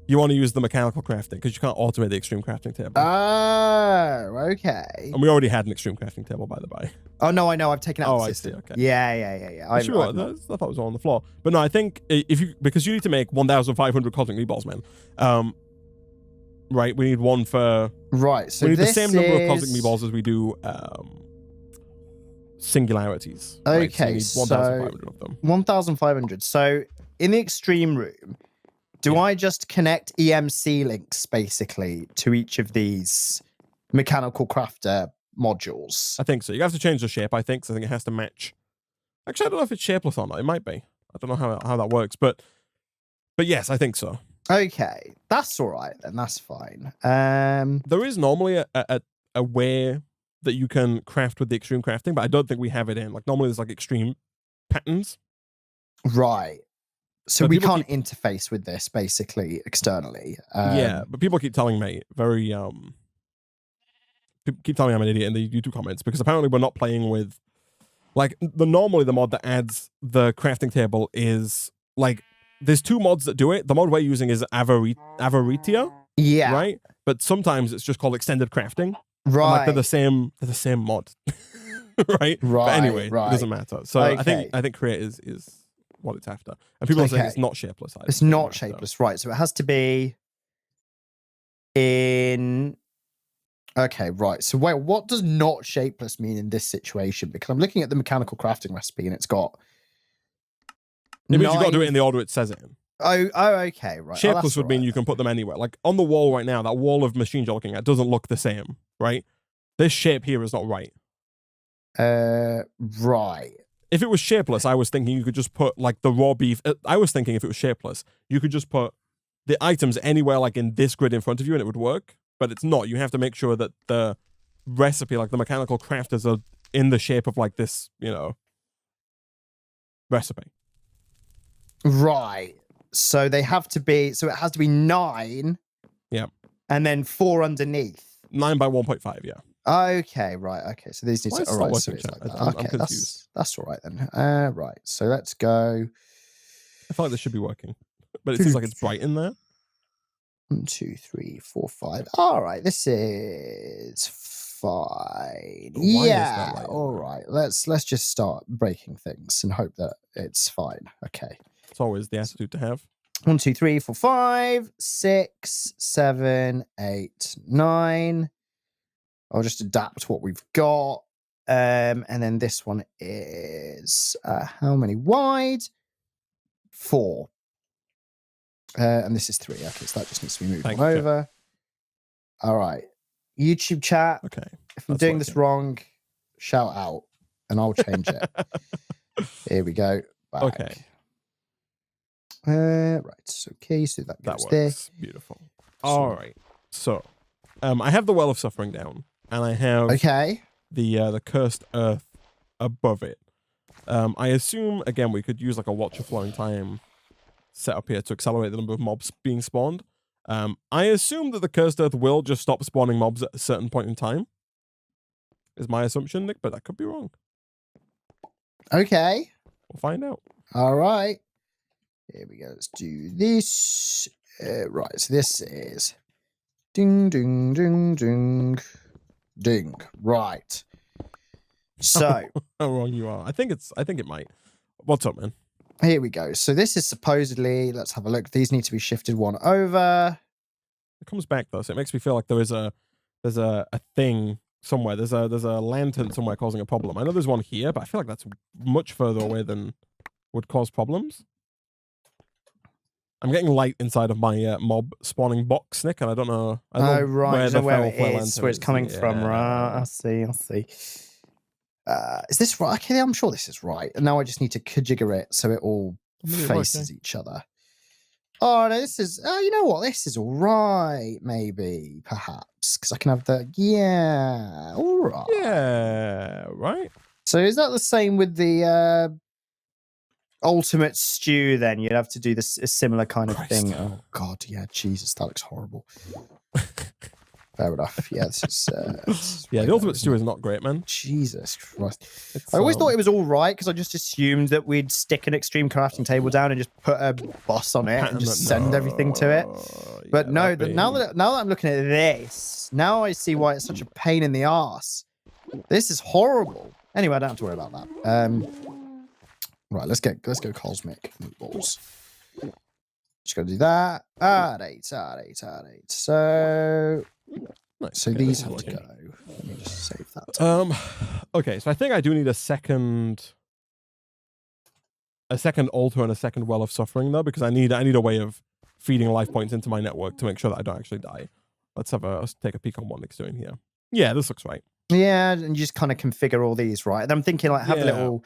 Speaker 1: You want to use the mechanical crafting because you can't automate the extreme crafting table.
Speaker 2: Oh, okay.
Speaker 1: And we already had an extreme crafting table, by the by.
Speaker 2: Oh no, I know. I've taken out the
Speaker 1: I
Speaker 2: system.
Speaker 1: see. Okay.
Speaker 2: Yeah.
Speaker 1: I thought it was all on the floor. But no, I think because you need to make 1,500 cosmic meatballs, man. Right, we need one for... Right, so we need the same number of cosmic meatballs as we do singularities.
Speaker 2: Okay,
Speaker 1: right? So 1,500 of them.
Speaker 2: 1,500. So in the extreme room, do I just connect EMC links, basically, to each of these mechanical crafter modules?
Speaker 1: I think so. You have to change the shape, I think, so I think it has to match. Actually, I don't know if it's shapeless or not. It might be. I don't know how that works, but yes, I think so.
Speaker 2: Okay, that's all right then. That's fine.
Speaker 1: There is normally a way that you can craft with the extreme crafting, but I don't think we have it in. Like normally there's like extreme patterns.
Speaker 2: Right. So
Speaker 1: But
Speaker 2: we
Speaker 1: people
Speaker 2: can't interface with this basically externally.
Speaker 1: Yeah, but people keep telling me keep telling me I'm an idiot in the YouTube comments because apparently we're not playing with like normally the mod that adds the crafting table is like there's two mods that do it. The mod we're using is Avaritia,
Speaker 2: Yeah.
Speaker 1: right? But sometimes it's just called extended crafting.
Speaker 2: Right.
Speaker 1: And like they're the same mod. right? But anyway, it doesn't matter. So
Speaker 2: Okay.
Speaker 1: I think create is what it's after. And people are saying it's not shapeless either.
Speaker 2: It's not shapeless, right. So it has to be in okay, right. So wait, what does not shapeless mean in this situation? Because I'm looking at the mechanical crafting recipe and it's got
Speaker 1: it means you've got to do it in the order it says it in.
Speaker 2: Oh, okay, right.
Speaker 1: Shapeless would mean you can put them anywhere. Like on the wall right now, that wall of machines you're looking at doesn't look the same, right? This shape here is not right.
Speaker 2: Right.
Speaker 1: If it was shapeless, I was thinking you could just put like the raw beef. I was thinking if it was shapeless, you could just put the items anywhere like in this grid in front of you and it would work. But it's not. You have to make sure that the recipe, like the mechanical crafters, are in the shape of like this, recipe.
Speaker 2: Right. So they have to be. So it has to be 9.
Speaker 1: Yeah.
Speaker 2: And then 4 underneath.
Speaker 1: 9 by 1.5. Yeah.
Speaker 2: Okay. Right. Okay. So these need to. All right. So it's like that.
Speaker 1: I'm
Speaker 2: Okay.
Speaker 1: confused.
Speaker 2: That's all right then. Right. So let's go.
Speaker 1: I feel like this should be working, but it seems like it's bright in there.
Speaker 2: 1, 2, 3, 4, 5. All right, this is fine. Yeah. All right. Let's just start breaking things and hope that it's fine. Okay.
Speaker 1: It's always the attitude to have.
Speaker 2: 1, 2, 3, 4, 5, 6, 7, 8, 9. I'll just adapt what we've got. And then this one is how many wide? 4. And this is 3. Okay, so that just needs to be moved over. All right. YouTube chat.
Speaker 1: Okay.
Speaker 2: If I'm doing this wrong, shout out and I'll change it. Here we go. Back.
Speaker 1: Okay.
Speaker 2: Right. Okay, so that goes there.
Speaker 1: Beautiful. All right. So, I have the Well of Suffering down, and I have the Cursed Earth above it. I assume again we could use like a Watch of Flowing Time set up here to accelerate the number of mobs being spawned. I assume that the Cursed Earth will just stop spawning mobs at a certain point in time. Is my assumption, Nick, but that could be wrong.
Speaker 2: Okay.
Speaker 1: We'll find out.
Speaker 2: All right. Here we go. Let's do this. Right. So this is ding, ding, ding, ding, ding. Right. So
Speaker 1: how wrong you are. I think it might. What's up, man?
Speaker 2: Here we go. So this is supposedly, let's have a look. These need to be shifted 1 over.
Speaker 1: It comes back though, so it makes me feel like there's a thing somewhere. There's a lantern somewhere causing a problem. I know there's one here, but I feel like that's much further away than would cause problems. I'm getting light inside of my mob spawning box, Nick, and I don't know.
Speaker 2: Where it's coming from. Right. I see. Is this right? Okay, I'm sure this is right. And now I just need to kajigger it so it all faces each other. Oh, no, this is... you know what? This is all right, maybe, perhaps. Because I can have the... Yeah, all right.
Speaker 1: Yeah, right.
Speaker 2: So is that the same with the ultimate stew, then? You'd have to do a similar kind of thing. Oh, God, yeah, Jesus, that looks horrible. Fair enough. Yeah, this is
Speaker 1: yeah, the ultimate stew is not great, man.
Speaker 2: Jesus Christ. I always thought it was all right because I just assumed that we'd stick an extreme crafting table down and just put a boss on it and just send everything to it. But no, now that I'm looking at this, now I see why it's such a pain in the ass. This is horrible. Anyway, I don't have to worry about that. Right, let's go cosmic meatballs. Just gotta do that. Add 8. So
Speaker 1: nice.
Speaker 2: So these have to go. Let me just save that.
Speaker 1: Okay, so I think I do need a second altar and a second Well of Suffering though, because I need a way of feeding life points into my network to make sure that I don't actually die. Let's take a peek on what Nick's doing here. Yeah, this looks right.
Speaker 2: Yeah, and you just kind of configure all these, right? And I'm thinking like have a little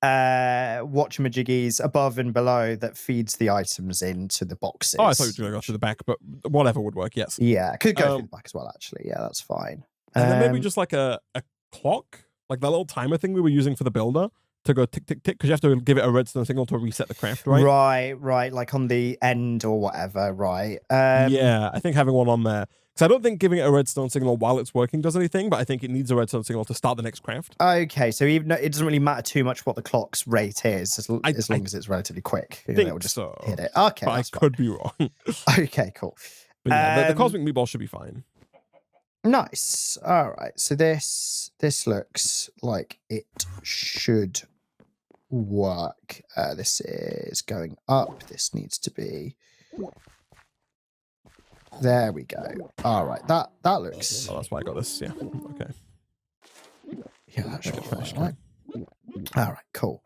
Speaker 2: watchamajiggies above and below that feeds the items into the boxes.
Speaker 1: Oh, I thought you were going to go through the back, but whatever would work, yes.
Speaker 2: Yeah, could go through the back as well, actually. Yeah, that's fine.
Speaker 1: And then maybe just like a clock, like that little timer thing we were using for the builder to go tick, tick, tick, because you have to give it a redstone signal to reset the craft, right?
Speaker 2: Right, like on the end or whatever, right?
Speaker 1: Yeah, I think having one on there. Because I don't think giving it a redstone signal while it's working does anything, but I think it needs a redstone signal to start the next craft.
Speaker 2: Okay, so even it doesn't really matter too much what the clock's rate is, as long as it's relatively quick.
Speaker 1: I think
Speaker 2: it'll just
Speaker 1: so.
Speaker 2: hit it. Okay,
Speaker 1: but I could be wrong.
Speaker 2: Okay, cool.
Speaker 1: But yeah, the cosmic meatball should be fine.
Speaker 2: Nice. All right. So this looks like it should work. This is going up. This needs to be. There we go. All right. That looks.
Speaker 1: Oh, that's why I got this. Yeah. Okay.
Speaker 2: Yeah, that should finish. Right. All right. Cool.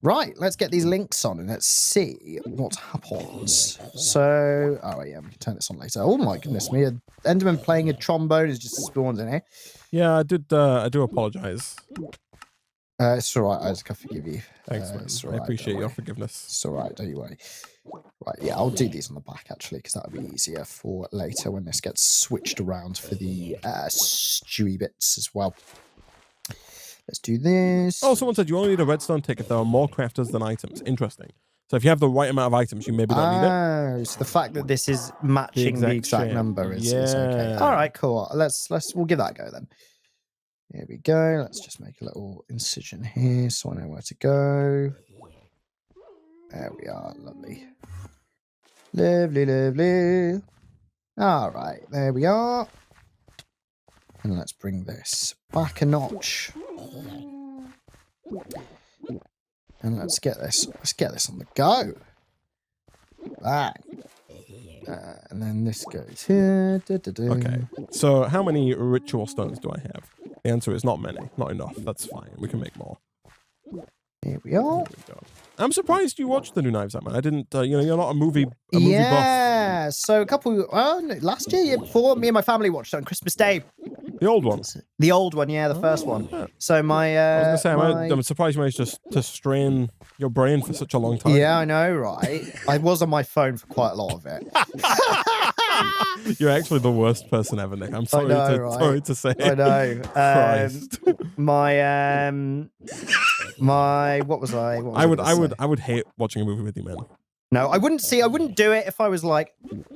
Speaker 2: Right, let's get these links on and let's see what happens. So, oh yeah, we can turn this on later. Oh my goodness me, an Enderman playing a trombone has just spawned in here.
Speaker 1: Yeah, I do apologize.
Speaker 2: It's all right, Isaac, I forgive you.
Speaker 1: Thanks, man. I appreciate your forgiveness.
Speaker 2: It's all right, don't you worry. Right, yeah, I'll do these on the back actually, because that would be easier for later when this gets switched around for the stewy bits as well. Let's do this.
Speaker 1: Oh, someone said you only need a redstone tick if there are more crafters than items. Interesting. So if you have the right amount of items, you maybe don't need it.
Speaker 2: So the fact that this is matching the exact number is okay. All right, cool. We'll give that a go then. Here we go. Let's just make a little incision here so I know where to go. There we are. Lovely. Lovely, lovely. All right, there we are. And let's bring this back a notch. And let's get this on the go. Bang. And then this goes here.
Speaker 1: Okay. So how many ritual stones do I have? The answer is not many. Not enough. That's fine. We can make more.
Speaker 2: Here we are.
Speaker 1: Here we go. I'm surprised you watched the new Knives Out, man. I didn't, you're not a movie buff.
Speaker 2: Yeah, so last year before, me and my family watched it on Christmas Day.
Speaker 1: The old one?
Speaker 2: The old one, yeah, the first one.
Speaker 1: Yeah.
Speaker 2: So my...
Speaker 1: I was going to say, I'm surprised you managed to strain your brain for such a long time.
Speaker 2: Yeah, I know, right? I was on my phone for quite a lot of it.
Speaker 1: You're actually the worst person ever, Nick. I'm sorry, sorry to say.
Speaker 2: I know.
Speaker 1: Christ.
Speaker 2: What was I?
Speaker 1: I would hate watching a movie with you, man.
Speaker 2: No, I wouldn't do it if I was like,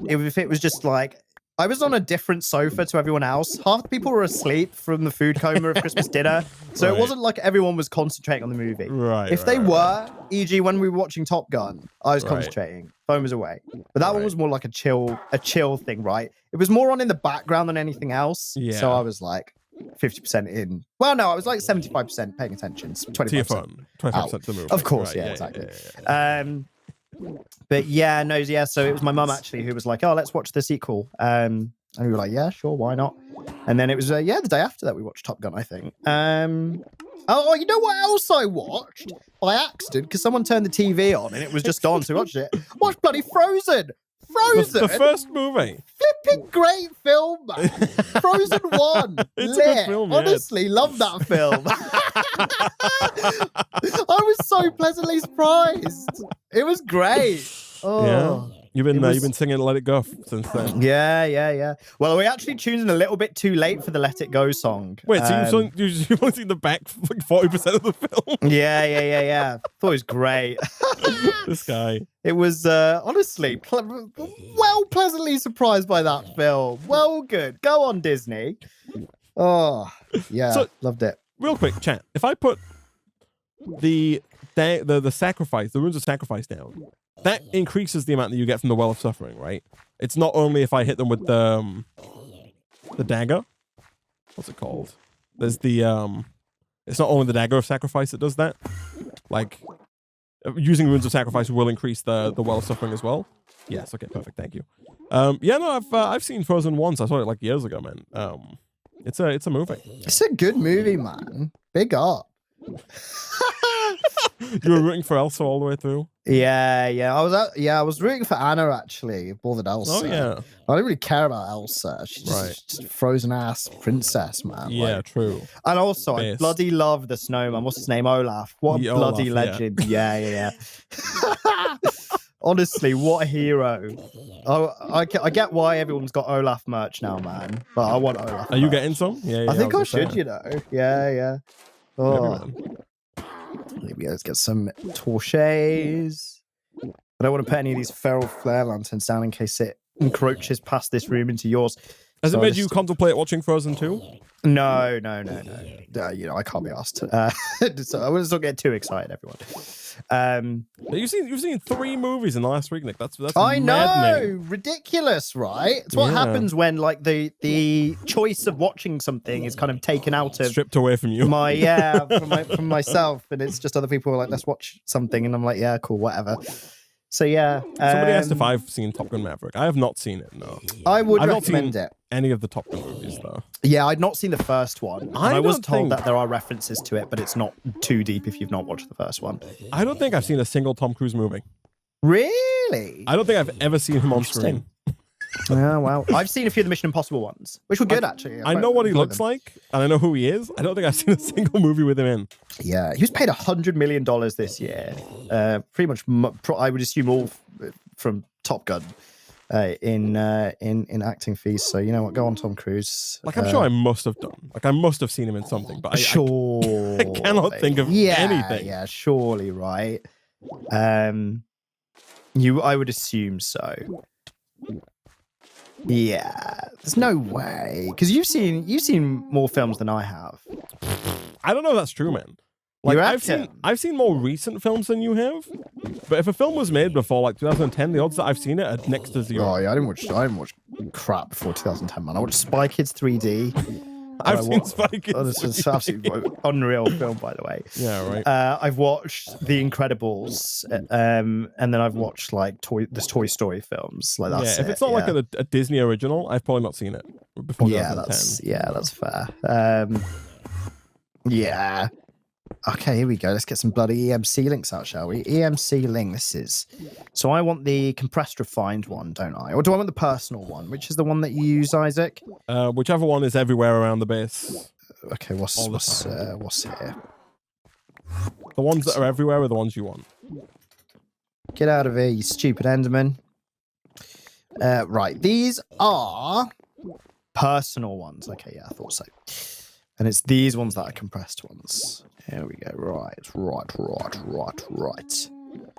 Speaker 2: if it was just like, I was on a different sofa to everyone else. Half the people were asleep from the food coma of Christmas dinner. So It wasn't like everyone was concentrating on the movie.
Speaker 1: Right.
Speaker 2: If they were, e.g. when we were watching Top Gun, I was concentrating. Phone was away. But that one was more like a chill thing, right? It was more on in the background than anything else.
Speaker 1: Yeah.
Speaker 2: So I was like 50% in. Well, no, I was like 75% paying attention. 25%
Speaker 1: to your phone. 25% to the movie.
Speaker 2: Of course, yeah, exactly. But yeah, no, yeah. So it was my mum actually who was like, "Oh, let's watch the sequel." And we were like, "Yeah, sure, why not?" And then it was the day after that we watched Top Gun, I think. Oh, you know what else I watched by accident because someone turned the TV on and it was just on, so we watched it. I watched bloody Frozen.
Speaker 1: The first movie.
Speaker 2: Flipping great film, man. Frozen 1.
Speaker 1: It's a good film, yeah.
Speaker 2: Honestly, love that film. I was so pleasantly surprised. It was great. Oh.
Speaker 1: Yeah. You've been singing "Let It Go" since then.
Speaker 2: Yeah. Well, we actually tuned in a little bit too late for the "Let It Go" song.
Speaker 1: Wait, so you've only seen the back like 40% of the film?
Speaker 2: Yeah. Thought it was great.
Speaker 1: This guy.
Speaker 2: It was honestly pleasantly surprised by that film. Well, good. Go on, Disney. Oh, yeah, so, loved it.
Speaker 1: Real quick, chat. If I put the sacrifice, the runes of sacrifice down, that increases the amount that you get from the Well of Suffering, right? It's not only if I hit them with the dagger. What's it called? There's the it's not only the dagger of sacrifice that does that. Like using runes of sacrifice will increase the Well of Suffering as well. Yes, okay, perfect, thank you. Yeah, no, I've seen Frozen once. I saw it like years ago, man. It's a movie.
Speaker 2: It's a good movie, man. Big up.
Speaker 1: You were rooting for Elsa all the way through?
Speaker 2: Yeah. I was rooting for Anna actually, more than Elsa.
Speaker 1: Oh yeah.
Speaker 2: I don't really care about Elsa. She's just a frozen ass princess, man.
Speaker 1: Yeah, true.
Speaker 2: And also, I bloody love the snowman. What's his name? Olaf. What a bloody legend. Yeah. Honestly, what a hero. Oh, I get why everyone's got Olaf merch now, man. But I want Olaf
Speaker 1: Are you
Speaker 2: merch.
Speaker 1: getting some? Yeah,
Speaker 2: I think I
Speaker 1: was gonna
Speaker 2: should,
Speaker 1: say.
Speaker 2: you know. Yeah.
Speaker 1: Maybe,
Speaker 2: Oh,
Speaker 1: man.
Speaker 2: here we go. Let's get some torches. I don't want to put any of these feral flare lanterns down in case it encroaches past this room into yours.
Speaker 1: Has
Speaker 2: So
Speaker 1: it made you contemplate watching Frozen 2?
Speaker 2: No. You know, I can't be asked. So I wouldn't still get too excited, everyone.
Speaker 1: But you've seen 3 movies in the last week, Nick. That's
Speaker 2: I
Speaker 1: maddening.
Speaker 2: know, ridiculous, right? It's what happens when like the choice of watching something is kind of taken out of
Speaker 1: Stripped away from you.
Speaker 2: from myself, and it's just other people are like, let's watch something, and I'm like, yeah, cool, whatever. So yeah,
Speaker 1: somebody asked if I've seen Top Gun Maverick. I have not seen it. No,
Speaker 2: I would
Speaker 1: I've
Speaker 2: recommend
Speaker 1: not seen
Speaker 2: it.
Speaker 1: any of the Top Gun movies though.
Speaker 2: Yeah, I'd not seen the first one. And I was
Speaker 1: don't
Speaker 2: told
Speaker 1: think-
Speaker 2: that there are references to it, but it's not too deep if you've not watched the first one.
Speaker 1: I don't think I've seen a single Tom Cruise movie.
Speaker 2: Really?
Speaker 1: I don't think I've ever seen him on screen.
Speaker 2: Yeah, well, I've seen a few of the Mission Impossible ones, which were good actually.
Speaker 1: I know what he looks like, and I know who he is. I don't think I've seen a single movie with him in.
Speaker 2: Yeah, he was paid $100 million this year. Pretty much, I would assume all from Top Gun in acting fees. So you know what, go on, Tom Cruise.
Speaker 1: Like I'm sure I must have done. Like I must have seen him in something, but
Speaker 2: sure,
Speaker 1: I cannot think of anything.
Speaker 2: Yeah, surely, right? I would assume so. Yeah, there's no way because you've seen more films than I have.
Speaker 1: I don't know if that's true, man. Like
Speaker 2: You
Speaker 1: I've seen more recent films than you have, but if a film was made before like 2010, the odds that I've seen it are next to 0.
Speaker 2: Oh yeah, I didn't watch crap before 2010, man. I watched Spy Kids 3D.
Speaker 1: I've seen Spy Kids.
Speaker 2: Oh, this is absolutely unreal film, by the way.
Speaker 1: Yeah, right.
Speaker 2: I've watched The Incredibles, and then I've watched like Toy Story films. Like that's
Speaker 1: if it's not like a Disney original, I've probably not seen it before 2010.
Speaker 2: That's fair. Yeah. Okay, here we go. Let's get some bloody EMC links out, shall we? EMC link. This is. So I want the compressed refined one, don't I? Or do I want the personal one? Which is the one that you use, Isaac?
Speaker 1: Whichever one is everywhere around the base.
Speaker 2: Okay, what's here?
Speaker 1: The ones that are everywhere are the ones you want.
Speaker 2: Get out of here, you stupid Enderman. Right, these are personal ones. Okay, yeah, I thought so. And it's these ones that are compressed ones. Here we go. Right.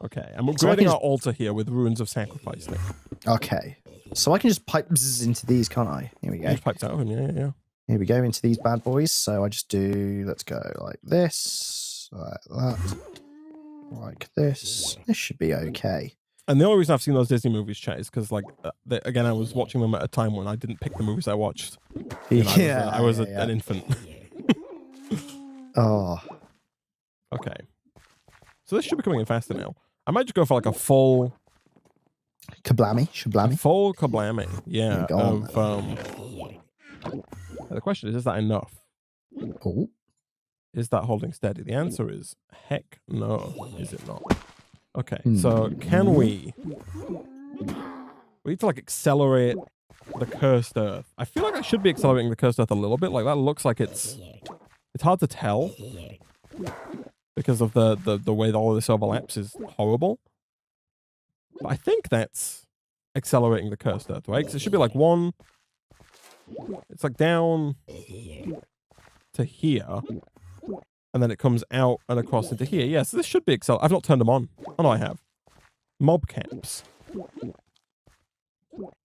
Speaker 1: Okay, I'm upgrading our altar here with ruins of sacrifice, Nick.
Speaker 2: Okay. So I can just pipe into these, can't I? Here we go.
Speaker 1: Just piped out of him, yeah.
Speaker 2: Here we go, into these bad boys. So I just do, let's go like this, like that, like this. This should be okay.
Speaker 1: And the only reason I've seen those Disney movies, chat, is because, like, again, I was watching them at a time when I didn't pick the movies I watched. You know, I was an infant.
Speaker 2: Oh.
Speaker 1: Okay. So this should be coming in faster now. I might just go for, like, a full...
Speaker 2: Shablammy?
Speaker 1: Full kablammy, yeah. The question is that enough?
Speaker 2: Oh.
Speaker 1: Is that holding steady? The answer is heck no, is it not? Okay, so can we need to like accelerate the cursed earth. I feel like I should be accelerating the cursed earth a little bit. Like that looks like it's hard to tell because of the way that all of this overlaps is horrible. But I think that's accelerating the cursed earth, right? Because it should be like one. It's like down to here. And then it comes out and across into here. Yeah, so this should be Excel. I've not turned them on. Oh, no, I have. Mob camps.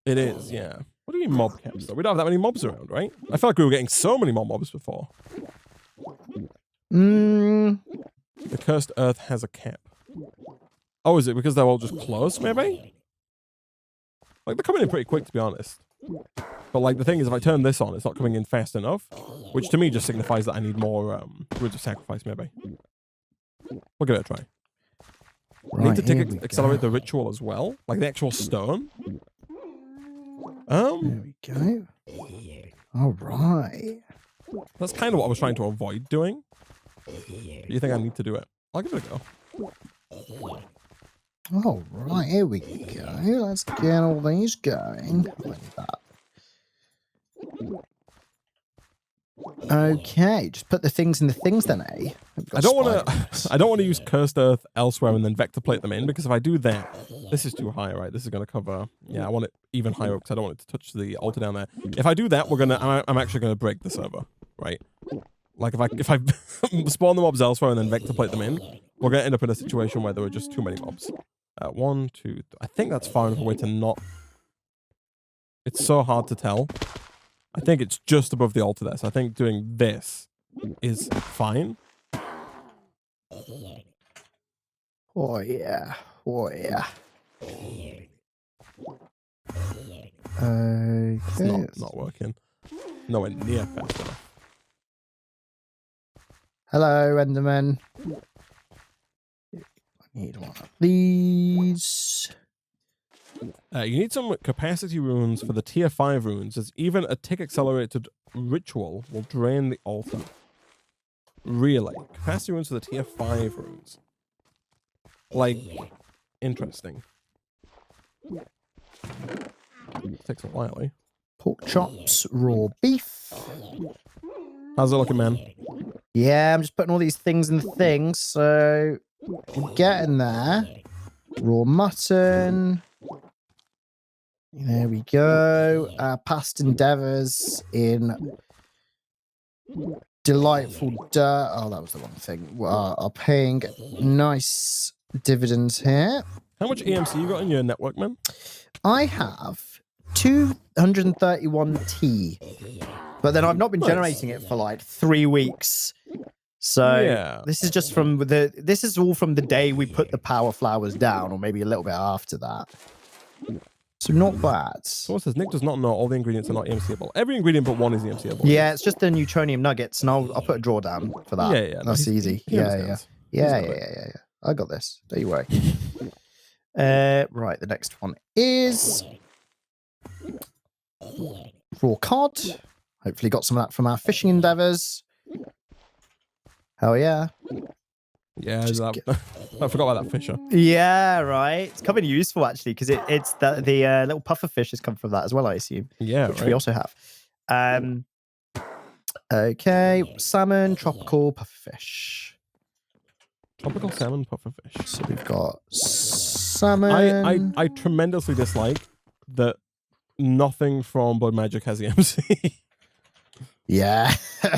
Speaker 1: It is, yeah. What do you mean mob camps, though? We don't have that many mobs around, right? I felt like we were getting so many more mobs before. The cursed earth has a cap. Oh, is it because they're all just close, maybe? Like, they're coming in pretty quick, to be honest. But, like, the thing is, if I turn this on, it's not coming in fast enough. Which, to me, just signifies that I need more Ruins of Sacrifice, maybe. We'll give it a try.
Speaker 2: Right,
Speaker 1: I need to accelerate the ritual as well. Like, the actual stone.
Speaker 2: There we go. All right.
Speaker 1: That's kind of what I was trying to avoid doing. Do you think I need to do it? I'll give it a go.
Speaker 2: All right, here we go. Let's get all these going. Like that. Okay, just put the things in the things then, eh? Got
Speaker 1: I don't want
Speaker 2: spiders.
Speaker 1: to. I don't want to use cursed earth elsewhere and then vector plate them in, because if I do that, this is too high, right? This is going to cover. Yeah, I want it even higher because I don't want it to touch the altar down there. If I do that, I'm actually gonna break the server, right? Like if I spawn the mobs elsewhere and then vector plate them in, we're gonna end up in a situation where there are just too many mobs. 1, 2. I think that's far enough away to not. It's so hard to tell. I think it's just above the altar there, so I think doing this is fine.
Speaker 2: Oh yeah. Oh yeah.
Speaker 1: It's
Speaker 2: Okay.
Speaker 1: not working. Nowhere near fast enough.
Speaker 2: Hello, Enderman. I need one of these.
Speaker 1: You need some capacity runes for the tier 5 runes, as even a tick accelerated ritual will drain the altar. Really? Capacity runes for the tier 5 runes. Like, interesting. Takes a while, eh?
Speaker 2: Pork chops, raw beef.
Speaker 1: How's it looking, man?
Speaker 2: Yeah, I'm just putting all these things in the thing, so we're getting there. Raw mutton. There we go. Past endeavors in delightful dirt. Oh, that was the wrong thing. Are paying nice dividends here.
Speaker 1: How much EMC you got in your network, man?
Speaker 2: I have 231T, but then I've not been generating it for like 3 weeks. So
Speaker 1: yeah.
Speaker 2: This is just from this is all from the day we put the power flowers down, or maybe a little bit after that. So not bad.
Speaker 1: Someone says Nick does not know all the ingredients are not EMCable. Every ingredient but one is EMCable.
Speaker 2: Yeah, it's just the neutronium nuggets, and I'll put a drawdown for that.
Speaker 1: Yeah.
Speaker 2: That's easy. Yeah. I got this. Don't you worry. Right, the next one is raw cod. Hopefully got some of that from our fishing endeavors. Hell yeah.
Speaker 1: Yeah, I forgot about that fisher.
Speaker 2: Yeah, right. It's coming useful actually, because it's the little puffer fish has come from that as well, I assume.
Speaker 1: Yeah,
Speaker 2: which
Speaker 1: right.
Speaker 2: we also have. Okay, salmon, tropical puffer fish.
Speaker 1: Tropical salmon puffer fish.
Speaker 2: So we've got salmon.
Speaker 1: I tremendously dislike that nothing from Blood Magic has EMC.
Speaker 2: Yeah.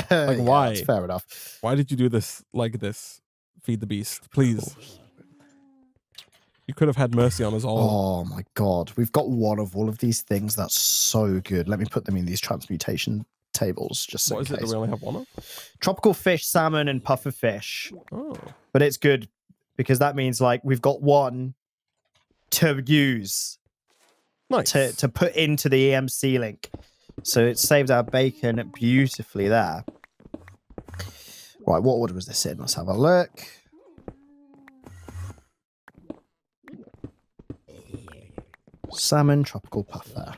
Speaker 1: Like, why?
Speaker 2: That's fair enough.
Speaker 1: Why did you do this like this? Feed the beast, please. You could have had mercy on us all.
Speaker 2: Oh my god. We've got one of all of these things. That's so good. Let me put them in these transmutation tables just so.
Speaker 1: What is it that we only have one of?
Speaker 2: Tropical fish, salmon, and puffer fish.
Speaker 1: Oh.
Speaker 2: But it's good because that means like we've got one to use.
Speaker 1: Nice.
Speaker 2: To put into the EMC link. So it saved our bacon beautifully there. Right, what order was this in? Let's have a look. Salmon, tropical puffer.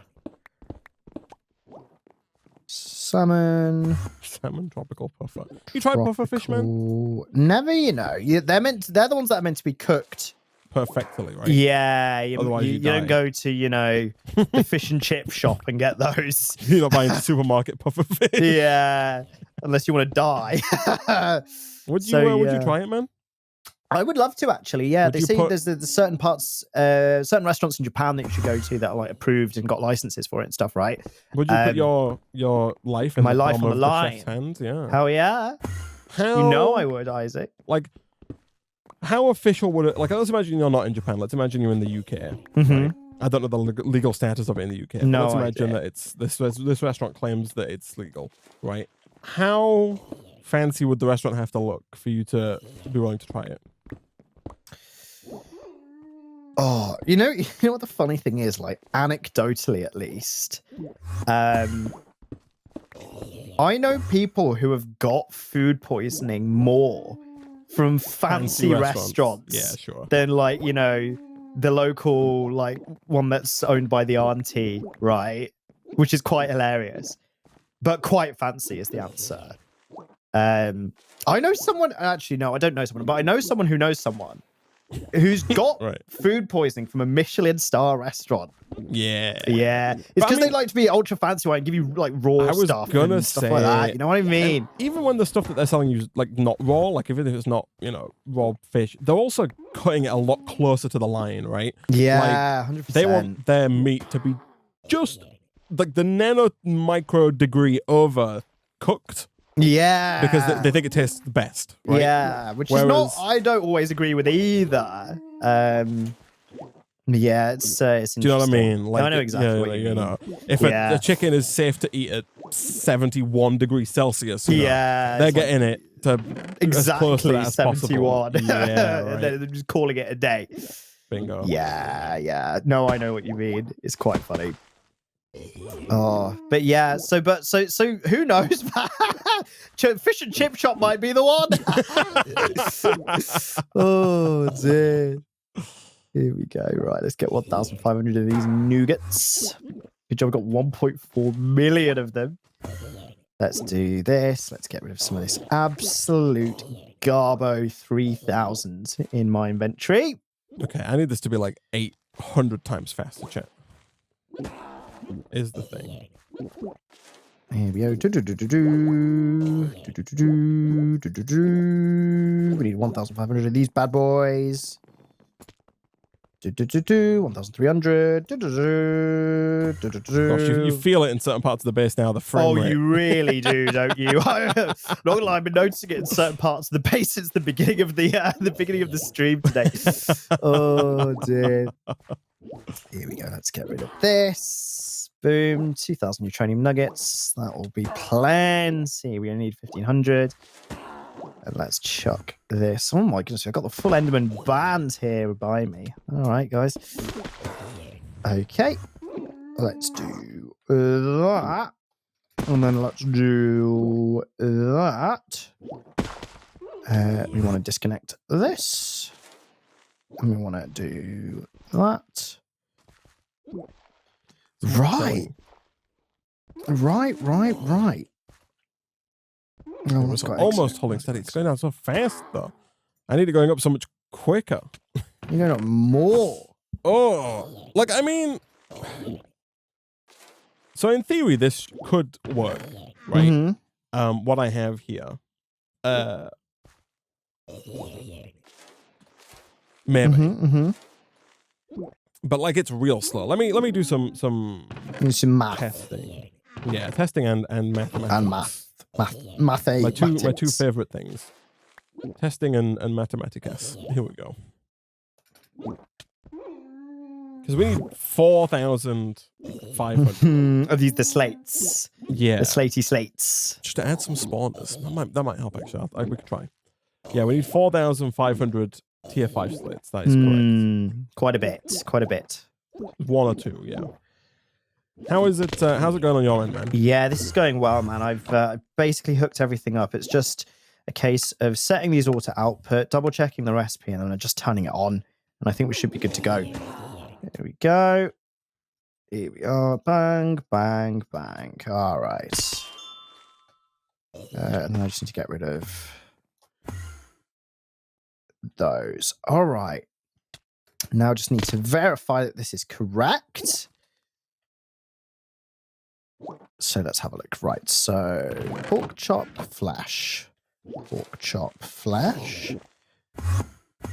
Speaker 2: Salmon.
Speaker 1: Salmon, tropical puffer. You tried puffer fish, man?
Speaker 2: Never, you know. They're the ones that are meant to be cooked
Speaker 1: perfectly, right?
Speaker 2: Yeah,
Speaker 1: Otherwise
Speaker 2: you don't go to, the fish and chip shop and get those.
Speaker 1: You're not buying supermarket puffer fish.
Speaker 2: Yeah, unless you want to die.
Speaker 1: Would you try it, man?
Speaker 2: I would love to, actually. Yeah, they say there's certain parts, certain restaurants in Japan that you should go to that are like approved and got licenses for it and stuff, right?
Speaker 1: Would you put your life in
Speaker 2: my
Speaker 1: the
Speaker 2: life
Speaker 1: palm
Speaker 2: on the
Speaker 1: of
Speaker 2: line?
Speaker 1: chef's hand? Yeah.
Speaker 2: Hell yeah!
Speaker 1: How,
Speaker 2: you know I would, Isaac.
Speaker 1: Like, how official would it? Like, let's imagine you're not in Japan. Let's imagine you're in the UK.
Speaker 2: Mm-hmm.
Speaker 1: Right? I don't know the legal status of it in the UK.
Speaker 2: No,
Speaker 1: let's imagine that it's this restaurant claims that it's legal, right? How fancy would the restaurant have to look for you to be willing to try it?
Speaker 2: Oh, you know what the funny thing is, like anecdotally at least, I know people who have got food poisoning more from fancy restaurants
Speaker 1: yeah, sure,
Speaker 2: than like, the local like one that's owned by the auntie, right? Which is quite hilarious, but quite fancy is the answer. I know someone, actually no, I don't know someone, but I know someone who knows someone who's got
Speaker 1: Right.
Speaker 2: food poisoning from a Michelin star restaurant.
Speaker 1: Yeah.
Speaker 2: Yeah, it's
Speaker 1: But I
Speaker 2: because they
Speaker 1: mean-
Speaker 2: like to be ultra fancy and give you like raw
Speaker 1: I was
Speaker 2: stuff
Speaker 1: gonna
Speaker 2: and stuff like that.
Speaker 1: say-
Speaker 2: You know what I mean?
Speaker 1: Even when the stuff that they're selling you is like not raw, like even if it's not, raw fish, they're also cutting it a lot closer to the line, right?
Speaker 2: Yeah, 100%.
Speaker 1: They want their meat to be just like the nano micro degree over cooked
Speaker 2: Yeah,
Speaker 1: because they think it tastes the best, right?
Speaker 2: Yeah, which is not.
Speaker 1: Whereas-
Speaker 2: I don't always agree with either. Yeah, it's interesting.
Speaker 1: Do you know what I mean? Like,
Speaker 2: I know exactly what you mean.
Speaker 1: If
Speaker 2: Yeah.
Speaker 1: a chicken is safe to eat at 71 degrees Celsius,
Speaker 2: Yeah,
Speaker 1: they're
Speaker 2: it's like
Speaker 1: getting it to as close to
Speaker 2: exactly
Speaker 1: that as possible.
Speaker 2: 71.
Speaker 1: Yeah,
Speaker 2: And
Speaker 1: right.
Speaker 2: then they're just calling it a day.
Speaker 1: Bingo.
Speaker 2: Yeah. No, I know what you mean. It's quite funny. Oh, but yeah. So who knows? Fish and chip shop might be the one. Oh dear. Here we go. Right, let's get 1,500 of these nougats. Good job, we got 1.4 million of them. Let's do this. Let's get rid of some of this absolute Garbo 3000 in my inventory.
Speaker 1: Okay, I need this to be like 800 times faster, chat. Is the thing.
Speaker 2: Here we go. We need 1,500 of these bad boys. 1,300.
Speaker 1: Gosh, you feel it in certain parts of the base now, the frame rate.
Speaker 2: You really do, don't you? Not gonna lie, I've been noticing it in certain parts of the base since the beginning of the beginning of the stream today. Oh dear. Here we go. Let's get rid of this. Boom. 2,000 uranium nuggets. That will be plenty. We only need 1,500. And let's chuck this. Oh my goodness, I've got the full Enderman band here by me. All right, guys. Okay. Let's do that. And then let's do that. We want to disconnect this. And we want to do that. Right. Oh,
Speaker 1: It's almost holding steady. It's going down so fast, though. I need it going up so much quicker.
Speaker 2: You're going up more.
Speaker 1: Oh, like, I mean... So in theory, this could work, right?
Speaker 2: Mm-hmm.
Speaker 1: What I have here. Maybe.
Speaker 2: Mm-hmm.
Speaker 1: But like it's real slow. Let me do some
Speaker 2: Do some math.
Speaker 1: testing. Yeah, testing and mathematics.
Speaker 2: And math.
Speaker 1: My two favorite things. Testing and mathematicas. Here we go. Because we need 4,500.
Speaker 2: Of these, the slates.
Speaker 1: Yeah.
Speaker 2: The slatey slates.
Speaker 1: Just to add some spawners. That might help actually. We could try. Yeah, we need 4,500 tier 5 slates. That is correct.
Speaker 2: Quite a bit.
Speaker 1: One or two, yeah. How's it going on your end, man?
Speaker 2: Yeah, this is going well, man. I've basically hooked everything up. It's just a case of setting these all to output, double checking the recipe, and then just turning it on. And I think we should be good to go. Here we go. Here we are. Bang, bang, bang. All right. And then I just need to get rid of those. All right. Now I just need to verify that this is correct. So let's have a look. Right. So pork chop flash. Pork chop flash.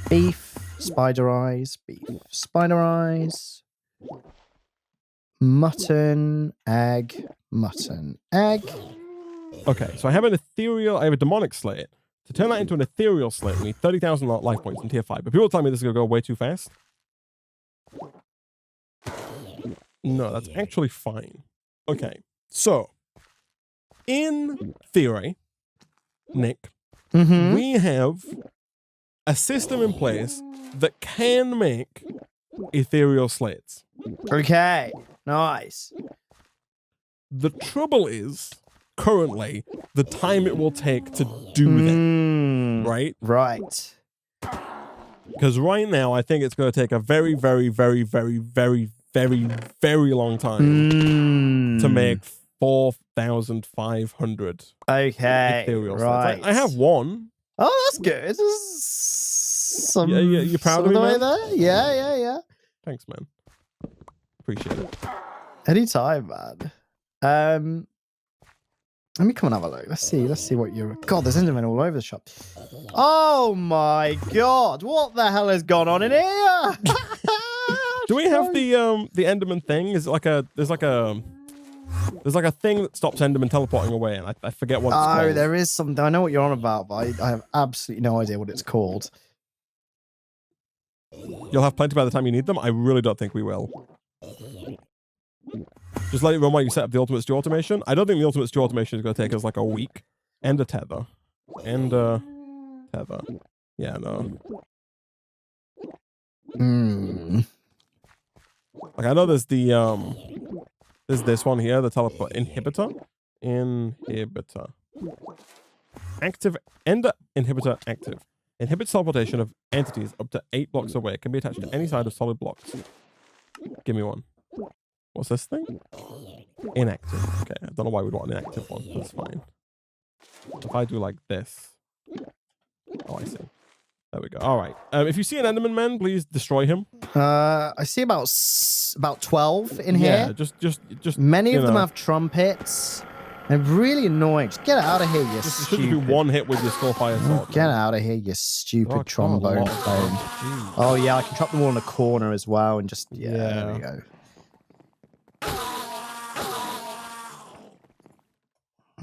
Speaker 2: Beef, spider eyes, beef, spider eyes. Mutton, egg, mutton, egg.
Speaker 1: Okay, so I have a demonic slate. To turn that into an ethereal slate, we need 30,000 life points in tier 5. But people tell me this is going to go way too fast. No, that's actually fine. Okay, so in theory, Nick, we have a system in place that can make ethereal slates.
Speaker 2: Okay, nice.
Speaker 1: The trouble is, currently, the time it will take to do that, right?
Speaker 2: Right.
Speaker 1: Because right now, I think it's going to take a very, very, very, very, very, very, very long time to make 4,500
Speaker 2: Okay,
Speaker 1: ethereal
Speaker 2: right.
Speaker 1: slates. I have one.
Speaker 2: Oh, that's good. Some,
Speaker 1: Yeah, you proud of me,
Speaker 2: the way
Speaker 1: man?
Speaker 2: there? Yeah.
Speaker 1: Thanks, man. Appreciate it.
Speaker 2: Anytime, man. Let me come and have a look. Let's see what you're. God, there's Endermen all over the shop. Oh my God! What the hell has gone on in here?
Speaker 1: Do we have the Enderman thing? Is it like there's like a thing that stops Enderman teleporting away, and I forget what it's called.
Speaker 2: Oh, there is something. I know what you're on about, but I have absolutely no idea what it's called.
Speaker 1: You'll have plenty by the time you need them. I really don't think we will. Just let it run while you set up the ultimate stew automation. I don't think the ultimate stew automation is going to take us like a week. And a tether. And a tether. Yeah, no. Like I know there's there's this one here, the teleport inhibitor. Active ender inhibitor active. Inhibits teleportation of entities up to 8 blocks away. Can be attached to any side of solid blocks. Give me one. What's this thing? Inactive. Okay, I don't know why we'd want an inactive one. That's fine. If I do like this. Oh, I see. There we go. All right. If you see an Enderman man, please destroy him.
Speaker 2: I see about 12 in here.
Speaker 1: Yeah, just.
Speaker 2: Many of them have trumpets. They're really annoying. Just get out of here, you
Speaker 1: Just should do
Speaker 2: stupid.
Speaker 1: one hit with your Skullfire sword.
Speaker 2: Get out of here, you stupid trombone phone.
Speaker 1: Jeez.
Speaker 2: Oh yeah, I can trap them all in a corner as well, and just there we go.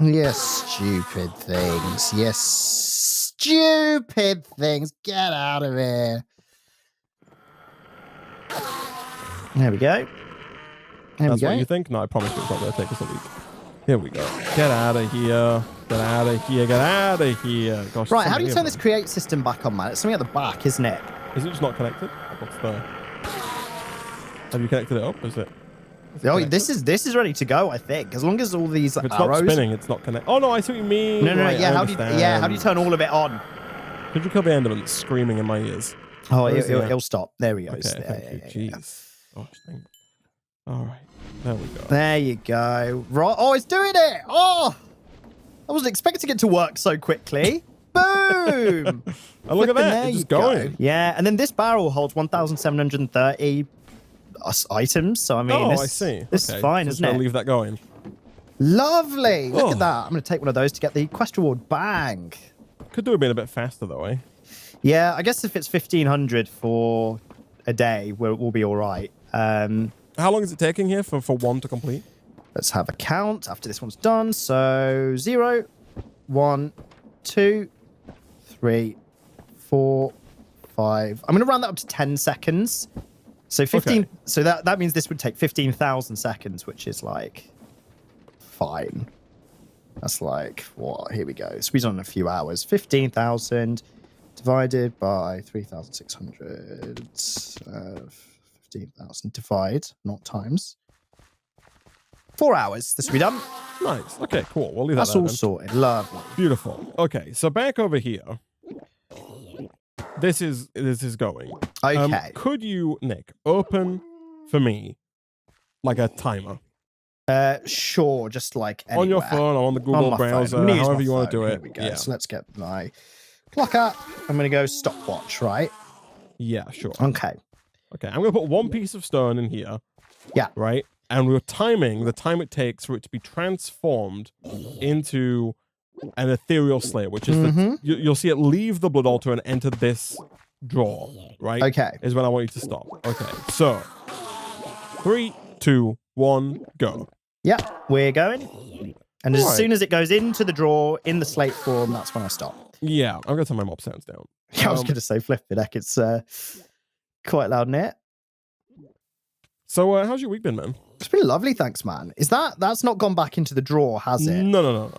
Speaker 2: Yes, stupid things. Yes, stupid things. Get out of here. There we go.
Speaker 1: That's what you think? No, I promise you it's not going to take us a week. Here we go. Get out of here. Get out of here. Get out of here. Gosh,
Speaker 2: right, how do you turn this create system back on, man? It's something at the back, isn't it?
Speaker 1: Is it just not connected? What's the... Have you connected it up? Is it?
Speaker 2: Oh, this is ready to go, I think. As long as all these
Speaker 1: if it's
Speaker 2: arrows...
Speaker 1: not spinning, it's not connected. Oh, no, I see what you mean.
Speaker 2: No,
Speaker 1: right,
Speaker 2: yeah, how do you turn all of it on?
Speaker 1: Could you kill the Enderman that's screaming in my ears?
Speaker 2: Oh, it'll stop. There we go.
Speaker 1: Okay, thank you. Jeez. Gosh, thank you. All right. There we go.
Speaker 2: There you go. Right. Oh, it's doing it. Oh, I wasn't expecting it to work so quickly. Boom.
Speaker 1: Oh, look at that. It's just going.
Speaker 2: Yeah. And then this barrel holds 1,730 items. So, I mean,
Speaker 1: I see.
Speaker 2: This is fine, isn't it?
Speaker 1: Leave that going.
Speaker 2: Lovely. Look at that. I'm going to take one of those to get the quest reward. Bang.
Speaker 1: Could do it being a bit faster, though, eh?
Speaker 2: Yeah. I guess if it's 1,500 for a day, we'll be all right.
Speaker 1: How long is it taking here for one to complete?
Speaker 2: Let's have a count after this one's done. So 0, 1, 2, 3, 4, 5. I'm going to round that up to 10 seconds. So 15. Okay. So that means this would take 15,000 seconds, which is like fine. That's like what? Here we go. Squeeze on a few hours. 15,000 divided by 3,600. 15,000 divide, not times. 4 hours. This will be done.
Speaker 1: Nice. Okay, cool. We'll leave that.
Speaker 2: That's all sorted. Lovely.
Speaker 1: Beautiful. Okay, so back over here. This is going.
Speaker 2: Okay.
Speaker 1: Could you, Nick, open for me like a timer?
Speaker 2: Sure. Just like anywhere.
Speaker 1: On your phone or on the Google browser, however you want to do it.
Speaker 2: Here we go. Yeah. So let's get my clock up. I'm going to go stopwatch, right?
Speaker 1: Yeah, sure.
Speaker 2: Okay.
Speaker 1: Okay, I'm going to put one piece of stone in here.
Speaker 2: Yeah.
Speaker 1: Right? And we're timing the time it takes for it to be transformed into an ethereal slayer, which is you'll see it leave the blood altar and enter this drawer, right?
Speaker 2: Okay.
Speaker 1: Is when I want you to stop. Okay, so 3, 2, 1, go.
Speaker 2: Yeah, we're going. And as soon as it goes into the drawer in the slate form, that's when I stop.
Speaker 1: Yeah, I'm going to turn my mob sounds down.
Speaker 2: I was going to say flipping heck, it's quite loud in it.
Speaker 1: So how's your week been, man?
Speaker 2: It's been lovely, thanks, man. Is that's not gone back into the drawer, has it?
Speaker 1: No.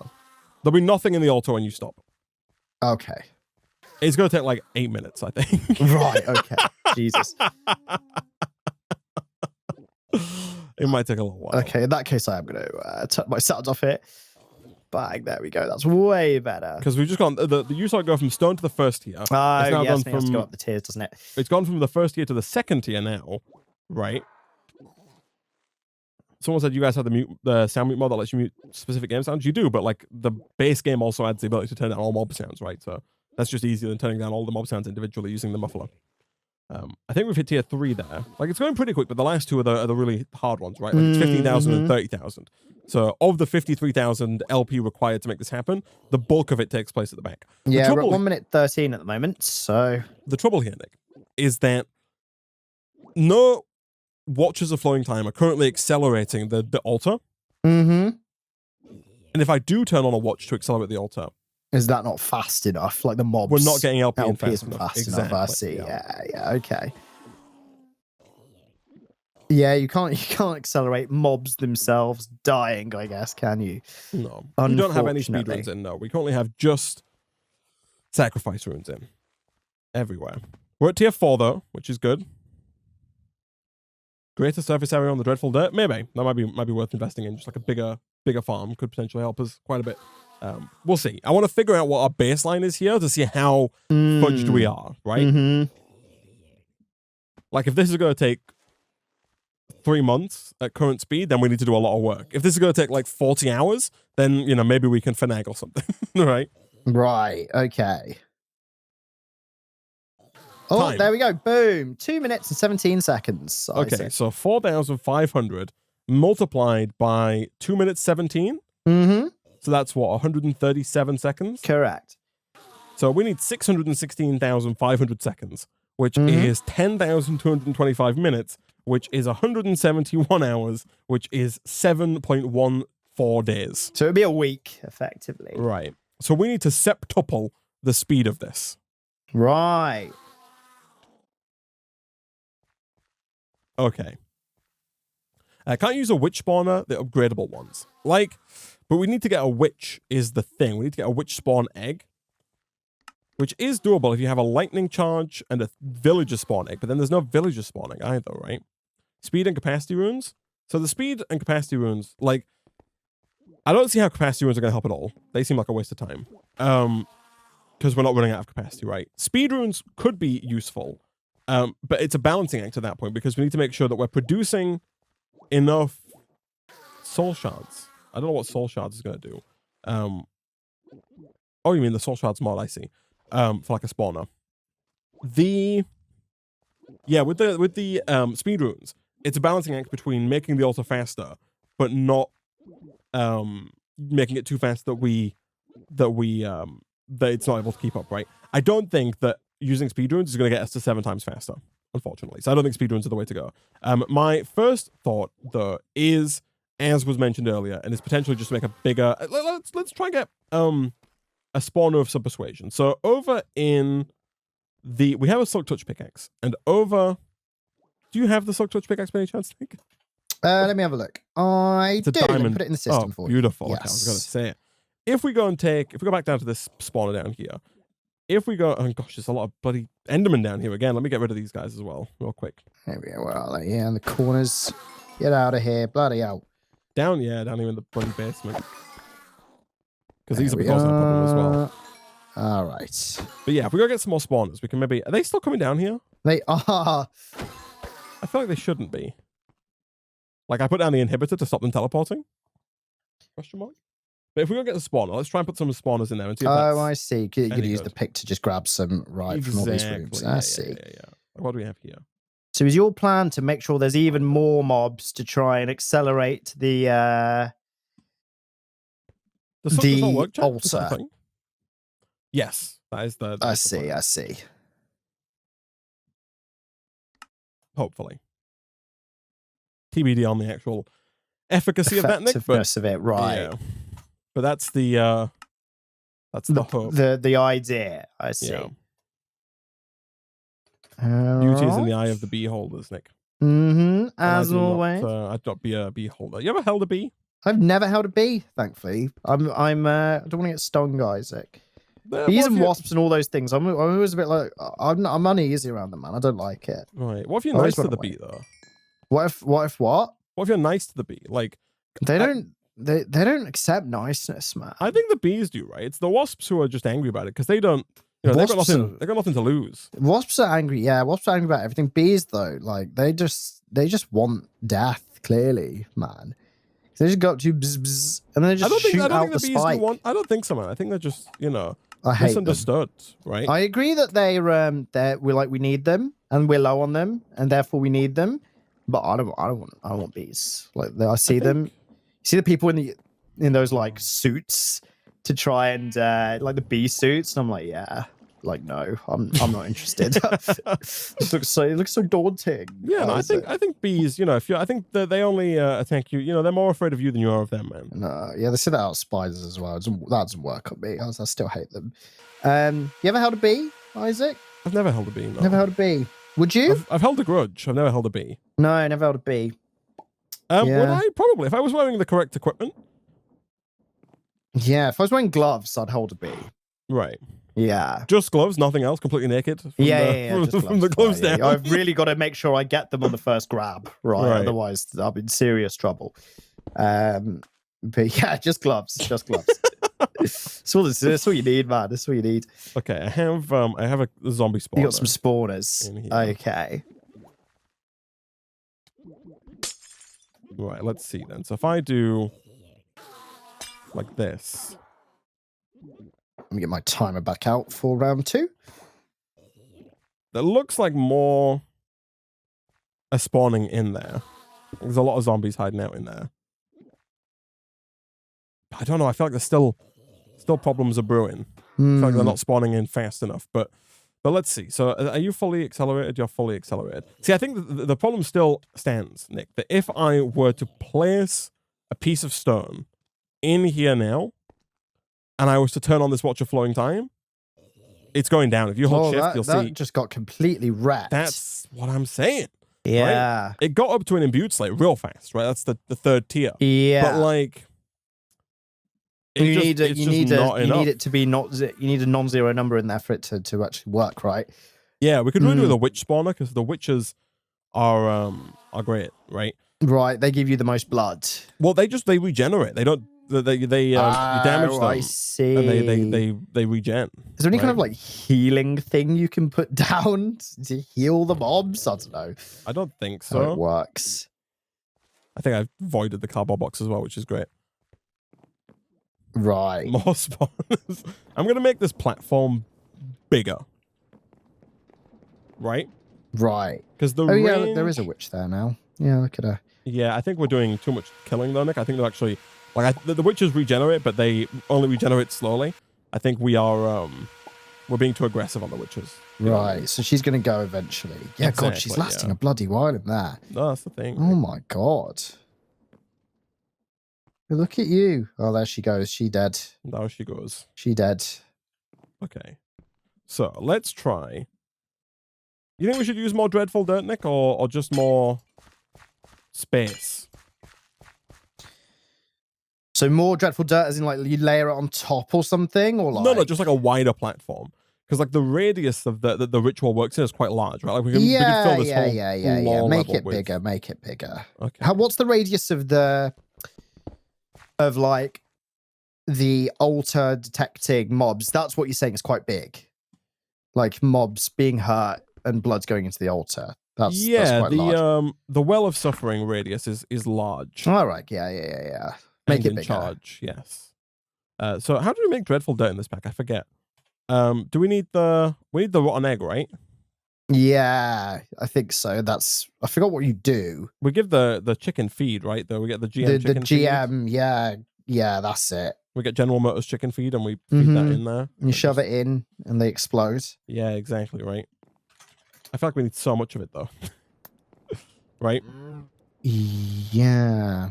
Speaker 1: There'll be nothing in the altar when you stop.
Speaker 2: Okay.
Speaker 1: It's going to take like 8 minutes, I think.
Speaker 2: Right, okay. Jesus.
Speaker 1: It might take a little while.
Speaker 2: Okay, in that case, I am going to turn my sounds off it. Bang, there we go. That's way better.
Speaker 1: Because we've just gone, you saw it go from stone to the first tier.
Speaker 2: Oh, yes, it has to go up the tiers, doesn't it?
Speaker 1: It's gone from the first tier to the second tier now, right? Someone said you guys have the sound mute mod that lets you mute specific game sounds. You do, but like the base game also adds the ability to turn down all mob sounds, right? So That's just easier than turning down all the mob sounds individually using the muffler. I think we've hit tier 3 there. Like, it's going pretty quick, but the last two are the really hard ones, right? Like, it's 15,000 and 30,000. So, of the 53,000 LP required to make this happen, the bulk of it takes place at the back.
Speaker 2: Yeah, we're at 1 minute 13 at the moment, so...
Speaker 1: The trouble here, Nick, is that no watches of flowing time are currently accelerating the altar.
Speaker 2: Mm-hmm.
Speaker 1: And if I do turn on a watch to accelerate the altar...
Speaker 2: Is that not fast enough? Like the mobs...
Speaker 1: We're not getting LP in fast
Speaker 2: isn't
Speaker 1: enough.
Speaker 2: fast
Speaker 1: Exactly.
Speaker 2: enough, I see. Yeah, okay. Yeah, you can't accelerate mobs themselves dying, I guess, can you?
Speaker 1: No. We don't have any speed runes in, no. We currently have just sacrifice runes in. Everywhere. We're at tier 4, though, which is good. Greater surface area on the Dreadful Dirt? Maybe. That might be worth investing in. Just like a bigger farm could potentially help us quite a bit. We'll see. I want to figure out what our baseline is here to see how fudged we are, right?
Speaker 2: Mm-hmm.
Speaker 1: Like, if this is going to take 3 months at current speed, then we need to do a lot of work. If this is going to take like 40 hours, then, you know, maybe we can finagle something, right?
Speaker 2: Right, okay. Oh,
Speaker 1: Time.
Speaker 2: there we go. Boom. 2 minutes and 17 seconds.
Speaker 1: Okay, so 4,500 multiplied by 2 minutes 17.
Speaker 2: Mm-hmm.
Speaker 1: So that's what, 137 seconds?
Speaker 2: Correct.
Speaker 1: So we need 616,500 seconds, which is 10,225 minutes, which is 171 hours, which is 7.14 days.
Speaker 2: So it'd be a week, effectively.
Speaker 1: Right. So we need to septuple the speed of this.
Speaker 2: Right.
Speaker 1: Okay. I can't use a witch spawner, the upgradable ones. Like, but we need to get a witch is the thing. We need to get a witch spawn egg, which is doable if you have a lightning charge and a villager spawn egg, but then there's no villager spawning either, right? Speed and capacity runes. So the speed and capacity runes, like, I don't see how capacity runes are going to help at all. They seem like a waste of time. Because we're not running out of capacity, right? Speed runes could be useful, but it's a balancing act at that point because we need to make sure that we're producing enough soul shards. I don't know what soul shards is going to do. Oh, you mean the soul shards mod? I see. For like a spawner. With the speed runes, it's a balancing act between making the altar faster, but not making it too fast that it's not able to keep up, right? I don't think that using speed runes is going to get us to 7 times faster, unfortunately. So I don't think speed runes are the way to go. My first thought, though, is, as was mentioned earlier, and is potentially just to make a bigger... Let's try and get a spawner of some persuasion. So over in the... We have a Silk Touch pickaxe, and over... Do you have the Silk Touch pickaxe by any chance, Nick?
Speaker 2: Let me have a look. I do. Let me put it in the system for you.
Speaker 1: Beautiful.
Speaker 2: Yes.
Speaker 1: Okay, I was going to say it. If we go back down to this spawner down here, if we go, oh gosh, there's a lot of bloody Endermen down here again. Let me get rid of these guys as well, real quick.
Speaker 2: There we go. Well, yeah, in the corners. Get out of here. Bloody hell.
Speaker 1: Down here in the bloody basement. Because these will be causing a problem as well.
Speaker 2: All right.
Speaker 1: But yeah, if we go get some more spawners, we can maybe... Are they still coming down here?
Speaker 2: They are.
Speaker 1: I feel like they shouldn't be. Like, I put down the inhibitor to stop them teleporting. Question mark? But if we go get the spawner, let's try and put some spawners in there and see if that's...
Speaker 2: Oh, I see. You could use the pick to just grab some from all these rooms. I see.
Speaker 1: Yeah. What do we have here?
Speaker 2: So is your plan to make sure there's even more mobs to try and accelerate the altar?
Speaker 1: Yes, that is the...
Speaker 2: I see.
Speaker 1: Hopefully. TBD on the actual efficacy of that, Nick.
Speaker 2: Effectiveness of it, right.
Speaker 1: Yeah. But that's the hope.
Speaker 2: The idea, I see.
Speaker 1: Yeah. Beauty is in the eye of the beholders, Nick.
Speaker 2: Mm-hmm. As always.
Speaker 1: I'd not be a beholder. You ever held a bee?
Speaker 2: I've never held a bee, thankfully. I don't want to get stung, Isaac. Bees and wasps and all those things. I'm always a bit like I'm uneasy around them, man. I don't like it.
Speaker 1: Right. What if you're nice to the bee though?
Speaker 2: What if what?
Speaker 1: What if you're nice to the bee? Like
Speaker 2: they don't accept niceness, man.
Speaker 1: I think the bees do, right? It's the wasps who are just angry about it because they don't. You know, they've got nothing to lose.
Speaker 2: Wasps are angry. Yeah, wasps are angry about everything. Bees though, like they just want death. Clearly, man. They just got to bzz, bzz, and then they just shoot out the spike.
Speaker 1: I don't think so, man. I think they're just, you know.
Speaker 2: I hate them.
Speaker 1: misunderstood, right?
Speaker 2: I agree that we need them and we're low on them and therefore we need them. But I don't want bees. Like I see them. You see the people in those like suits to try and like the bee suits, and I'm like, yeah. Like, no, I'm not interested. It looks so daunting.
Speaker 1: Yeah, no, I think bees, I think that they only attack you, they're more afraid of you than you are of them, man.
Speaker 2: No, yeah, they say that about spiders as well. That doesn't work on me. I still hate them. You ever held a bee, Isaac?
Speaker 1: I've never held a bee, no.
Speaker 2: Never held a bee. Would you?
Speaker 1: I've held a grudge. I've never held a bee.
Speaker 2: No, I never held a bee.
Speaker 1: Would I? Probably. If I was wearing the correct equipment.
Speaker 2: Yeah, if I was wearing gloves, I'd hold a bee.
Speaker 1: Right.
Speaker 2: Yeah.
Speaker 1: Just gloves, nothing else, completely naked. From the gloves down.
Speaker 2: Yeah. I've really got to make sure I get them on the first grab, right? Otherwise, I'll be in serious trouble. But yeah, just gloves. Just gloves. That's all you need, man. That's all you need.
Speaker 1: Okay, I have a zombie spawner.
Speaker 2: You got some spawners. Okay.
Speaker 1: Right, let's see then. So if I do like this.
Speaker 2: Let me get my timer back out for round 2.
Speaker 1: That looks like more are spawning in there. There's a lot of zombies hiding out in there. I don't know. I feel like there's still problems are brewing. I feel like they're not spawning in fast enough. But let's see. So are you fully accelerated? You're fully accelerated. See, I think the problem still stands, Nick, that if I were to place a piece of stone in here now, and I was to turn on this watch of flowing time, it's going down. If you hold shift, you'll see.
Speaker 2: That just got completely wrecked.
Speaker 1: That's what I'm saying.
Speaker 2: Yeah.
Speaker 1: Right? It got up to an imbued slate real fast, right? That's the third tier.
Speaker 2: Yeah.
Speaker 1: But like, you need
Speaker 2: it to be you need a non-zero number in there for it to actually work, right?
Speaker 1: Yeah, we could really do with a witch spawner because the witches are great, right?
Speaker 2: Right, they give you the most blood.
Speaker 1: Well, they regenerate. They don't. They you damage them.
Speaker 2: I see.
Speaker 1: And they regen.
Speaker 2: Is there any kind of like healing thing you can put down to heal the mobs? I don't know.
Speaker 1: I don't think so.
Speaker 2: How it works.
Speaker 1: I think I've voided the cardboard box as well, which is great.
Speaker 2: Right.
Speaker 1: More spawners. I'm gonna make this platform bigger. Right?
Speaker 2: Right.
Speaker 1: Because the
Speaker 2: yeah, look, there is a witch there now. Yeah, look at her.
Speaker 1: Yeah, I think we're doing too much killing though, Nick. I think they're actually the witches regenerate, but they only regenerate slowly. I think we're being too aggressive on the witches.
Speaker 2: Right. So she's gonna go eventually. Yeah, exactly, God, she's lasting a bloody while in there.
Speaker 1: No, that's the thing.
Speaker 2: Oh my God. Look at you. Oh, there she goes. She dead.
Speaker 1: There she goes.
Speaker 2: She dead.
Speaker 1: Okay. So let's try. You think we should use more dreadful dirt, Nick, or just more space?
Speaker 2: So more dreadful dirt as in like you layer it on top or something? Or like...
Speaker 1: No, just like a wider platform. Because like the radius of the ritual works in is quite large, right? Like we can fill this whole
Speaker 2: Make it bigger, make it bigger.
Speaker 1: Okay.
Speaker 2: What's the radius of like the altar detecting mobs? That's what you're saying is quite big. Like mobs being hurt and blood's going into the altar. That's quite large.
Speaker 1: The well of suffering radius is large.
Speaker 2: All right, yeah. Make it bigger.
Speaker 1: Charge, yes. So how do we make dreadful dirt in this pack? I forget. Do we need the rotten egg, right?
Speaker 2: Yeah, I think so. I forgot what you do.
Speaker 1: We give the chicken feed, right? Though we get the GM chicken feed.
Speaker 2: The GM, yeah, that's it.
Speaker 1: We get General Motors chicken feed and we feed that in there.
Speaker 2: And you shove it in and they explode.
Speaker 1: Yeah, exactly, right. I feel like we need so much of it though. Right?
Speaker 2: Yeah.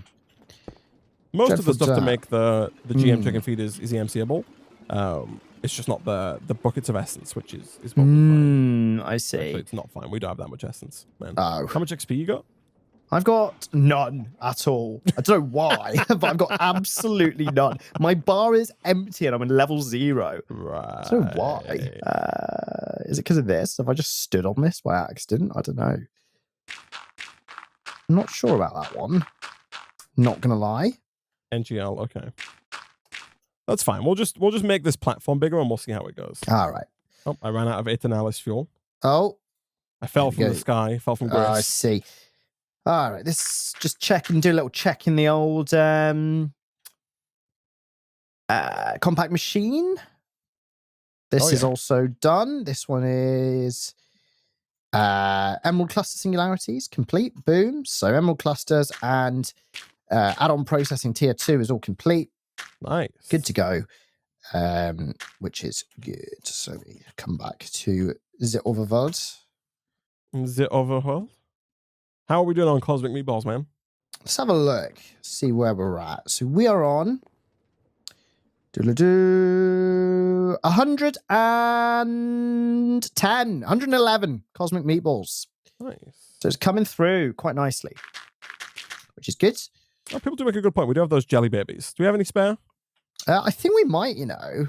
Speaker 1: Most of the stuff to make the GM chicken feed is EMCable. It's just not the buckets of essence, which is what we find.
Speaker 2: I see.
Speaker 1: Actually, it's not fine. We don't have that much essence, man.
Speaker 2: Oh.
Speaker 1: How much XP you got?
Speaker 2: I've got none at all. I don't know why, but I've got absolutely none. My bar is empty and I'm in level 0.
Speaker 1: Right.
Speaker 2: I don't know why. Is it because of this? Have I just stood on this by accident? I don't know. I'm not sure about that one. Not gonna lie.
Speaker 1: NGL, okay. That's fine. We'll just make this platform bigger and we'll see how it goes.
Speaker 2: All right.
Speaker 1: Oh, I ran out of Eternalist fuel.
Speaker 2: Oh.
Speaker 1: I fell from the sky, fell from grace.
Speaker 2: I see. All right, let's just check and do a little check in the old compact machine. This
Speaker 1: Oh,
Speaker 2: is
Speaker 1: yeah.
Speaker 2: also done. This one is Emerald Cluster Singularities complete. Boom. So Emerald Clusters and add-on processing tier 2 is all complete.
Speaker 1: Nice.
Speaker 2: Good to go. Which is good. So we come back to the overworld.
Speaker 1: The overhaul. How are we doing on Cosmic Meatballs, man?
Speaker 2: Let's have a look. See where we're at. So we are on 111 Cosmic Meatballs.
Speaker 1: Nice.
Speaker 2: So it's coming through quite nicely, which is good.
Speaker 1: Oh, people do make a good point. We do have those jelly babies. Do we have any spare?
Speaker 2: I think we might, We've got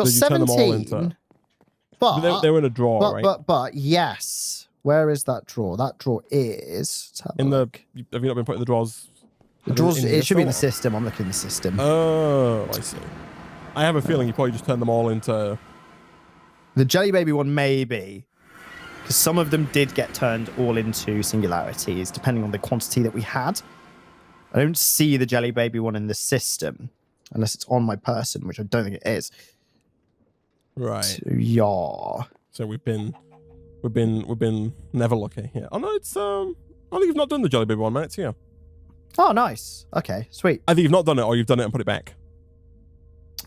Speaker 1: Did you turn them all
Speaker 2: 17.
Speaker 1: into-
Speaker 2: But
Speaker 1: They were in a drawer, right?
Speaker 2: But yes. Where is that drawer? That drawer is
Speaker 1: In the have you not been putting the drawers?
Speaker 2: the drawers.
Speaker 1: in
Speaker 2: It should be in the
Speaker 1: store?
Speaker 2: system. I'm looking in the system.
Speaker 1: Oh, I see. I have a feeling you probably just turned them all into.
Speaker 2: The Jelly Baby one, maybe. Because some of them did get turned all into singularities, depending on the quantity that we had. I don't see the Jelly Baby one in the system, unless it's on my person, which I don't think it is.
Speaker 1: Right.
Speaker 2: So, yeah.
Speaker 1: So we've been never lucky. Yeah. Oh no, it's I think you've not done the jelly baby one, man. It's here.
Speaker 2: Oh, nice. Okay, sweet.
Speaker 1: Either you've not done it or you've done it and put it back.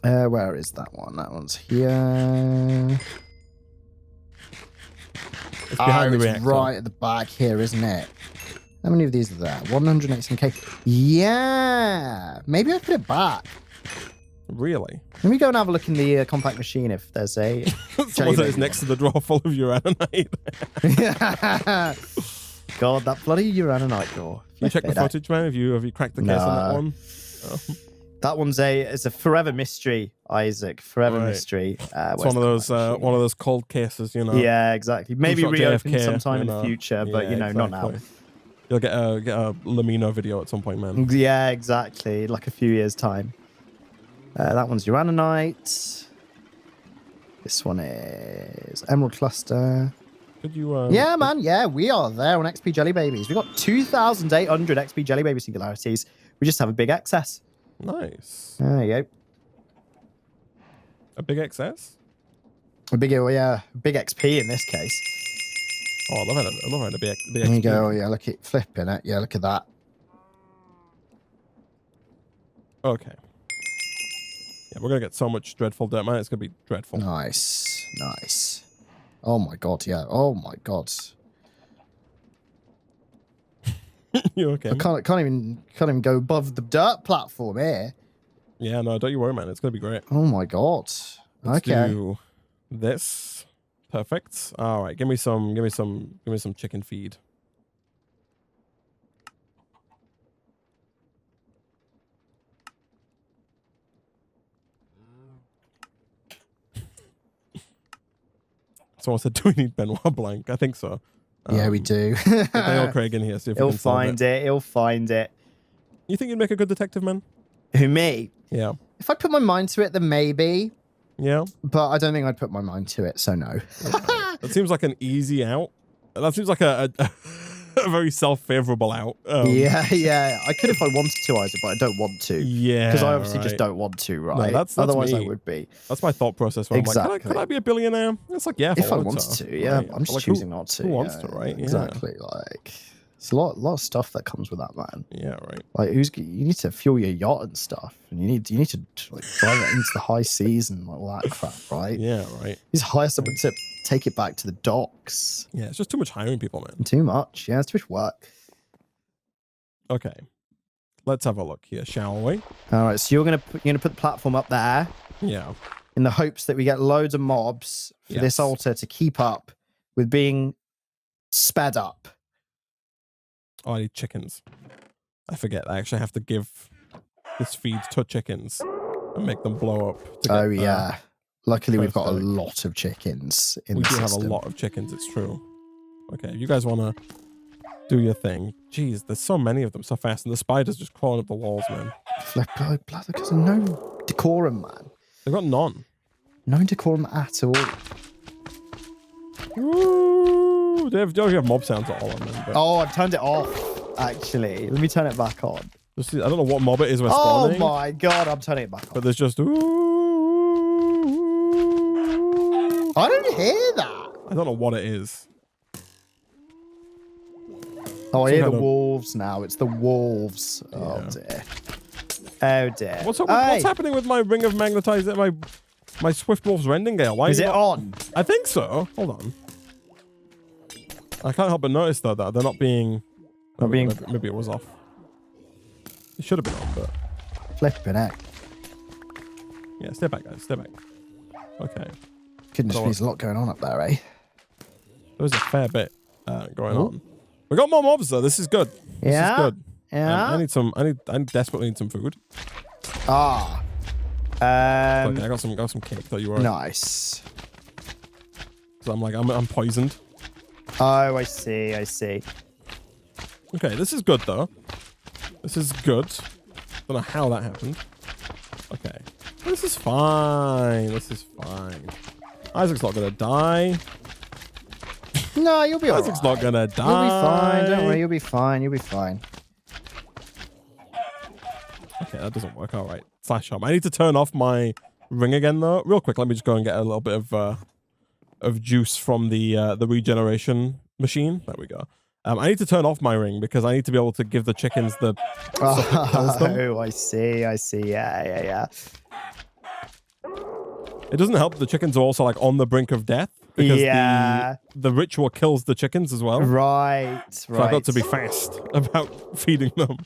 Speaker 2: Where is that one? That one's here.
Speaker 1: It's behind the
Speaker 2: it's
Speaker 1: reactor.
Speaker 2: right at the back here, isn't it? How many of these are there? 118k. Yeah. Maybe I put it back.
Speaker 1: Really?
Speaker 2: Let me go and have a look in the compact machine if there's a
Speaker 1: Someone says next to the drawer full of uranite.
Speaker 2: God, that bloody uranite door.
Speaker 1: You check the footage, man. Have you cracked the case on that one? Oh.
Speaker 2: That one's it's a forever mystery, Isaac. Forever mystery.
Speaker 1: It's one of those cold cases,
Speaker 2: Yeah, exactly. Maybe
Speaker 1: shot
Speaker 2: reopen
Speaker 1: JFK,
Speaker 2: sometime in the future, but not now.
Speaker 1: You'll get a Lamino video at some point, man.
Speaker 2: Yeah, exactly. Like a few years' time. That one's uranite. This one is Emerald Cluster.
Speaker 1: Could you?
Speaker 2: Yeah, man. Yeah, we are there on XP Jelly Babies. We got 2,800 XP Jelly Baby singularities. We just have a big excess.
Speaker 1: Nice.
Speaker 2: There you go.
Speaker 1: A big excess?
Speaker 2: Big XP in this case.
Speaker 1: Oh, I love having a big
Speaker 2: There you
Speaker 1: XP.
Speaker 2: go. Oh, yeah, look at flipping it. Yeah, look at that.
Speaker 1: Okay. Yeah, we're gonna get so much dreadful dirt, man. It's gonna be dreadful.
Speaker 2: Nice. Nice. Oh my god, yeah. Oh my god.
Speaker 1: You okay?
Speaker 2: I can't even go above the dirt platform here.
Speaker 1: Yeah, no, don't you worry, man. It's gonna be great.
Speaker 2: Oh my god.
Speaker 1: Let's
Speaker 2: Okay.
Speaker 1: do this. Perfect. All right, give me some chicken feed. Someone said, "Do we need Benoit Blanc?" I think so.
Speaker 2: Yeah, we do.
Speaker 1: Dale Craig in here. See if we
Speaker 2: He'll
Speaker 1: can solve
Speaker 2: find it. He'll find it.
Speaker 1: You think you'd make a good detective, man?
Speaker 2: Who, me?
Speaker 1: Yeah.
Speaker 2: If I put my mind to it, then maybe.
Speaker 1: Yeah.
Speaker 2: But I don't think I'd put my mind to it, so no.
Speaker 1: That seems like an easy out. That seems like a very self-favorable out.
Speaker 2: Yeah. I could if I wanted to, Isaac, but I don't want to.
Speaker 1: Yeah.
Speaker 2: Because I obviously just don't want to, right?
Speaker 1: that's
Speaker 2: Otherwise
Speaker 1: me.
Speaker 2: I would be.
Speaker 1: That's my thought process. Where I'm like, could I be a billionaire? It's like, yeah.
Speaker 2: If I wanted to, yeah.
Speaker 1: Right.
Speaker 2: I'm just
Speaker 1: Like,
Speaker 2: choosing not to.
Speaker 1: Who wants to, right? Yeah.
Speaker 2: Exactly. Like, it's a lot of stuff that comes with that, man.
Speaker 1: Yeah, right.
Speaker 2: Like, you need to fuel your yacht and stuff, and you need to like drive it into the high seas and like, all that crap, right?
Speaker 1: Yeah, right.
Speaker 2: You just hire someone to take it back to the docks.
Speaker 1: Yeah, it's just too much hiring people, man.
Speaker 2: Too much. Yeah, it's too much work.
Speaker 1: Okay. Let's have a look here, shall we?
Speaker 2: All right, so you're gonna put the platform up there
Speaker 1: Yeah.
Speaker 2: in the hopes that we get loads of mobs for
Speaker 1: Yes.
Speaker 2: this altar to keep up with being sped up.
Speaker 1: Oh, I need chickens. I forget. I actually have to give this feed to chickens and make them blow up. To
Speaker 2: Oh
Speaker 1: get,
Speaker 2: yeah. Luckily, we've got a
Speaker 1: perfect.
Speaker 2: lot of chickens in
Speaker 1: We
Speaker 2: the
Speaker 1: do
Speaker 2: system.
Speaker 1: have a lot of chickens. It's true. Okay, you guys want to do your thing? Jeez, there's so many of them so fast, and the spiders just crawling up the walls, man.
Speaker 2: Flip, blood, because no decorum, man.
Speaker 1: They've got none.
Speaker 2: No decorum at all.
Speaker 1: Ooh, they have mob sounds at all on them. But
Speaker 2: Oh, I've turned it off, actually. Let me turn it back on.
Speaker 1: I don't know what mob it is we're
Speaker 2: Oh
Speaker 1: spawning.
Speaker 2: my god, I'm turning it back on.
Speaker 1: But there's just ooh.
Speaker 2: hear that?
Speaker 1: I don't know what it is.
Speaker 2: Oh, I
Speaker 1: Some
Speaker 2: hear the
Speaker 1: kind of-
Speaker 2: wolves now. It's the wolves. Oh,
Speaker 1: Yeah.
Speaker 2: dear. Oh, dear.
Speaker 1: What's
Speaker 2: Hey,
Speaker 1: happening with my ring of magnetized, my Swift Wolf's Rendingale? Why
Speaker 2: is
Speaker 1: you
Speaker 2: it
Speaker 1: not-
Speaker 2: on?
Speaker 1: I think so. Hold on. I can't help but notice though that they're not being.
Speaker 2: Not being-
Speaker 1: Maybe it was off. It should have been on, but
Speaker 2: Flipping heck.
Speaker 1: yeah. Stay back, guys. Stay back. Okay.
Speaker 2: Goodness
Speaker 1: So
Speaker 2: me, there's a lot going on up there, eh?
Speaker 1: There's a fair bit going on. We got more mobs though. This is good. This
Speaker 2: Yeah?
Speaker 1: is good.
Speaker 2: Yeah.
Speaker 1: I need some. I desperately need some food.
Speaker 2: Ah.
Speaker 1: Okay, I got some cake. Thought you were.
Speaker 2: Nice.
Speaker 1: So I'm poisoned.
Speaker 2: Oh, I see. I see.
Speaker 1: Okay, this is good though. This is good. Don't know how that happened. Okay. This is fine. This is fine. Isaac's not gonna die.
Speaker 2: No, you'll be alright.
Speaker 1: Isaac's not gonna die.
Speaker 2: You'll be fine. Don't worry. You'll be fine. You'll be fine.
Speaker 1: Okay, that doesn't work. All right. Slash home. I need to turn off my ring again though. Real quick, let me just go and get a little bit of juice from the regeneration machine. There we go. I need to turn off my ring because I need to be able to give the chickens the stuff that kills them.
Speaker 2: Oh, I see. I see. Yeah.
Speaker 1: It doesn't help. The chickens are also like on the brink of death because
Speaker 2: Yeah.
Speaker 1: the ritual kills the chickens as well.
Speaker 2: Right.
Speaker 1: So I've got to be fast about feeding them.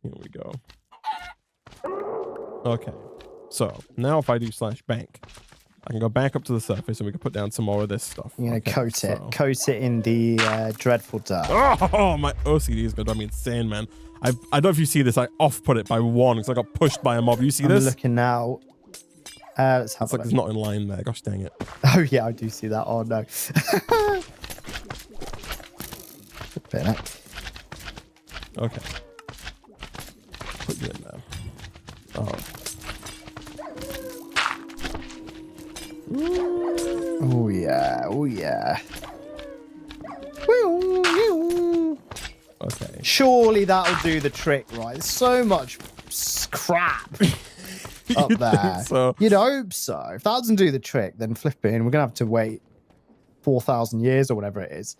Speaker 1: Here we go. Okay. So now if I do slash bank, I can go back up to the surface and we can put down some more of this stuff.
Speaker 2: You're gonna
Speaker 1: Okay,
Speaker 2: coat it.
Speaker 1: so-
Speaker 2: Coat it in the dreadful dirt.
Speaker 1: Oh, my OCD is going to drive me insane, man. I don't know if you see this. I off-put it by 1 because I got pushed by a mob. You see
Speaker 2: I'm
Speaker 1: this?
Speaker 2: looking now. Let's have
Speaker 1: It's
Speaker 2: a
Speaker 1: like
Speaker 2: look.
Speaker 1: it's not in line there. Gosh dang it.
Speaker 2: Oh yeah, I do see that. Oh no. Bit of that.
Speaker 1: Okay. Put you in there. Oh.
Speaker 2: Oh yeah. Oh yeah.
Speaker 1: Okay.
Speaker 2: Surely that'll do the trick, right? There's so much crap up there.
Speaker 1: So
Speaker 2: You'd hope so. If that doesn't do the trick, then flipping, we're gonna have to wait 4,000 years or whatever it is.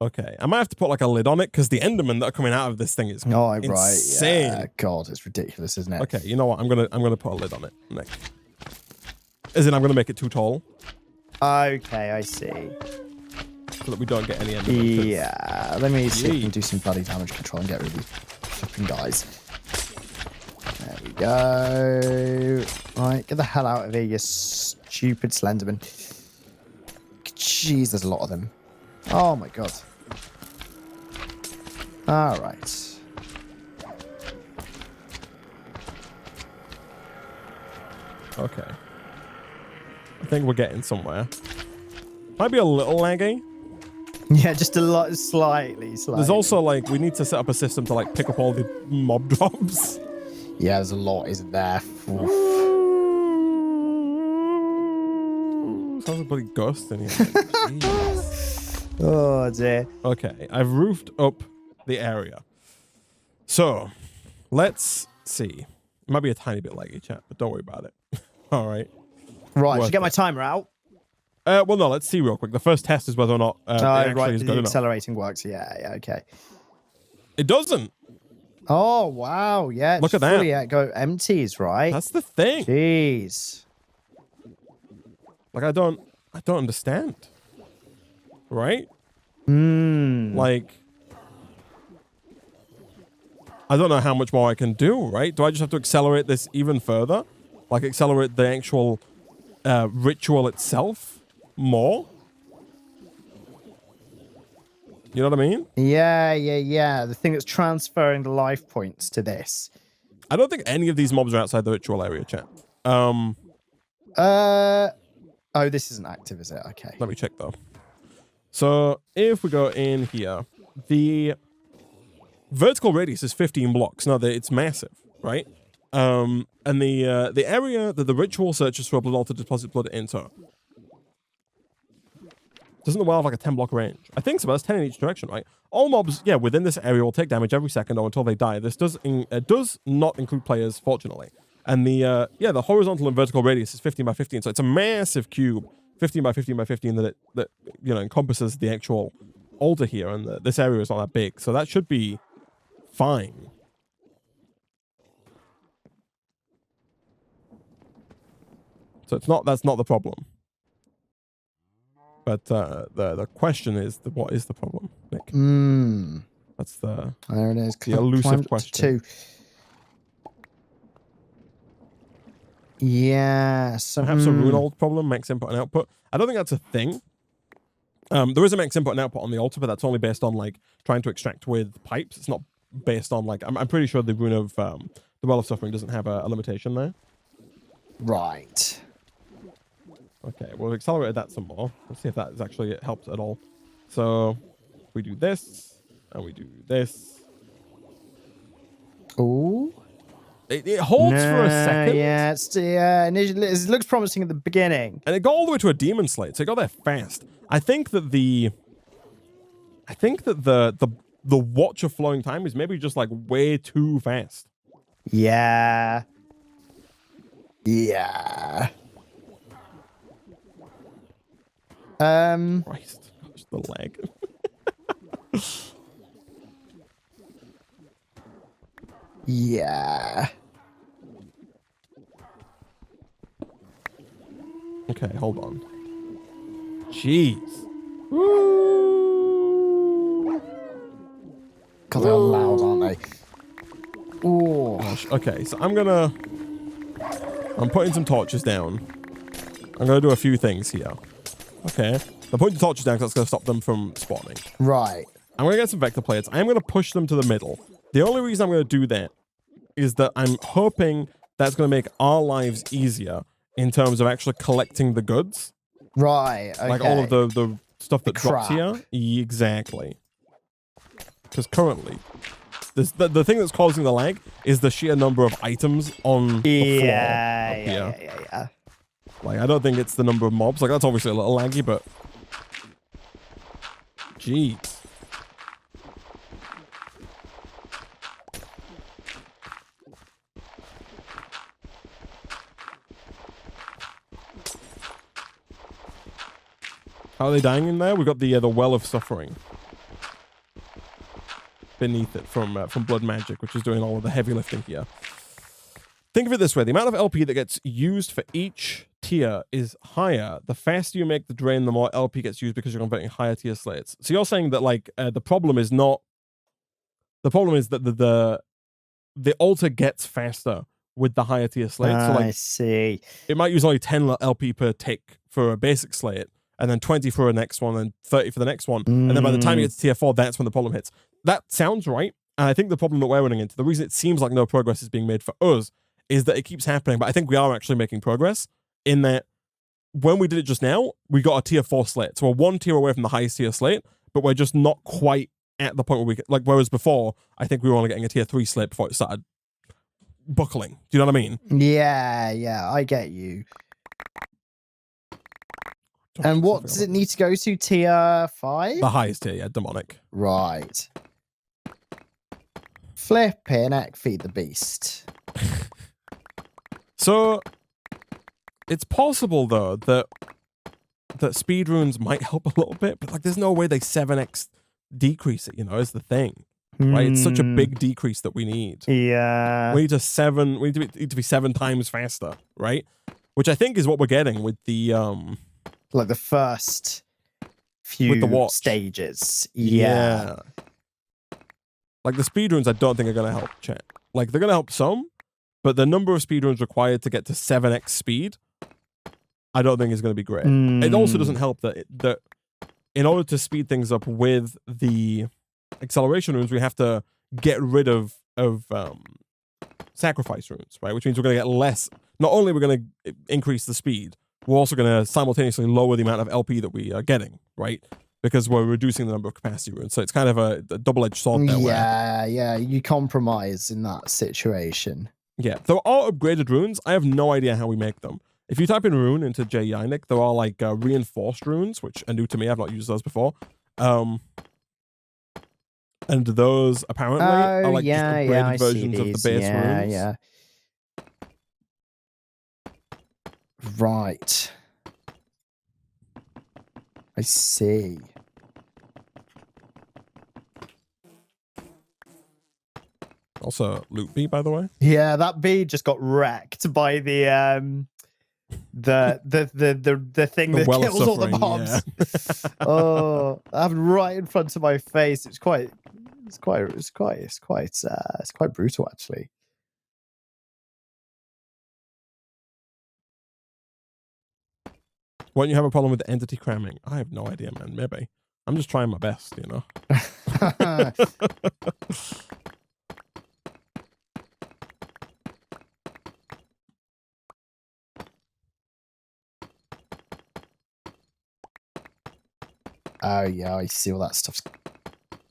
Speaker 1: okay, I might have to put like a lid on it because the Endermen that are coming out of this thing is
Speaker 2: Oh, right.
Speaker 1: insane.
Speaker 2: Yeah. God, it's ridiculous, isn't it?
Speaker 1: Okay, you know what? I'm gonna put a lid on it, Nick. As in, I'm gonna make it too tall
Speaker 2: Okay, I see.
Speaker 1: so that we don't get any Endermen. 'cause-
Speaker 2: Yeah, let me see if we can
Speaker 1: Yeet.
Speaker 2: do some bloody damage control and get rid of these flipping guys. There we go. Right, get the hell out of here, you stupid Slenderman. Jeez, there's a lot of them. Oh my god. All right.
Speaker 1: Okay. I think we're getting somewhere. Might be a little laggy.
Speaker 2: Yeah, just a lot, slightly.
Speaker 1: There's also like we need to set up a system to like pick up all the mob drops.
Speaker 2: Yeah, there's a lot, isn't there? Oof.
Speaker 1: Sounds like a bloody ghost in here. Jeez.
Speaker 2: Oh dear.
Speaker 1: Okay, I've roofed up the area. So, let's see. It might be a tiny bit laggy, chat, but don't worry about it. All right.
Speaker 2: Right,
Speaker 1: Worth
Speaker 2: should get my
Speaker 1: it.
Speaker 2: timer out.
Speaker 1: Well, no, let's see real quick. The first test is whether or not it actually
Speaker 2: Right,
Speaker 1: is
Speaker 2: the
Speaker 1: good enough.
Speaker 2: accelerating works. Yeah, okay.
Speaker 1: It doesn't.
Speaker 2: Oh wow, yeah.
Speaker 1: Look
Speaker 2: it's
Speaker 1: at that.
Speaker 2: fully go empties, right?
Speaker 1: That's the thing.
Speaker 2: Jeez.
Speaker 1: Like I don't understand. Right? Like I don't know how much more I can do, right? Do I just have to accelerate this even further? Like accelerate the actual ritual itself more? You know what I mean?
Speaker 2: Yeah. The thing that's transferring the life points to this.
Speaker 1: I don't think any of these mobs are outside the ritual area, chat.
Speaker 2: Oh, this isn't active, is it? Okay.
Speaker 1: Let me check though. So if we go in here, the vertical radius is 15 blocks. Now it's massive, right? And the area that the ritual searches for a blood altar to deposit blood into. Doesn't the well have like a 10-block range? I think so, but that's 10 in each direction, right? All mobs, yeah, within this area will take damage every second or until they die. This does not include players, fortunately. And the the horizontal and vertical radius is 15 by 15, so it's a massive cube, 15 by 15 by 15 that encompasses the actual altar here, and this area is not that big, so that should be fine. So that's not the problem. But the question is, what is the problem, Nick? That's the
Speaker 2: there it is.
Speaker 1: The elusive question.
Speaker 2: 2. Yeah, so
Speaker 1: Perhaps a rune old problem, max input and output. I don't think that's a thing. There is a max input and output on the altar, but that's only based on like trying to extract with pipes. It's not based on like I'm pretty sure the rune of the Well of Suffering doesn't have a limitation there.
Speaker 2: Right.
Speaker 1: Okay, we'll accelerate that some more. Let's see if that actually helps at all. So we do this and we do this.
Speaker 2: Oh.
Speaker 1: It holds for a second.
Speaker 2: Yeah, initially, it looks promising at the beginning.
Speaker 1: And it got all the way to a demon slate, so it got there fast. I think that the watch of flowing time is maybe just like way too fast.
Speaker 2: Yeah. Yeah.
Speaker 1: Christ, just the lag.
Speaker 2: Yeah.
Speaker 1: Okay, hold on. Jeez. Woo.
Speaker 2: God, they're loud, aren't they? Oh.
Speaker 1: Okay, so I'm putting some torches down. I'm gonna do a few things here. Okay. I'm putting the torches down because that's gonna stop them from spawning.
Speaker 2: Right.
Speaker 1: I'm gonna get some vector plates. I'm gonna push them to the middle. The only reason I'm gonna do that is that I'm hoping that's gonna make our lives easier in terms of actually collecting the goods.
Speaker 2: Right. Okay.
Speaker 1: Like all of the stuff that drops
Speaker 2: crap.
Speaker 1: here. Exactly. Because currently, the thing that's causing the lag is the sheer number of items on the floor up here.
Speaker 2: Yeah.
Speaker 1: Like, I don't think it's the number of mobs. Like, that's obviously a little laggy, but... Jeez. How are they dying in there? We've got the Well of Suffering beneath it from Blood Magic, which is doing all of the heavy lifting here. Think of it this way. The amount of LP that gets used for each tier is higher. The faster you make the drain, the more LP gets used because you're converting higher tier slates. So you're saying that, like, the problem is not... The problem is that the altar gets faster with the higher tier slate. So, like,
Speaker 2: I see.
Speaker 1: It might use only 10 LP per tick for a basic slate, and then 20 for a next one, and 30 for the next one. And then by the time you get to tier 4, that's when the problem hits. That sounds right. And I think the problem that we're running into, the reason it seems like no progress is being made for us, is that it keeps happening. But I think we are actually making progress in that when we did it just now, we got a tier 4 slate. So we're one tier away from the highest tier slate, but we're just not quite at the point where we can, like, whereas before, I think we were only getting a tier 3 slate before it started buckling. Do you know what I mean?
Speaker 2: Yeah, I get you. And what does it need to go to? Tier 5?
Speaker 1: The highest tier, yeah, demonic.
Speaker 2: Right. Flipping heck, feed the beast.
Speaker 1: So, it's possible, though, that speed runes might help a little bit, but, like, there's no way they 7x decrease it, you know, is the thing. Right? It's such a big decrease that we need.
Speaker 2: Yeah.
Speaker 1: We need to be 7 times faster, right? Which I think is what we're getting with the
Speaker 2: like the first few
Speaker 1: with the watch
Speaker 2: stages. Yeah.
Speaker 1: Like the speedruns I don't think are gonna help, chat. Like they're gonna help some, but the number of speedruns required to get to 7x speed, I don't think is gonna be great. It also doesn't help that in order to speed things up with the acceleration runes, we have to get rid of sacrifice runes, right? Which means we're going to get less. Not only we're going to increase the speed, we're also going to simultaneously lower the amount of LP that we are getting, right? Because we're reducing the number of capacity runes. So it's kind of a double-edged sword there.
Speaker 2: Yeah, you compromise in that situation.
Speaker 1: Yeah, there are upgraded runes. I have no idea how we make them. If you type in rune into JEINIC, there are like reinforced runes, which are new to me. I've not used those before. And those apparently are like just upgraded versions of the base runes.
Speaker 2: Yeah. Right. I see.
Speaker 1: Also, loot bee, by the way.
Speaker 2: Yeah, that bee just got wrecked by the thing
Speaker 1: The
Speaker 2: that
Speaker 1: well of
Speaker 2: kills all the
Speaker 1: suffering,
Speaker 2: mobs.
Speaker 1: yeah.
Speaker 2: Oh, that happened right in front of my face. It's quite brutal, actually.
Speaker 1: Won't you have a problem with entity cramming? I have no idea, man. Maybe. I'm just trying my best, you know.
Speaker 2: Oh yeah, I see all that stuff's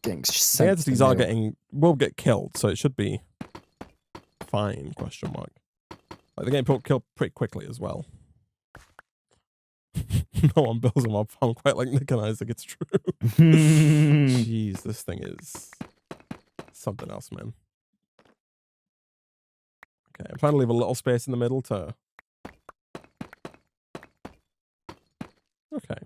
Speaker 2: getting
Speaker 1: The
Speaker 2: sent.
Speaker 1: entities will get killed, so it should be fine, question mark. Like, they're getting killed pretty quickly as well. No one builds a mob farm quite like Nick and Isaac, it's true. Jeez, this thing is something else, man. Okay, I'm trying to leave a little space in the middle to... Okay.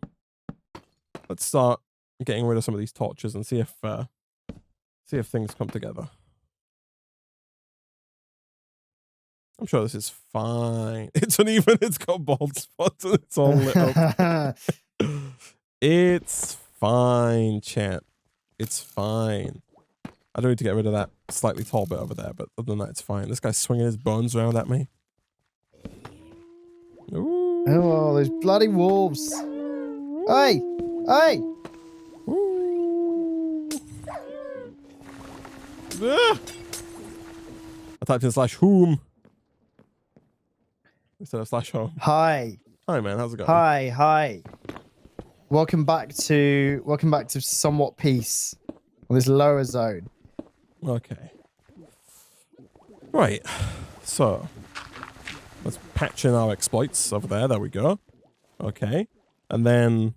Speaker 1: Let's start getting rid of some of these torches and see if things come together. I'm sure this is fine. It's uneven. It's got bald spots and it's all lit up. It's fine, chat. It's fine. I don't need to get rid of that slightly tall bit over there, but other than that, it's fine. This guy's swinging his bones around at me. Ooh.
Speaker 2: Oh, those bloody wolves. Hey! Hey!
Speaker 1: Ah! I typed in /whom instead of /home.
Speaker 2: Hi.
Speaker 1: Hi, man. How's it going?
Speaker 2: Hi. Welcome back to somewhat peace on this lower zone.
Speaker 1: Okay. Right. So let's patch in our exploits over there. There we go. Okay. And then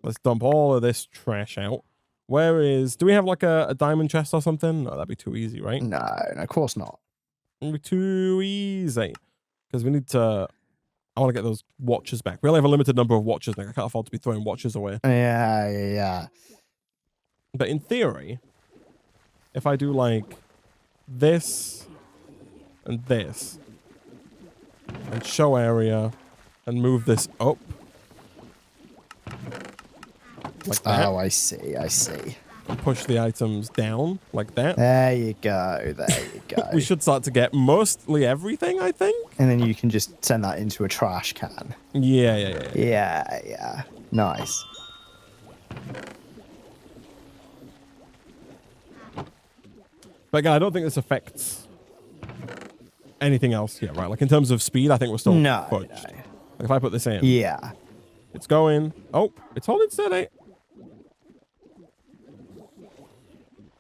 Speaker 1: let's dump all of this trash out. Do we have like a diamond chest or something? No, that'd be too easy, right?
Speaker 2: No, of course not.
Speaker 1: It'd be too easy. Because we need to... I want to get those watches back. We only have a limited number of watches now. I can't afford to be throwing watches away.
Speaker 2: Yeah.
Speaker 1: But in theory, if I do like this and this and show area and move this up like that.
Speaker 2: Oh, I see.
Speaker 1: And push the items down like that.
Speaker 2: There you go.
Speaker 1: We should start to get mostly everything, I think.
Speaker 2: And then you can just send that into a trash can.
Speaker 1: Yeah.
Speaker 2: Nice.
Speaker 1: But again, I don't think this affects anything else yet, right? Like in terms of speed, I think we're still fudged.
Speaker 2: No.
Speaker 1: Like if I put this in.
Speaker 2: Yeah.
Speaker 1: It's going. Oh, it's holding steady.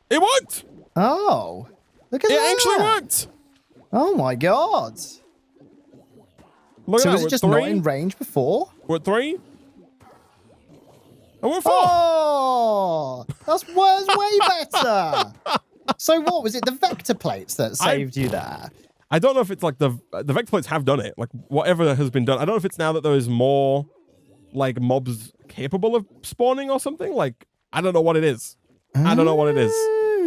Speaker 1: It worked!
Speaker 2: Oh. Look at that.
Speaker 1: It actually worked!
Speaker 2: Oh my god.
Speaker 1: Look
Speaker 2: So
Speaker 1: at
Speaker 2: was
Speaker 1: that.
Speaker 2: it just not in range before?
Speaker 1: We're at 3. And we're at 4.
Speaker 2: Oh! That's way better. So what was it? The vector plates that saved you there?
Speaker 1: I don't know if it's like the vector plates have done it. Like whatever has been done. I don't know if it's now that there is more like mobs capable of spawning or something. Like I don't know what it is.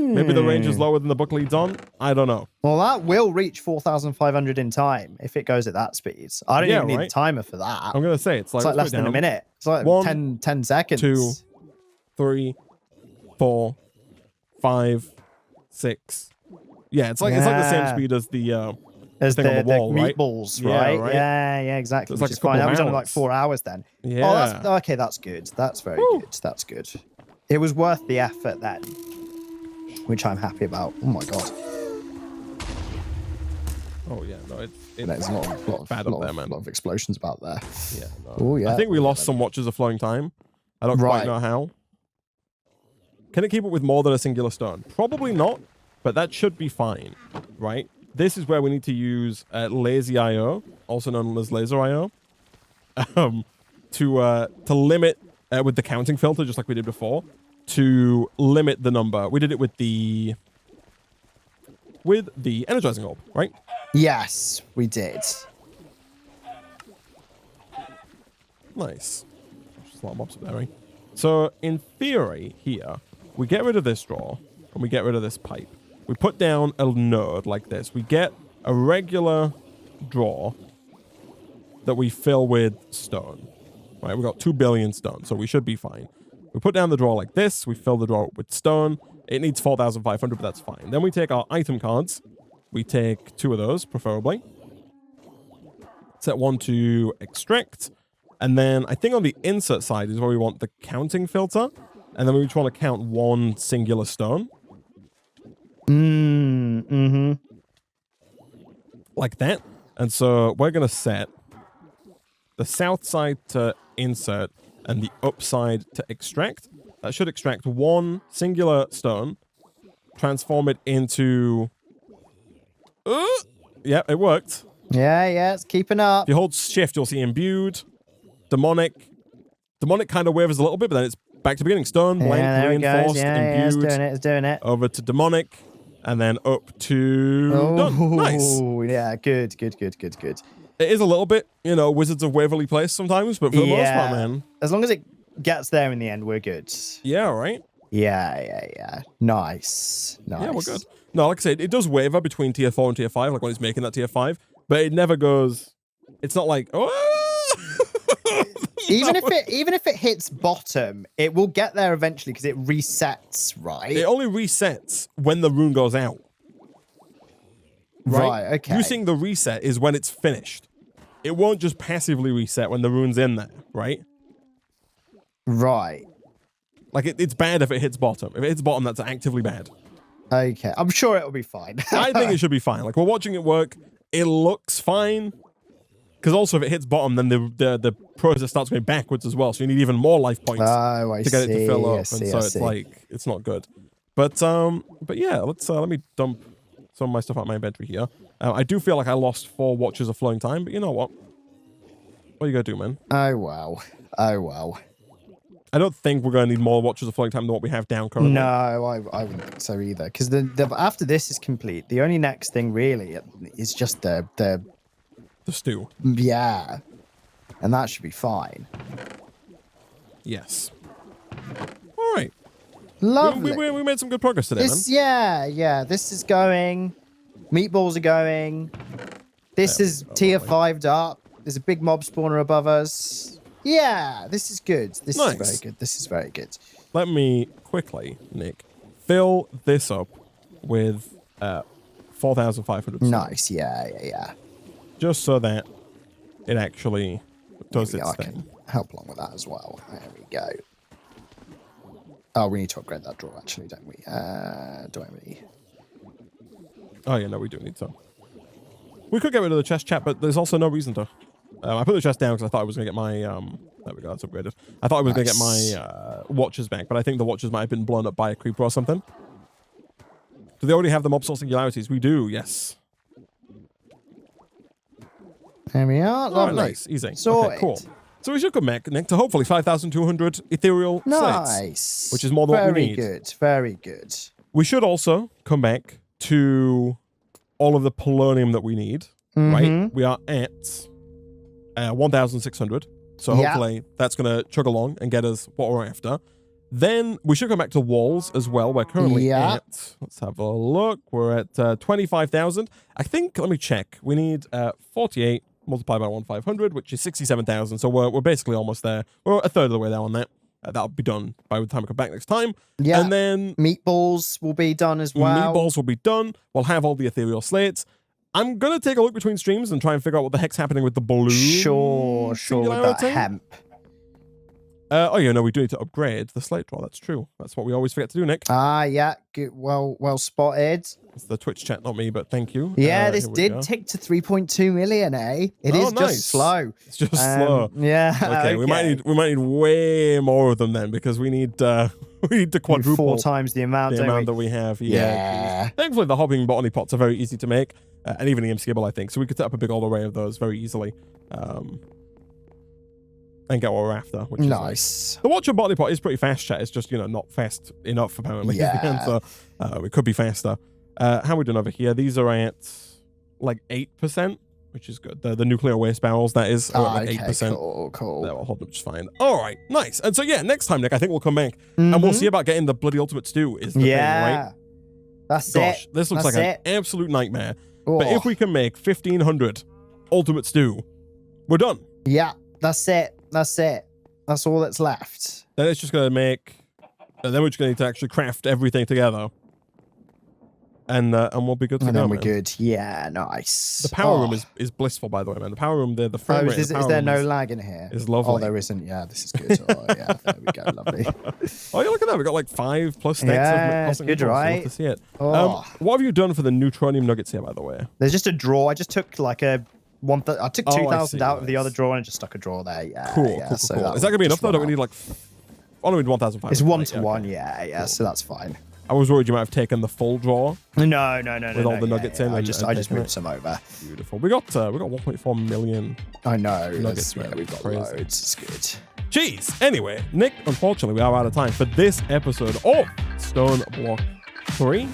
Speaker 1: Maybe the range is lower than the book leads on. I don't know.
Speaker 2: Well, that will reach 4,500 in time if it goes at that speed. I don't even need a timer for that.
Speaker 1: I'm going to say it's like
Speaker 2: less than a minute. It's like 10 seconds.
Speaker 1: 2, 3, 4, 5, 6. Yeah, it's like the same speed as the thing on the wall, right?
Speaker 2: Meatballs, right? Yeah, exactly.
Speaker 1: So it's like
Speaker 2: Which is
Speaker 1: a couple
Speaker 2: fine. That
Speaker 1: of
Speaker 2: was only like
Speaker 1: hours.
Speaker 2: 4 hours then.
Speaker 1: Yeah.
Speaker 2: Oh, okay, that's good. That's very good. That's good. It was worth the effort then, which I'm happy about. Oh my god.
Speaker 1: Oh yeah, no,
Speaker 2: There's a lot of explosions about there.
Speaker 1: Yeah. No.
Speaker 2: Oh yeah.
Speaker 1: I think we lost some watches of flowing time. I don't quite know how. Can it keep up with more than a singular stone? Probably not, but that should be fine, right? This is where we need to use lazy IO, also known as laser IO, to limit with the counting filter, just like we did before, to limit the number. We did it with the energizing orb, right?
Speaker 2: Yes, we did.
Speaker 1: Nice. Just a lot of mobs up there, eh? So, in theory, here, we get rid of this drawer, and we get rid of this pipe. We put down a node like this. We get a regular drawer that we fill with stone. Right, we got 2 billion stone, so we should be fine. We put down the drawer like this. We fill the drawer with stone. It needs 4,500, but that's fine. Then we take our item cards. We take 2 of those, preferably. Set 1 to extract. And then I think on the insert side is where we want the counting filter. And then we just want to count 1 singular stone.
Speaker 2: Mm-hmm.
Speaker 1: Like that. And so we're going to set the south side to insert and the upside to extract. That should extract 1 singular stone, transform it into... yeah, it worked.
Speaker 2: Yeah, it's keeping up.
Speaker 1: If you hold shift, you'll see imbued, demonic. Demonic kind of wavers a little bit, but then it's back to beginning. Stone, blank, reinforced, imbued.
Speaker 2: It's doing it.
Speaker 1: Over to demonic, and then up to done. Nice.
Speaker 2: Yeah, good.
Speaker 1: It is a little bit, Wizards of Waverly Place sometimes, but for the most part, man.
Speaker 2: As long as it gets there in the end, we're good.
Speaker 1: Yeah, right?
Speaker 2: Yeah. Nice.
Speaker 1: Yeah, we're good. No, like I said, it does waver between tier 4 and tier 5, like when it's making that tier 5, but it never goes... It's not like...
Speaker 2: Even if it hits bottom, it will get there eventually because it resets, right?
Speaker 1: It only resets when the rune goes out.
Speaker 2: Right, okay.
Speaker 1: Using the reset is when it's finished. It won't just passively reset when the rune's in there, right?
Speaker 2: Right.
Speaker 1: Like, it's bad if it hits bottom. If it hits bottom, that's actively bad.
Speaker 2: Okay. I'm sure it'll be fine.
Speaker 1: I think it should be fine. Like, we're watching it work. It looks fine. Because also, if it hits bottom, then the process starts going backwards as well. So you need even more life points to get it to fill up. And so it's like, it's not good. But yeah, let me dump some of my stuff out of my inventory here. I do feel like I lost 4 watches of flowing time, but you know what? What are you going to do, man?
Speaker 2: Oh, wow.
Speaker 1: I don't think we're going to need more watches of flowing time than what we have down currently.
Speaker 2: No, I wouldn't think so either. Because after this is complete, the only next thing really is just the
Speaker 1: stew.
Speaker 2: Yeah. And that should be fine.
Speaker 1: Yes. All right.
Speaker 2: Lovely.
Speaker 1: We made some good progress today, man.
Speaker 2: Yeah. This is going. Meatballs are going. This is tier 5'd up. There's a big mob spawner above us. Yeah, this is good. This is very good.
Speaker 1: Let me quickly, Nick, fill this up with 4,500.
Speaker 2: Nice. Yeah.
Speaker 1: Just so that it actually does its thing.
Speaker 2: I can help along with that as well. There we go. Oh, we need to upgrade that drawer, actually, don't we? Do we?
Speaker 1: Oh, yeah, no, we do need to. We could get rid of the chest, chat, but there's also no reason to. I put the chest down because I thought I was going to get my... there we go, that's upgraded. I thought I was going to get my watches back, but I think the watches might have been blown up by a creeper or something. Do they already have the mob source singularities? We do, yes.
Speaker 2: There we are. Lovely.
Speaker 1: Oh, nice. Easy.
Speaker 2: Sorted.
Speaker 1: Okay, cool. So we should come back, Nick, to hopefully 5,200 ethereal
Speaker 2: Nice.
Speaker 1: slates, which is more than what we need.
Speaker 2: Very good.
Speaker 1: We should also come back to all of the polonium that we need, right? We are at 1,600. So hopefully that's going to chug along and get us what we're after. Then we should come back to walls as well. We're currently at, let's have a look. We're at 25,000. I think, let me check. We need 48 multiplied by 1,500, which is 67,000. So we're basically almost there. We're a third of the way there on that. That'll be done by the time we come back next time.
Speaker 2: Yeah.
Speaker 1: And then
Speaker 2: meatballs will be done as well.
Speaker 1: Meatballs will be done. We'll have all the ethereal slates. I'm going to take a look between streams and try and figure out what the heck's happening with the balloon.
Speaker 2: Sure, with that hemp.
Speaker 1: Oh, yeah, no, we do need to upgrade the slate drawer. That's true. That's what we always forget to do, Nick.
Speaker 2: Yeah. Good. Well spotted.
Speaker 1: It's the Twitch chat, not me, but thank you.
Speaker 2: Yeah, this did tick to 3.2 million, eh? It is just slow.
Speaker 1: It's just slow.
Speaker 2: Yeah.
Speaker 1: Okay, we might need way more of them then, because we need to quadruple
Speaker 2: 4 times the amount
Speaker 1: that we have. Yeah. Thankfully, the hopping botany pots are very easy to make, and even the skibble, I think. So we could set up a big old array of those very easily. And get what we're after, which is nice. The Watcher botany pot is pretty fast, chat. It's just, not fast enough, apparently.
Speaker 2: Yeah.
Speaker 1: So it could be faster. How are we doing over here? These are at like 8%. which is good. The nuclear waste barrels, that is, are at like 8%.
Speaker 2: Cool.
Speaker 1: That will hold up just fine. All right, nice. And so, yeah, next time, Nick, I think we'll come back and we'll see about getting the bloody ultimate stew is the thing, right?
Speaker 2: That's
Speaker 1: Gosh,
Speaker 2: it.
Speaker 1: this looks
Speaker 2: That's
Speaker 1: like
Speaker 2: it.
Speaker 1: an absolute nightmare.
Speaker 2: Oh.
Speaker 1: But if we can make 1,500 ultimate stew, we're done.
Speaker 2: Yeah, that's it. That's it. That's all that's left.
Speaker 1: Then it's just going to make... And then we're just going to need to actually craft everything together. And we'll be good to go,
Speaker 2: And then we're
Speaker 1: man.
Speaker 2: good. Yeah, nice.
Speaker 1: The power room is blissful, by the way, man. The power room, the frame rate.
Speaker 2: Is there no lag in here?
Speaker 1: Is lovely.
Speaker 2: Oh, there isn't. Yeah, this is good. Oh, yeah, there we go. Lovely.
Speaker 1: Oh, yeah, look at that. We've got like 5+ stacks
Speaker 2: Yeah,
Speaker 1: of
Speaker 2: it's good, right?
Speaker 1: Love to see it.
Speaker 2: Oh.
Speaker 1: What have you done for the neutronium nuggets here, by the way?
Speaker 2: There's just a drawer. I just took like a I took 2,000 out of the
Speaker 1: nice.
Speaker 2: other drawer and just stuck a drawer there. Yeah.
Speaker 1: Cool,
Speaker 2: yeah,
Speaker 1: cool.
Speaker 2: so
Speaker 1: Is that going to be enough, though? Don't we
Speaker 2: need?
Speaker 1: need like... Oh, no, we need 1,500.
Speaker 2: It's 1-to-1. Yeah.
Speaker 1: Cool.
Speaker 2: So that's fine.
Speaker 1: I was worried you might have taken the full drawer.
Speaker 2: No.
Speaker 1: With all the nuggets in.
Speaker 2: I just
Speaker 1: taken
Speaker 2: moved
Speaker 1: it.
Speaker 2: some over.
Speaker 1: Beautiful. We got 1.4 million.
Speaker 2: I know.
Speaker 1: Nuggets,
Speaker 2: Yeah,
Speaker 1: man.
Speaker 2: we've got
Speaker 1: Crazy.
Speaker 2: loads. It's good.
Speaker 1: Jeez. Anyway, Nick, unfortunately, we are out of time for this episode of StoneBlock 3.